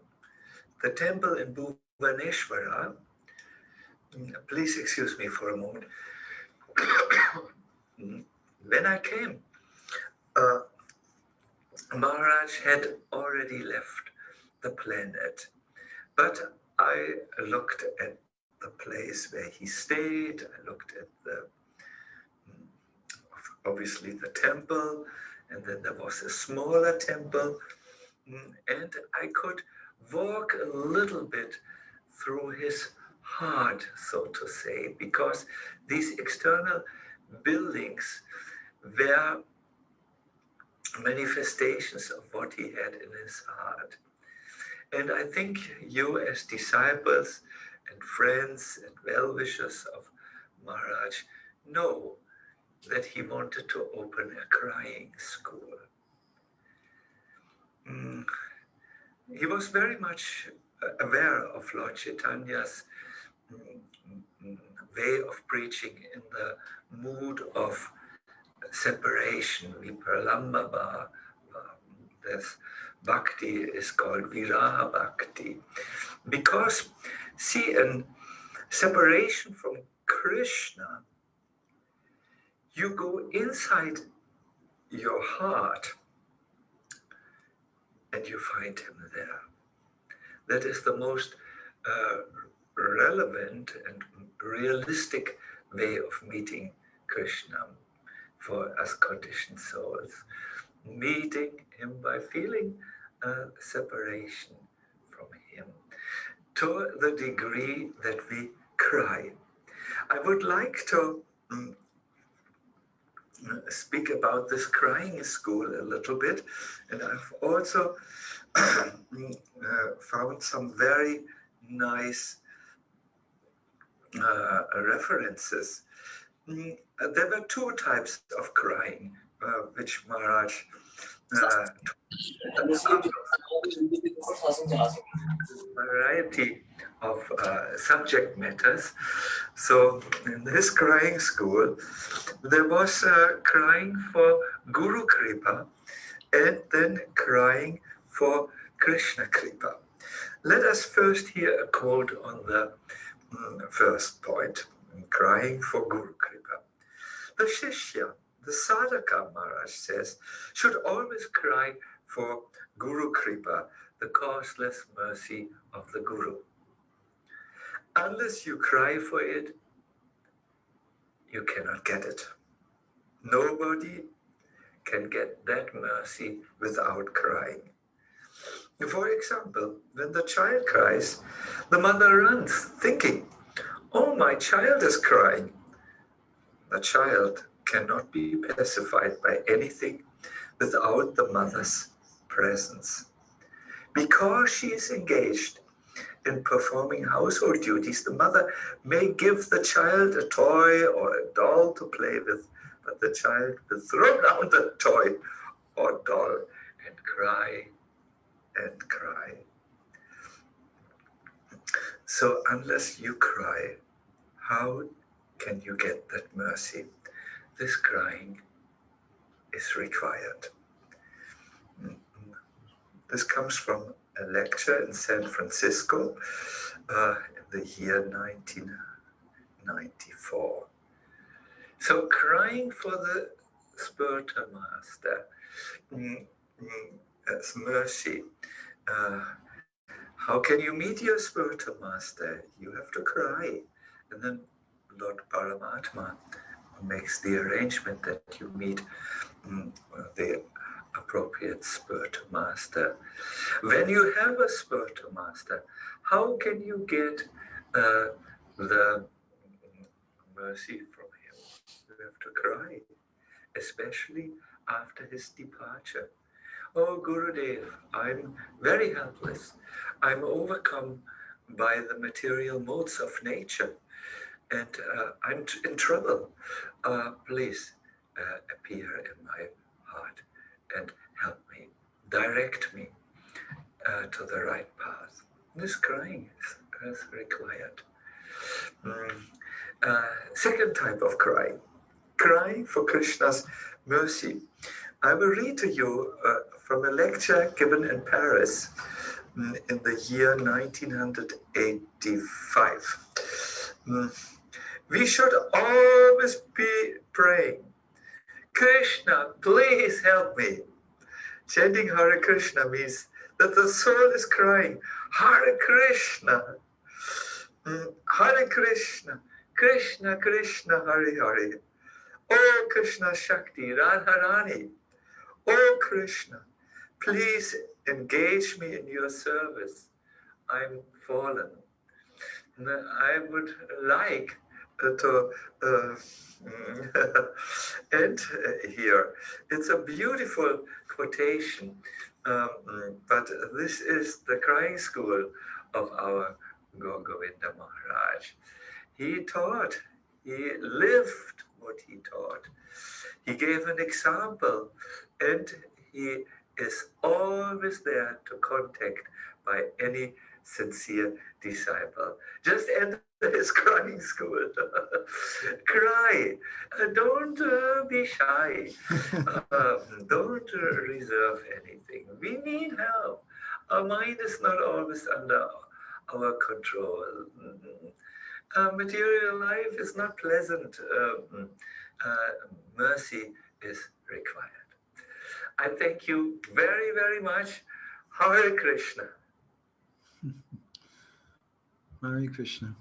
the temple in Bhuvaneshwara, please excuse me for a moment. When I came, Maharaj had already left the planet, but I looked at the place where he stayed. I looked at obviously the temple, and then there was a smaller temple, and I could walk a little bit through his heart, so to say, because these external buildings were manifestations of what he had in his heart. And I think you as disciples and friends and well-wishers of Maharaj know that he wanted to open a crying school. He was very much aware of Lord Chaitanya's way of preaching in the mood of separation, vipralambha. This bhakti is called viraha bhakti. Because, see, in separation from Krishna, you go inside your heart and you find him there. That is the most relevant and realistic way of meeting Krishna for us conditioned souls. Meeting him by feeling separation from him to the degree that we cry. I would like to speak about this crying school a little bit, and I've also found some very nice references. There were two types of crying, which Maharaj variety of subject matters. So in this crying school, there was crying for Guru Kripa and then crying for Krishna Kripa. Let us first hear a quote on the first point, crying for Guru Kripa. The Shishya, the Sadhaka, Maharaj says, should always cry for Guru Kripa, the causeless mercy of the Guru. Unless you cry for it, you cannot get it. Nobody can get that mercy without crying. For example, when the child cries, the mother runs, thinking, "Oh, my child is crying." The child cannot be pacified by anything without the mother's presence. Because she is engaged in performing household duties, the mother may give the child a toy or a doll to play with, but the child will throw down the toy or doll and cry and cry. So unless you cry, how can you get that mercy? This crying is required. This comes from a lecture in San Francisco in the year 1994. So crying for the spiritual master as mercy. How can you meet your spiritual master? You have to cry. And then Lord Paramatma makes the arrangement that you meet the appropriate spiritual master. When you have a spiritual master, how can you get the mercy from him? You have to cry, especially after his departure. Oh, Gurudev, I'm very helpless. I'm overcome by the material modes of nature, and I'm in trouble. Please appear in my heart and help me, direct me to the right path. This crying is required. Second type of crying for Krishna's mercy. I will read to you from a lecture given in Paris in the year 1985. We should always be praying, "Krishna, please help me." Chanting Hare Krishna means that the soul is crying, "Hare Krishna, Hare Krishna, Krishna Krishna, Hare Hare. Oh Krishna Shakti, Radharani. Oh Krishna, please engage me in your service. I'm fallen. I would like to end here. It's a beautiful quotation, but this is the crying school of our Govinda Maharaj. He taught, he lived what he taught. He gave an example, and he is always there to contact by any sincere disciple. Just enter his crying school. Cry. Don't be shy. Don't reserve anything. We need help. Our mind is not always under our control. Material life is not pleasant. Mercy is required. I thank you very, very much. Hare Krishna. Hare Krishna.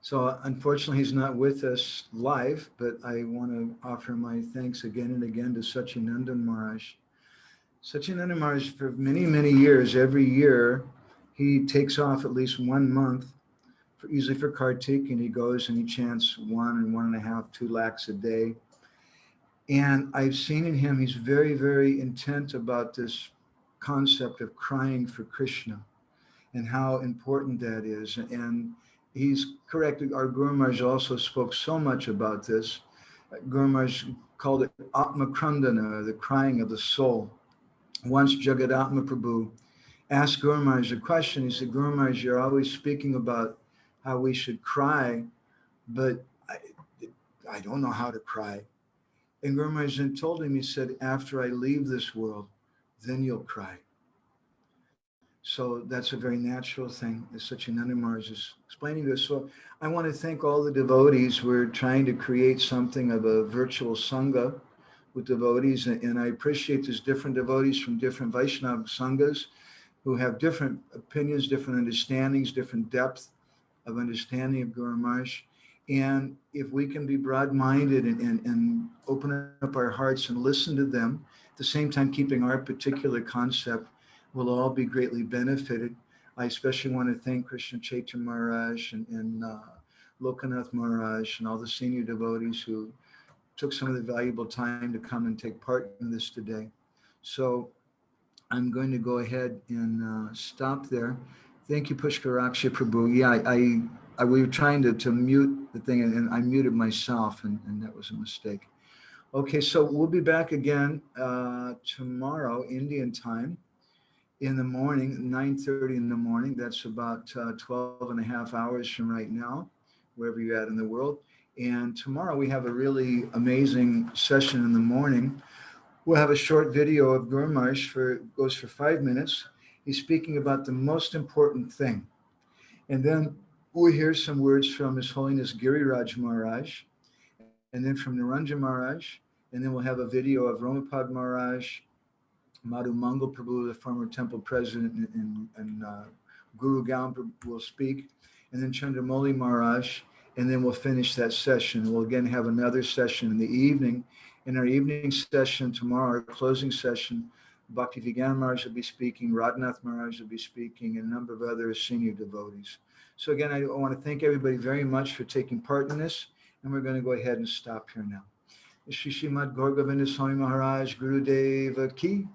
So unfortunately, he's not with us live, but I want to offer my thanks again and again to Satchidananda Maharaj. Satchidananda Maharaj, for many, many years, every year, he takes off at least 1 month, usually for Kartik, and he goes and he chants 1 and 1.5, 2 lakhs a day. And I've seen in him, he's very, very intent about this concept of crying for Krishna and how important that is. And he's correct. Our Guru Maharaj also spoke so much about this. Guru Maharaj called it Atma Krandana, the crying of the soul. Once Jagadatma Prabhu asked Guru Maharaj a question. He said, "Guru Maharaj, you're always speaking about how we should cry, but I don't know how to cry." And Guru Maharaj then told him, he said, "After I leave this world, then you'll cry." So that's a very natural thing, as Satchidananda Maharaj is explaining this. So I want to thank all the devotees. We're trying to create something of a virtual Sangha with devotees, and I appreciate there's different devotees from different Vaishnava Sanghas who have different opinions, different understandings, different depth of understanding of Guru Maharaj. And if we can be broad-minded and open up our hearts and listen to them, at the same time keeping our particular concept we'll all be greatly benefited. I especially want to thank Krishna Chaitanya Maharaj and Lokanath Maharaj and all the senior devotees who took some of the valuable time to come and take part in this today. So I'm going to go ahead and stop there. Thank you, Pushkaraksha Prabhu. Yeah, we were trying to mute the thing and I muted myself and that was a mistake. Okay, so we'll be back again tomorrow, Indian time, in the morning, 9:30 in the morning. That's about 12 and a half hours from right now, wherever you're at in the world. And tomorrow we have a really amazing session in the morning. We'll have a short video of Gour Maharaj goes for 5 minutes. He's speaking about the most important thing. And then we'll hear some words from His Holiness Giriraj Maharaj, and then from Naranjan Maharaj, and then we'll have a video of Romapad Maharaj, Madhu Mangal Prabhu, the former temple president, and Guru Gaon will speak, and then Chandramoli Maharaj, and then we'll finish that session. We'll again have another session in the evening. In our evening session tomorrow, our closing session, Bhakti Vigyan Maharaj will be speaking, Radhanath Maharaj will be speaking, and a number of other senior devotees. So again, I want to thank everybody very much for taking part in this, and we're going to go ahead and stop here now. Shri Srimad Gour Govinda Swami Maharaj Guru Deva Ki,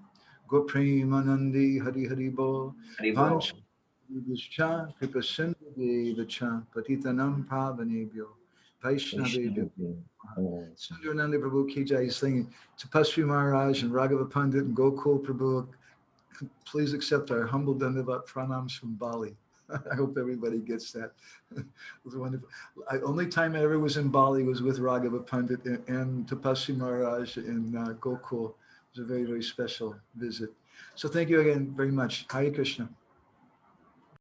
Go Premanandi Hari Hari Bol, Vancha Vishcha Kripa Sindhu Deva Cha, Patitanam Pavanebhyo, Vaishnavebhyo. Sundarananda Prabhu Ki Jai is singing Tapasvi Maharaj and Raghava Pandit and Gokul Prabhu. Please accept our humble Dandavat pranams from Bali. I hope everybody gets that. It was wonderful. Only time I ever was in Bali was with Raghava Pandit and Tapasvi Maharaj in Gokul. It was a very, very special visit. So thank you again very much. Hare Krishna.